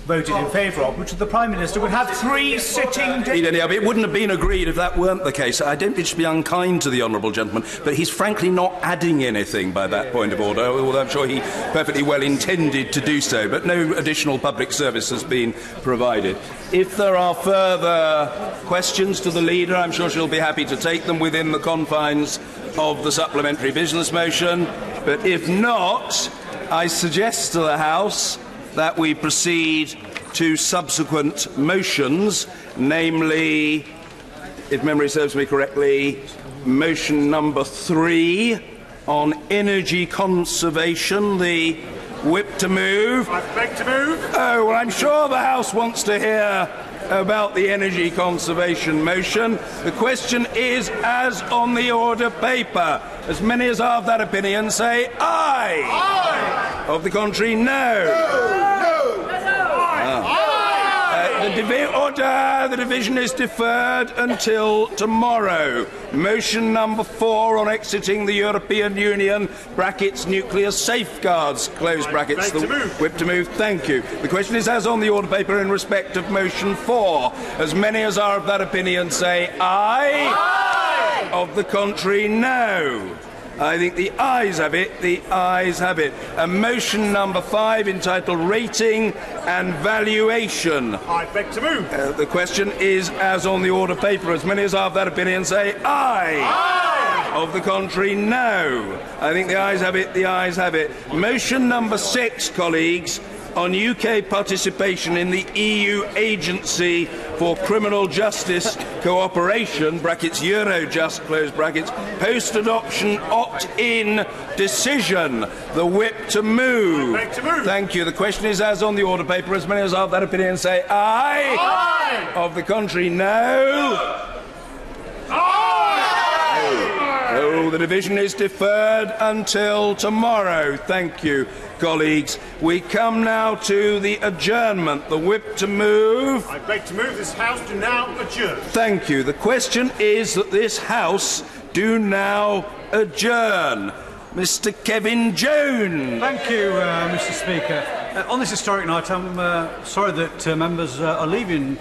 voted in favour of, which the Prime Minister would have 3 sitting days. It wouldn't have been agreed if that weren't the case. I don't wish to be unkind to the honourable gentleman, but he's frankly not adding anything by that point of order, although I'm sure he perfectly well intended to do so, but no additional public service has been provided. If there are further questions to the Leader, I'm sure she'll be happy to take them within the confines of the supplementary business motion, but if not, I suggest to the House that we proceed to subsequent motions, namely, if memory serves me correctly, motion number 3 on energy conservation, the whip to move. I beg to move. Oh, well, I'm sure the House wants to hear about the energy conservation motion. The question is as on the order paper. As many as are of that opinion say aye. Aye. Of the contrary, no. The division is deferred until tomorrow. Motion number 4 on exiting the European Union, brackets nuclear safeguards, close brackets, the whip to move, thank you. The question is as on the order paper in respect of motion 4. As many as are of that opinion say aye. Aye. Of the contrary, no. I think the ayes have it. The ayes have it. Motion number 5 entitled Rating and Valuation. I beg to move. The question is as on the order paper. As many as are of that opinion say aye. Aye. Of the contrary, no. I think the ayes have it. The ayes have it. Motion number 6, colleagues, on UK participation in the EU Agency for Criminal Justice Cooperation, brackets Eurojust, close brackets, post-adoption opt-in decision, the whip to move. Thank you. The question is as on the order paper. As many as are of that opinion say aye. Aye. Of the contrary, no. Oh, the division is deferred until tomorrow. Thank you, colleagues. We come now to the adjournment, the whip to move. I beg to move this House to now adjourn. Thank you. The question is that this House do now adjourn. Mr. Kevin Jones. Thank you, Mr. Speaker. On this historic night, I'm sorry that members are leaving,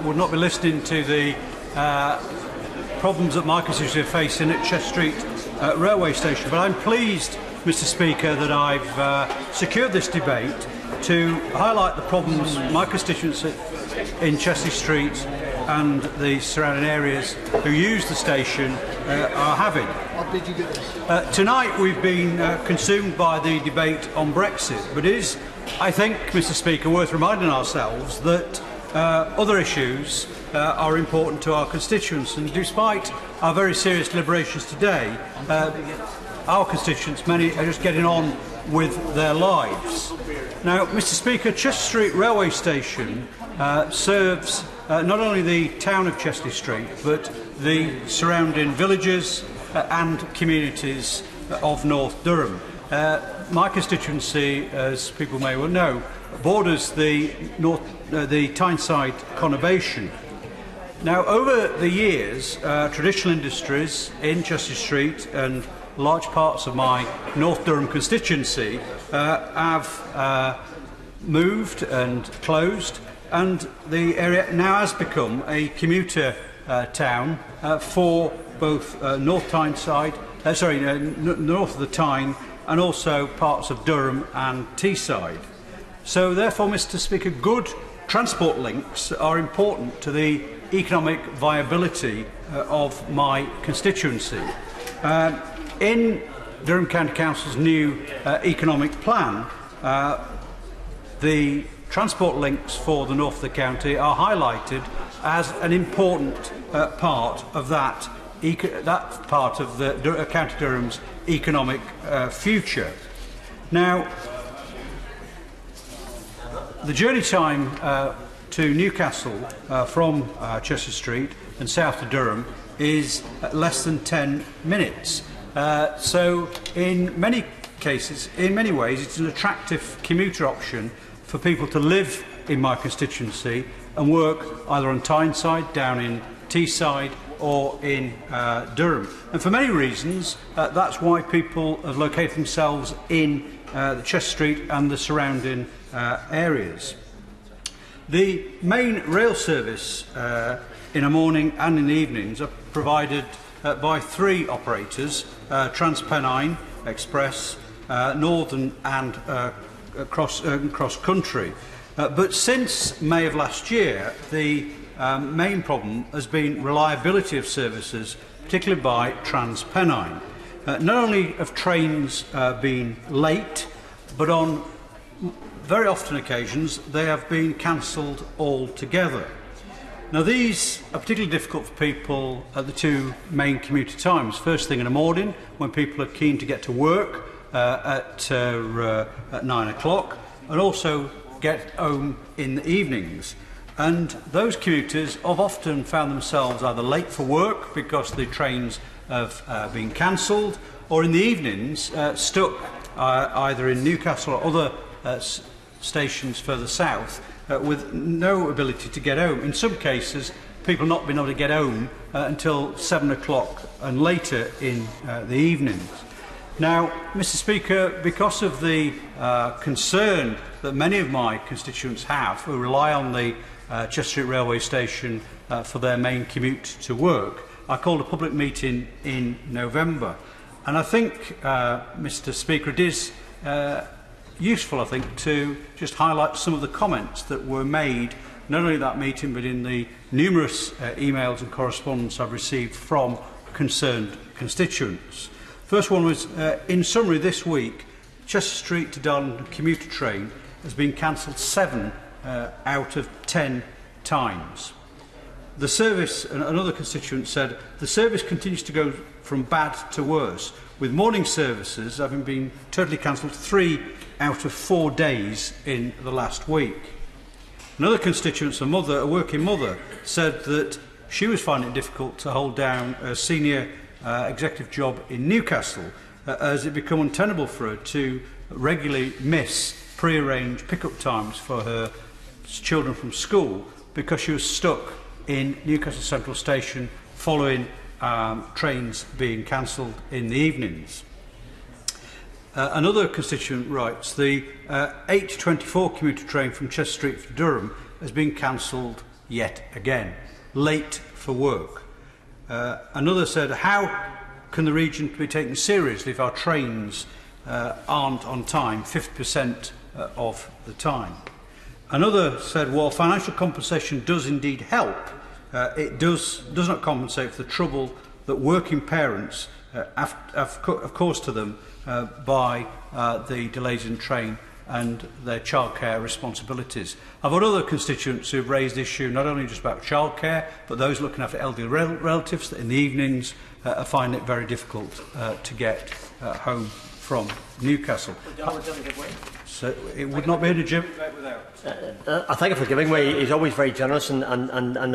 would not be listening to the problems that my constituency are facing at Chess Street railway station. But I'm pleased, Mr. Speaker, that I've secured this debate to highlight the problems my constituency in Chester Street and the surrounding areas who use the station are having. Tonight we've been consumed by the debate on Brexit, but it is, I think, Mr. Speaker, worth reminding ourselves that other issues are important to our constituents, and despite our very serious deliberations today, our constituents, many, are just getting on with their lives. Now, Mr. Speaker, Chester Street Railway Station serves not only the town of Chester Street, but the surrounding villages and communities of North Durham. My constituency, as people may well know, borders the Tyneside conurbation. Now, over the years, traditional industries in Chester Street and large parts of my North Durham constituency have moved and closed, and the area now has become a commuter town for both North Tyneside, north of the Tyne, and also parts of Durham and Teesside. So therefore, Mr. Speaker, good transport links are important to the economic viability of my constituency. In Durham County Council's new economic plan, the transport links for the north of the county are highlighted as an important part of that part of the County Durham's economic future. Now, the journey time to Newcastle from Chester Street and south to Durham is less than 10 minutes. So in many cases, in many ways, it's an attractive commuter option for people to live in my constituency and work either on Tyneside, down in Teesside or in Durham. And for many reasons, that's why people have located themselves in the Chester Street and the surrounding areas. The main rail service in the morning and in the evenings are provided by 3 operators, TransPennine Express, Northern and cross country. But since May of last year, the main problem has been reliability of services, particularly by TransPennine. Not only have trains been late, but on very often occasions they have been cancelled altogether. Now these are particularly difficult for people at the 2 main commuter times. First thing in the morning, when people are keen to get to work at 9 o'clock, and also get home in the evenings. And those commuters have often found themselves either late for work because the trains have been cancelled, or in the evenings stuck either in Newcastle or other stations further south with no ability to get home. In some cases, people not being able to get home until 7 o'clock and later in the evenings. Now, Mr. Speaker, because of the concern that many of my constituents have who rely on the Chester Street Railway Station for their main commute to work, I called a public meeting in November. And I think, Mr. Speaker, it is useful, I think, to just highlight some of the comments that were made, not only at that meeting, but in the numerous emails and correspondence I've received from concerned constituents. First one was, in summary, this week, Chester Street to Darlington commuter train has been cancelled 7 out of 10 times. The service, another constituent said, the service continues to go from bad to worse, with morning services having been totally cancelled 3 out of 4 days in the last week. Another constituent, a working mother, said that she was finding it difficult to hold down a senior executive job in Newcastle as it became untenable for her to regularly miss pre-arranged pick-up times for her children from school because she was stuck in Newcastle Central Station following trains being cancelled in the evenings. Another constituent writes, the 8:24 commuter train from Chester Street to Durham has been cancelled yet again, late for work. Another said, how can the region be taken seriously if our trains aren't on time 50% of the time? Another said, while financial compensation does indeed help, it does not compensate for the trouble that working parents have caused to them by the delays in train and their childcare responsibilities. I've got other constituents who have raised the issue not only just about childcare, but those looking after elderly relatives that in the evenings find it very difficult to get home from Newcastle. So it would not be in a gym. I thank you for giving way. He's always very generous, and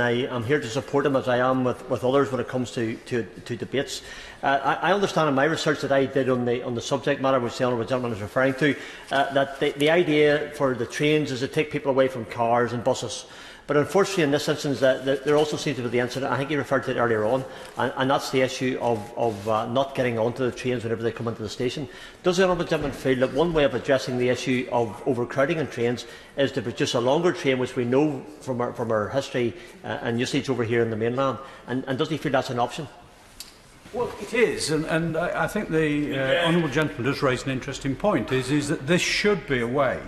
I am here to support him as I am with others when it comes to debates. I understand in my research that I did on the subject matter, which the honourable gentleman is referring to, that the idea for the trains is to take people away from cars and buses. But unfortunately, in this instance, there also seems to be the incident, I think you referred to it earlier on, and that's the issue of not getting onto the trains whenever they come into the station. Does the honourable gentleman feel that one way of addressing the issue of overcrowding in trains is to produce a longer train, which we know from our history and usage over here in the mainland, and does he feel that's an option? Well, it is, and I think the honourable gentleman does raise an interesting point, is that this should be a way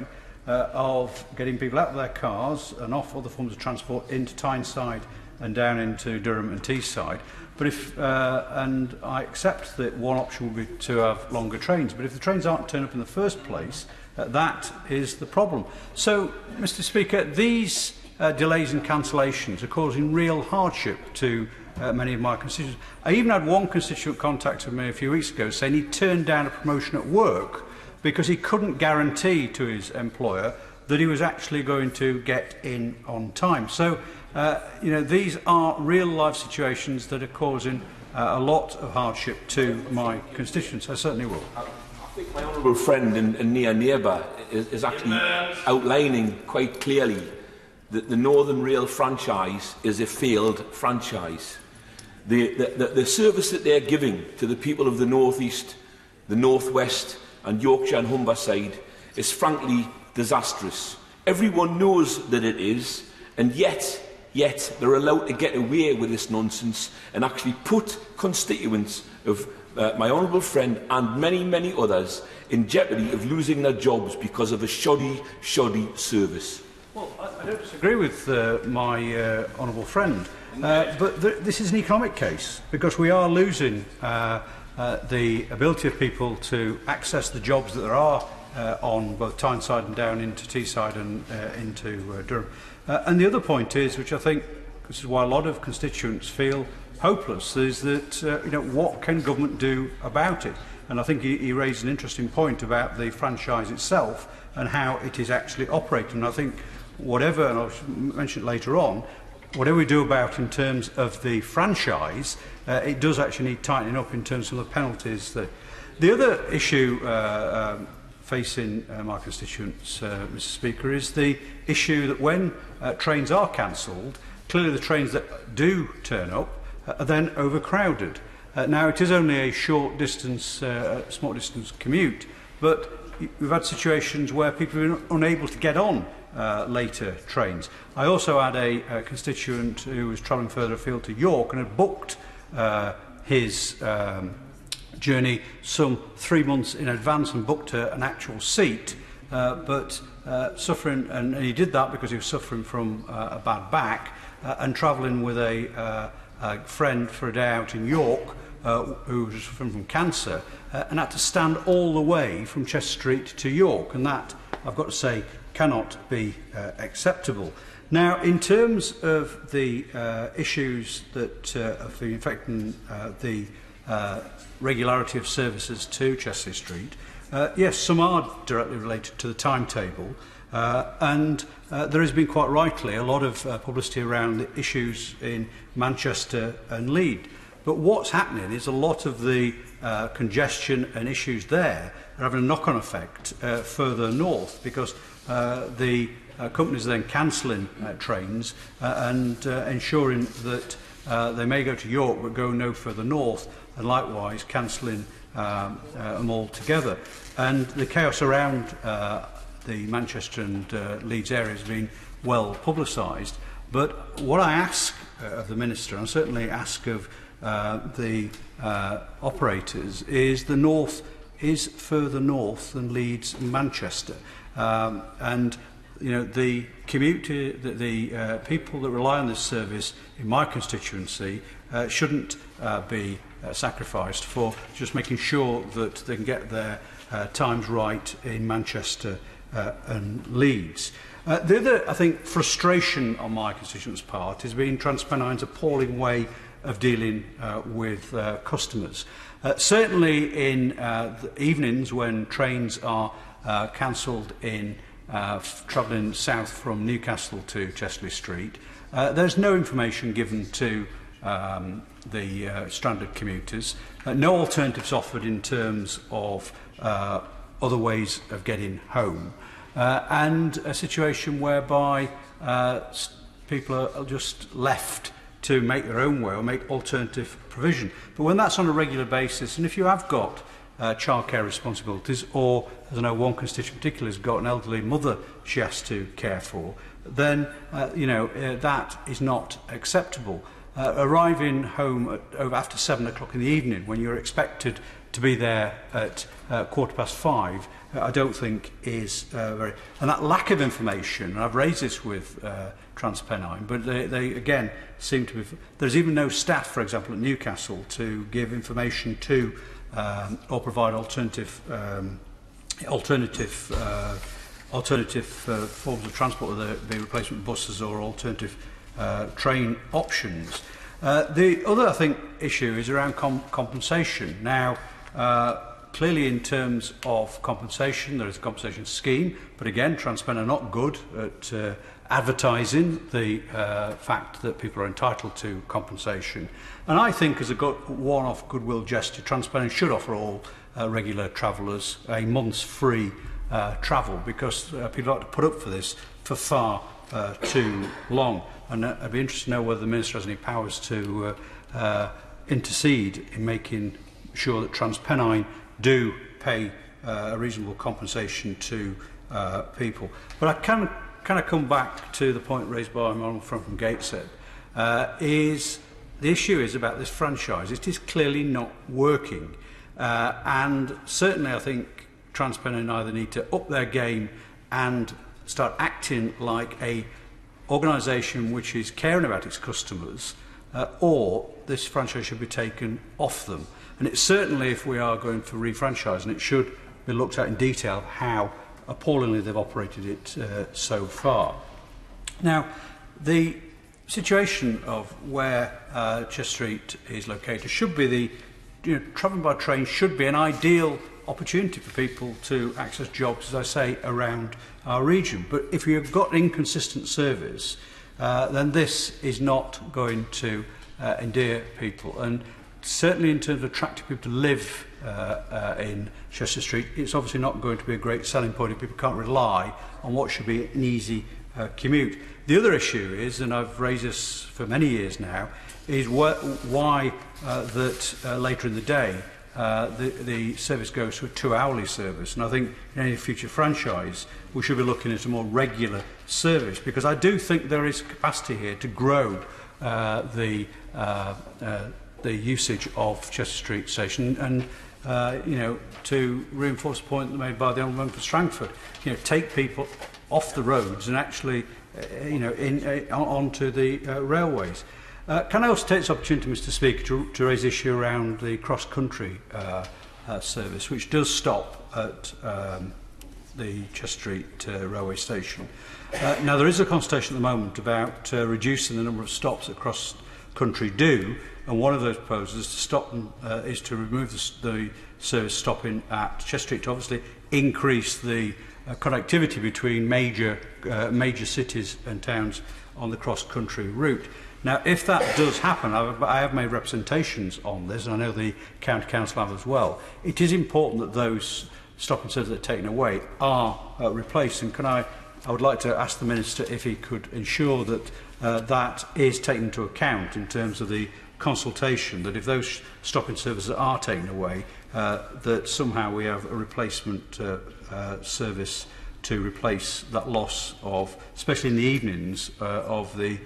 of getting people out of their cars and off other forms of transport into Tyneside and down into Durham and Teesside. But if, and I accept that one option would be to have longer trains, but if the trains aren't turned up in the first place, that is the problem. So, Mr. Speaker, these delays and cancellations are causing real hardship to many of my constituents. I even had one constituent contact me a few weeks ago saying he turned down a promotion at work because he couldn't guarantee to his employer that he was actually going to get in on time. So, these are real-life situations that are causing a lot of hardship to my constituents. I certainly will. I think my honourable friend and near neighbour is actually outlining quite clearly that the Northern Rail franchise is a failed franchise. The service that they're giving to the people of the North East, the North West and Yorkshire and Humberside is frankly disastrous. Everyone knows that it is, and yet they're allowed to get away with this nonsense and actually put constituents of my honourable friend and many others in jeopardy of losing their jobs because of a shoddy service. Well, I don't disagree with my honourable friend, but this is an economic case because we are losing the ability of people to access the jobs that there are on both Tyneside and down into Teesside and into Durham. And the other point is, which I think this is why a lot of constituents feel hopeless, is that what can government do about it? And I think he raised an interesting point about the franchise itself and how it is actually operating. And I think whatever, and I'll mention it later on, whatever we do about in terms of the franchise, it does actually need tightening up in terms of the penalties. The other issue facing my constituents, Mr. Speaker, is the issue that when trains are cancelled, clearly the trains that do turn up are then overcrowded. Now, it is only a short distance, small distance commute, but we've had situations where people have been unable to get on later trains. I also had a constituent who was travelling further afield to York and had booked his journey some 3 months in advance and booked an actual seat, but suffering, and he did that because he was suffering from a bad back and travelling with a friend for a day out in York who was suffering from cancer and had to stand all the way from Chester Street to York, and that, I've got to say, cannot be acceptable. Now, in terms of the issues that have been affecting the regularity of services to Chester Street, yes, some are directly related to the timetable, and there has been quite rightly a lot of publicity around the issues in Manchester and Leeds. But what's happening is a lot of the congestion and issues there are having a knock-on effect further north, because the companies are then cancelling trains and ensuring that they may go to York but go no further north, and likewise cancelling them all together. And the chaos around the Manchester and Leeds area has been well publicised. But what I ask of the Minister, and I certainly ask of the operators, is the north is further north than Leeds and Manchester. And the community, the people that rely on this service in my constituency shouldn't be sacrificed for just making sure that they can get their times right in Manchester and Leeds. The other, I think, frustration on my constituents' part is being TransPennines' appalling way of dealing with customers. Certainly in the evenings when trains are cancelled in travelling south from Newcastle to Chesley Street, there's no information given to the stranded commuters, no alternatives offered in terms of other ways of getting home, and a situation whereby people are just left to make their own way or make alternative provision. But when that's on a regular basis, and if you have got childcare responsibilities, or, as I know one constituent in particular has got an elderly mother she has to care for, then that is not acceptable. Arriving home after 7 o'clock in the evening, when you're expected to be there at 5:15, I don't think is very... And that lack of information, and I've raised this with TransPennine, but they again seem to be... There's even no staff, for example, at Newcastle to give information to or provide alternative forms of transport, whether it be replacement buses or alternative train options. The other, I think, issue is around compensation. Now, clearly in terms of compensation, there is a compensation scheme, but again, TransPennine are not good at advertising the fact that people are entitled to compensation. And I think as a one-off goodwill gesture, TransPennine should offer all regular travellers a month's free travel, because people like to put up for this for far too long. And I'd be interested to know whether the Minister has any powers to intercede in making sure that TransPennine do pay a reasonable compensation to people. But I can come back to the point raised by my honourable friend from Gateshead. The issue is about this franchise. It is clearly not working. And certainly I think TransPennine either need to up their game and start acting like a organisation which is caring about its customers, or this franchise should be taken off them. And it's certainly, if we are going for refranchising, it should be looked at in detail how appallingly they've operated it so far. Now, the situation of where Chester Street is located should be travelling by train should be an ideal opportunity for people to access jobs, as I say, around our region. But if you've got inconsistent service, then this is not going to endear people. And certainly in terms of attracting people to live in Chester Street, it's obviously not going to be a great selling point if people can't rely on what should be an easy commute. The other issue is, and I've raised this for many years now, is why later in the day the service goes to a 2-hourly service. And I think in any future franchise we should be looking at a more regular service, because I do think there is capacity here to grow the usage of Chester Street Station, and to reinforce the point made by the Honourable Member for Strangford, take people off the roads and actually onto the railways. Can I also take this opportunity, Mr. Speaker, to raise the issue around the cross-country service, which does stop at the Chester Street railway station. Now, there is a consultation at the moment about reducing the number of stops that cross-country do, and one of those proposals is to remove the service stopping at Chester Street to obviously increase the connectivity between major cities and towns on the cross-country route. Now, if that does happen, I have made representations on this, and I know the County Council have as well. It is important that those stopping services that are taken away are replaced. And I would like to ask the Minister if he could ensure that that is taken into account in terms of the consultation, that if those stopping services are taken away, that somehow we have a replacement service to replace that loss of, especially in the evenings, of the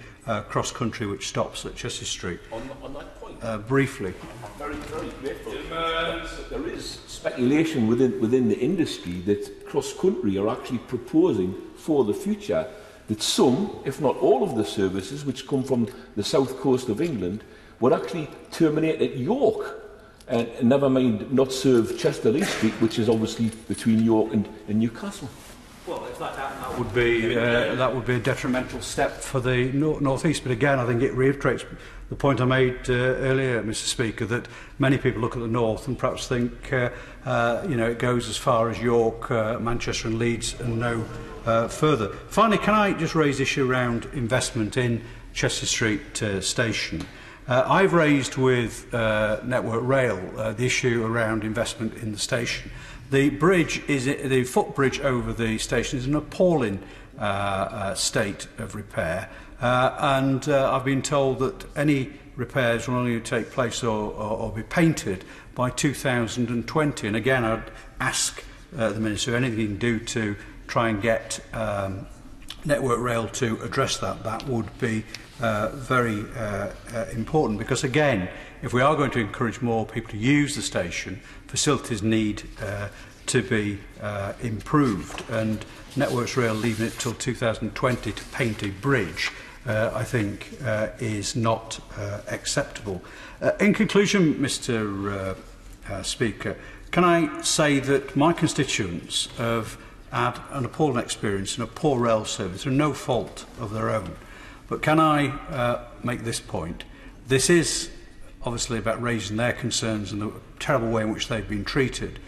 cross-country which stops at Chester Street. On that point? Briefly. Very, very grateful. There is speculation within the industry that cross-country are actually proposing for the future that some, if not all of the services which come from the south coast of England would actually terminate at York. And never mind not serve Chester Lee Street, which is obviously between York and Newcastle. Well, if that happened, that would be a detrimental step for the North East. But again, I think it reiterates the point I made earlier, Mr. Speaker, that many people look at the north and perhaps think it goes as far as York, Manchester and Leeds, and no further. Finally, can I just raise the issue around investment in Chester Street Station? I've raised with Network Rail the issue around investment in the station. The footbridge over the station is an appalling state of repair, and I've been told that any repairs will only take place or be painted by 2020. And again, I'd ask the Minister if anything he can do to try and get Network Rail to address that, that would be very important, because again, if we are going to encourage more people to use the station, facilities need to be improved, and Networks Rail leaving it till 2020 to paint a bridge I think is not acceptable. In conclusion, Mr Speaker, can I say that my constituents have had an appalling experience in a poor rail service through no fault of their own. But can I make this point? This is obviously about raising their concerns and the terrible way in which they've been treated.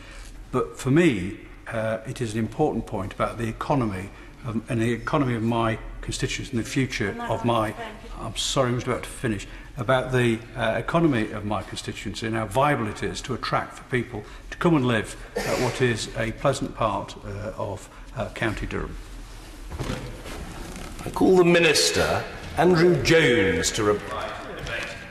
But for me, it is an important point about the economy and the economy of my constituents and the future of my... I'm sorry, I'm just about to finish. About the economy of my constituency and how viable it is to attract for people to come and live at what is a pleasant part of County Durham. I call the Minister, Andrew Jones, to reply.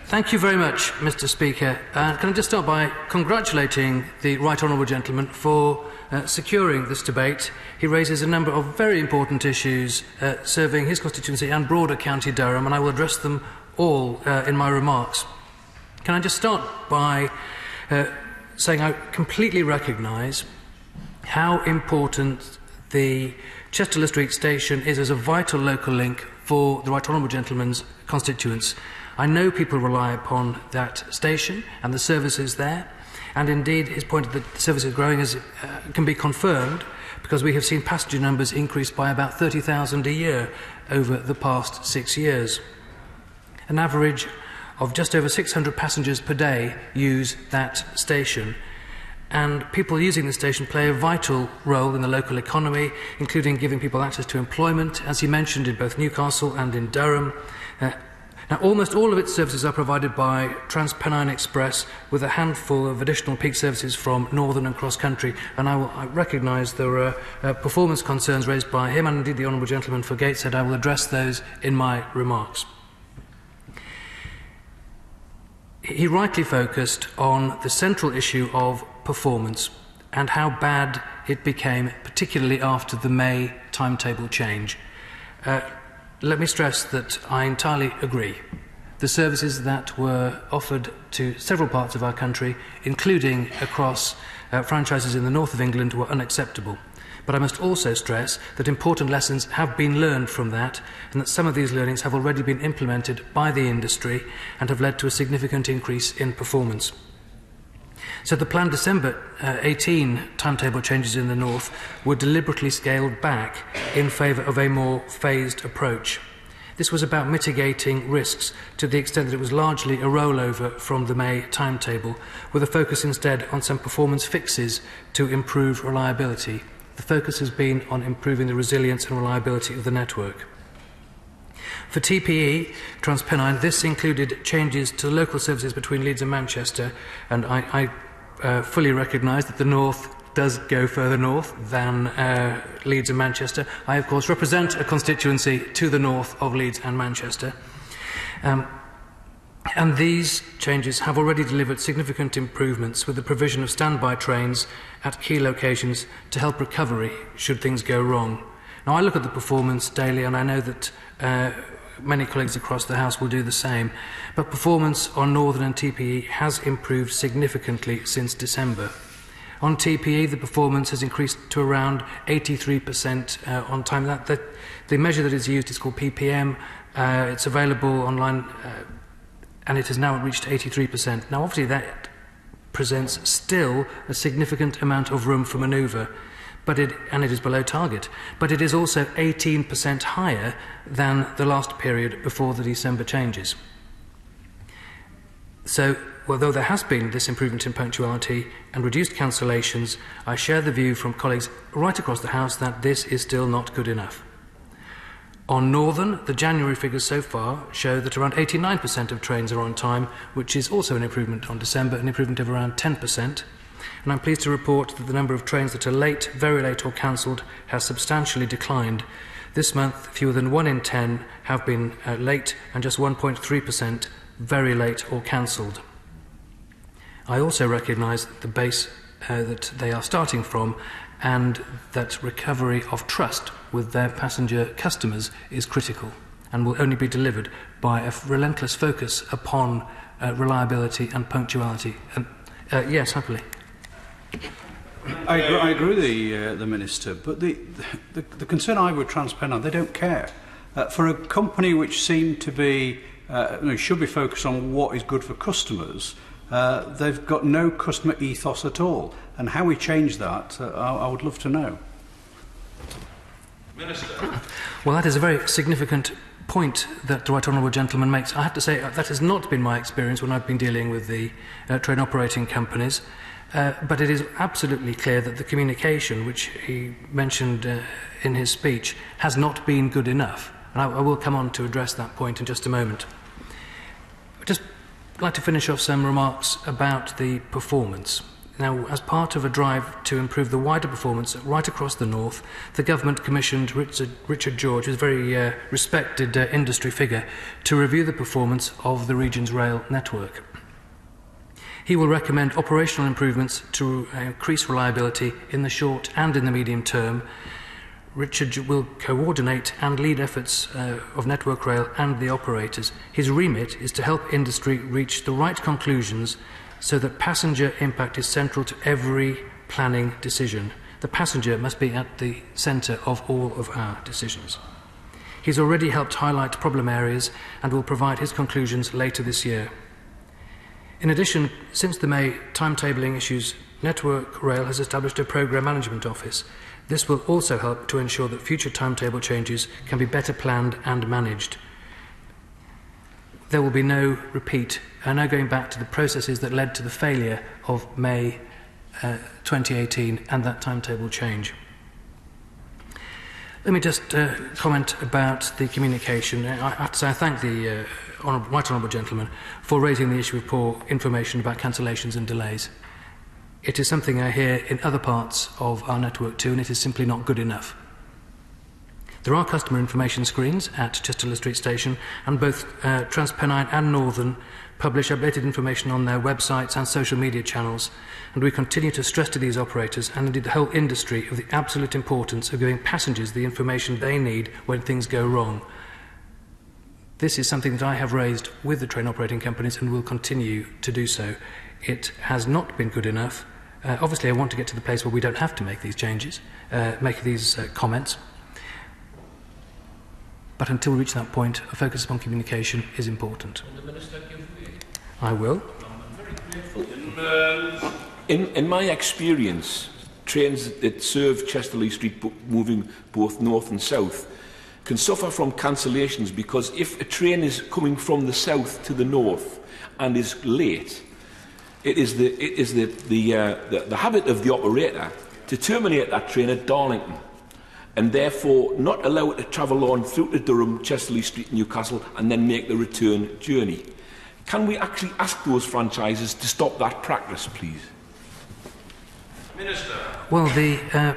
Thank you very much, Mr Speaker. Can I just start by congratulating the Right Honourable Gentleman for securing this debate. He raises a number of very important issues serving his constituency and broader County Durham, and I will address them all in my remarks. Can I just start by saying I completely recognise how important the Chester Street station is as a vital local link for the Right Honourable Gentleman's constituents. I know people rely upon that station and the services there, and indeed his point that the service is growing can be confirmed because we have seen passenger numbers increase by about 30,000 a year over the past 6 years. An average of just over 600 passengers per day use that station, and people using the station play a vital role in the local economy, including giving people access to employment, as you mentioned, in both Newcastle and in Durham. Now, almost all of its services are provided by Trans-Pennine Express, with a handful of additional peak services from Northern and Cross Country, and I recognise there are performance concerns raised by him and indeed the Honourable Gentleman for Gateshead. I will address those in my remarks. He rightly focused on the central issue of performance and how bad it became, particularly after the May timetable change. Let me stress that I entirely agree. The services that were offered to several parts of our country, including across franchises in the north of England, were unacceptable. But I must also stress that important lessons have been learned from that, and that some of these learnings have already been implemented by the industry and have led to a significant increase in performance. So the planned December 18 timetable changes in the north were deliberately scaled back in favour of a more phased approach. This was about mitigating risks to the extent that it was largely a rollover from the May timetable, with a focus instead on some performance fixes to improve reliability. The focus has been on improving the resilience and reliability of the network. For TPE, Trans-Pennine, this included changes to local services between Leeds and Manchester, and I fully recognise that the north does go further north than Leeds and Manchester. I, of course, represent a constituency to the north of Leeds and Manchester. And these changes have already delivered significant improvements with the provision of standby trains at key locations to help recovery should things go wrong. Now, I look at the performance daily, and I know that many colleagues across the House will do the same, but performance on Northern and TPE has improved significantly since December. On TPE, the performance has increased to around 83% on time. The measure that is used is called PPM. It's available online, and it has now reached 83%. Now, obviously, that presents still a significant amount of room for manoeuvre, and it is below target. But it is also 18% higher than the last period before the December changes. So, although there has been this improvement in punctuality and reduced cancellations, I share the view from colleagues right across the House that this is still not good enough. On Northern, the January figures so far show that around 89% of trains are on time, which is also an improvement on December, an improvement of around 10%. And I'm pleased to report that the number of trains that are late, very late or cancelled has substantially declined. This month, fewer than 1 in 10 have been late, and just 1.3% very late or cancelled. I also recognise that the base that they are starting from, and that recovery of trust with their passenger customers is critical and will only be delivered by a relentless focus upon reliability and punctuality. Yes, happily. I agree with the Minister, but the concern I have with TransPennine, they don't care. For a company which seemed to be, should be focused on what is good for customers, they've got no customer ethos at all. And how we change that, I would love to know. Minister. Well, that is a very significant point that the Right Honourable Gentleman makes. I have to say that has not been my experience when I've been dealing with the train operating companies. But it is absolutely clear that the communication, which he mentioned in his speech, has not been good enough. And I will come on to address that point in just a moment. I'd just like to finish off some remarks about the performance. Now, as part of a drive to improve the wider performance right across the north, the government commissioned Richard George, who's a very respected industry figure, to review the performance of the region's rail network. He will recommend operational improvements to increase reliability in the short and in the medium term. Richard will coordinate and lead efforts of Network Rail and the operators. His remit is to help industry reach the right conclusions so that passenger impact is central to every planning decision. The passenger must be at the centre of all of our decisions. He's already helped highlight problem areas and will provide his conclusions later this year. In addition, since the May timetabling issues, Network Rail has established a programme management office. This will also help to ensure that future timetable changes can be better planned and managed. There will be no repeat, no going back to the processes that led to the failure of May 2018 and that timetable change. Let me just comment about the communication. I have to say I thank the Right Honourable Gentleman for raising the issue of poor information about cancellations and delays. It is something I hear in other parts of our network too, and it is simply not good enough. There are customer information screens at Chesterley Street Station, and both TransPennine and Northern publish updated information on their websites and social media channels, and we continue to stress to these operators, and indeed the whole industry, of the absolute importance of giving passengers the information they need when things go wrong. This is something that I have raised with the train operating companies and will continue to do so. It has not been good enough. Obviously, I want to get to the place where we don't have to make these changes, make these comments. But until we reach that point, a focus upon communication is important. I will. In my experience, trains that serve Chesterley Street moving both north and south can suffer from cancellations because if a train is coming from the south to the north and is late, it is the habit of the operator to terminate that train at Darlington and therefore not allow it to travel on through to Durham, Chesterley Street, Newcastle and then make the return journey. Can we actually ask those franchises to stop that practice, please? Minister. Well, the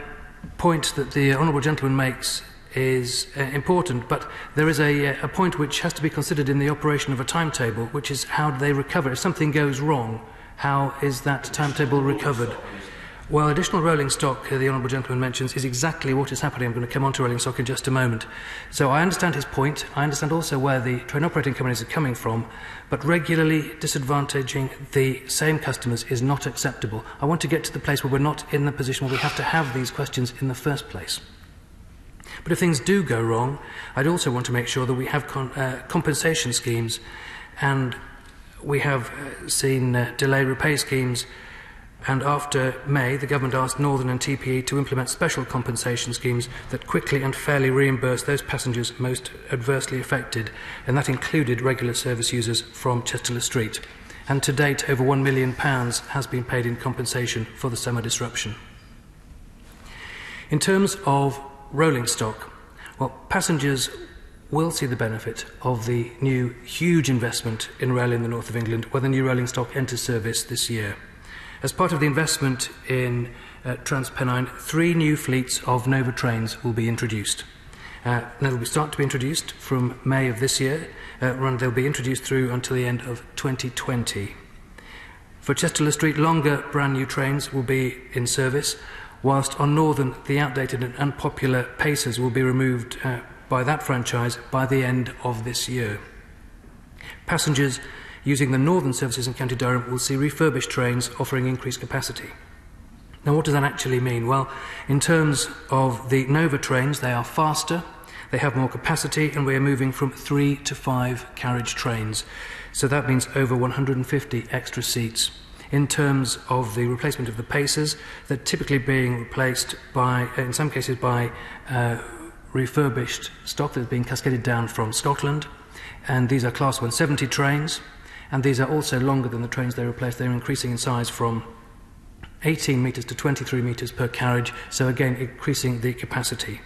point that the Honourable Gentleman makes is important, but there is a point which has to be considered in the operation of a timetable, which is how do they recover? If something goes wrong, how is that timetable recovered? Well, additional rolling stock, the Honourable Gentleman mentions, is exactly what is happening. I'm going to come on to rolling stock in just a moment. So I understand his point. I understand also where the train operating companies are coming from, but regularly disadvantaging the same customers is not acceptable. I want to get to the place where we're not in the position where we have to have these questions in the first place. But if things do go wrong, I'd also want to make sure that we have compensation schemes, and we have seen delay repay schemes. And after May, the government asked Northern and TPE to implement special compensation schemes that quickly and fairly reimburse those passengers most adversely affected, and that included regular service users from Chesterley Street. And to date, over £1 million has been paid in compensation for the summer disruption. In terms of rolling stock, well, passengers will see the benefit of the new huge investment in rail in the north of England when the new rolling stock enters service this year. As part of the investment in TransPennine, 3 new fleets of Nova trains will be introduced. They will start to be introduced from May of this year, and they'll be introduced through until the end of 2020. For Chester Street, longer brand new trains will be in service, whilst on Northern, the outdated and unpopular Pacers will be removed by that franchise by the end of this year. Passengers using the Northern services in County Durham will see refurbished trains offering increased capacity. Now, what does that actually mean? Well, in terms of the Nova trains, they are faster, they have more capacity, and we are moving from 3 to 5 carriage trains. So that means over 150 extra seats. In terms of the replacement of the Pacers, they're typically being replaced by, in some cases, by refurbished stock that's being cascaded down from Scotland. And these are Class 170 trains, and these are also longer than the trains they replaced. They're increasing in size from 18 metres to 23 metres per carriage, so again increasing the capacity.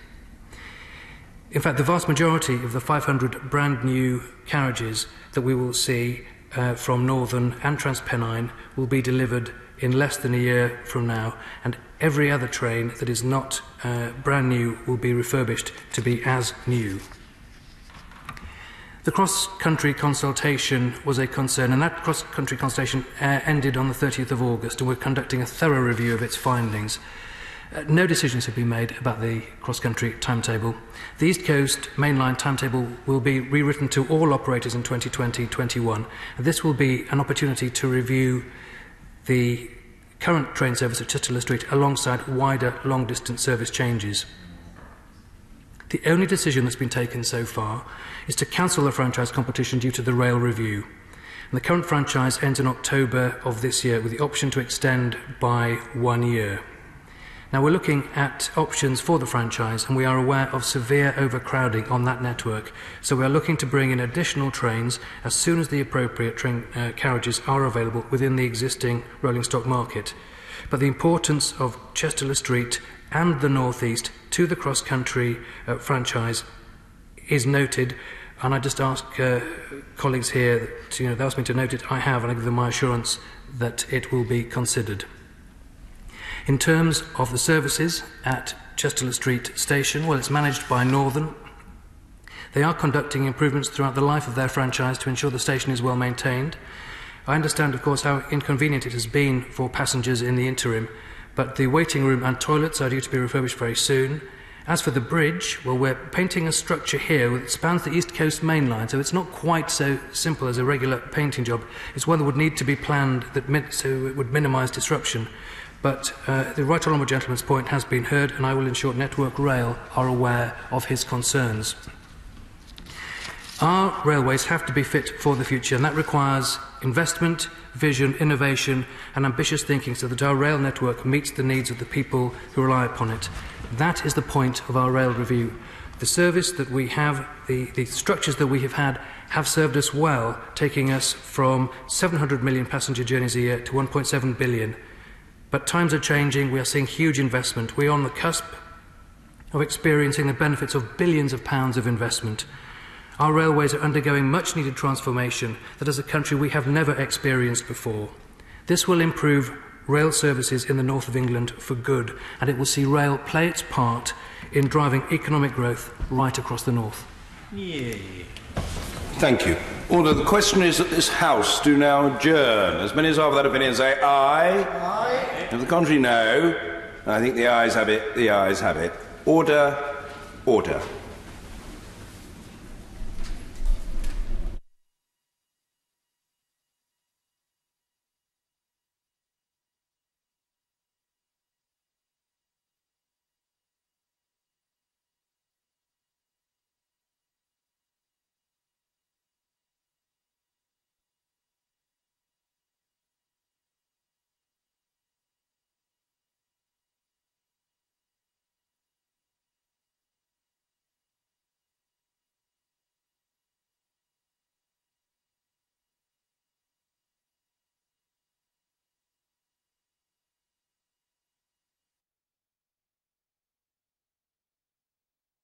In fact, the vast majority of the 500 brand new carriages that we will see from Northern and Transpennine will be delivered in less than a year from now, and every other train that is not brand new will be refurbished to be as new. The cross-country consultation was a concern, and that cross-country consultation ended on the 30th of August, and we're conducting a thorough review of its findings. No decisions have been made about the cross-country timetable. The East Coast mainline timetable will be rewritten to all operators in 2020-21. This will be an opportunity to review the current train service at Chester Street alongside wider long-distance service changes. The only decision that's been taken so far is to cancel the franchise competition due to the rail review. And the current franchise ends in October of this year with the option to extend by 1 year. Now, we're looking at options for the franchise, and we are aware of severe overcrowding on that network. So we are looking to bring in additional trains as soon as the appropriate train carriages are available within the existing rolling stock market. But the importance of Chester Street and the North East to the cross-country franchise is noted, and I just ask colleagues here to, they asked me to note it. I have, and I give them my assurance that it will be considered. In terms of the services at Chester Street Station, well, it's managed by Northern. They are conducting improvements throughout the life of their franchise to ensure the station is well maintained. I understand, of course, how inconvenient it has been for passengers in the interim, but the waiting room and toilets are due to be refurbished very soon. As for the bridge, well, we're painting a structure here that spans the East Coast main line, so it's not quite so simple as a regular painting job. It's one that would need to be planned so it would minimise disruption. But the Right Honourable Gentleman's point has been heard, and I will ensure Network Rail are aware of his concerns. Our railways have to be fit for the future, and that requires investment, vision, innovation and ambitious thinking so that our rail network meets the needs of the people who rely upon it. That is the point of our rail review. The service that we have, the structures that we have had, have served us well, taking us from 700 million passenger journeys a year to 1.7 billion. But times are changing, we are seeing huge investment. We are on the cusp of experiencing the benefits of billions of pounds of investment. Our railways are undergoing much needed transformation that as a country we have never experienced before. This will improve rail services in the north of England for good, and it will see rail play its part in driving economic growth right across the north. Thank you. Order. The question is that this House do now adjourn. As many as are of that opinion say aye. Aye. If the contrary, no. I think the ayes have it. The ayes have it. Order. Order.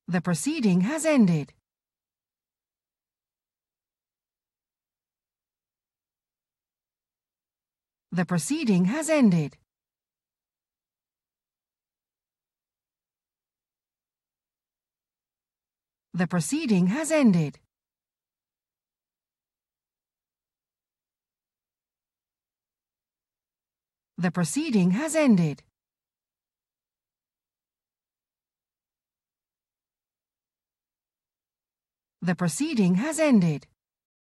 The proceeding has ended. The proceeding has ended. The proceeding has ended. The proceeding has ended. The proceeding has ended.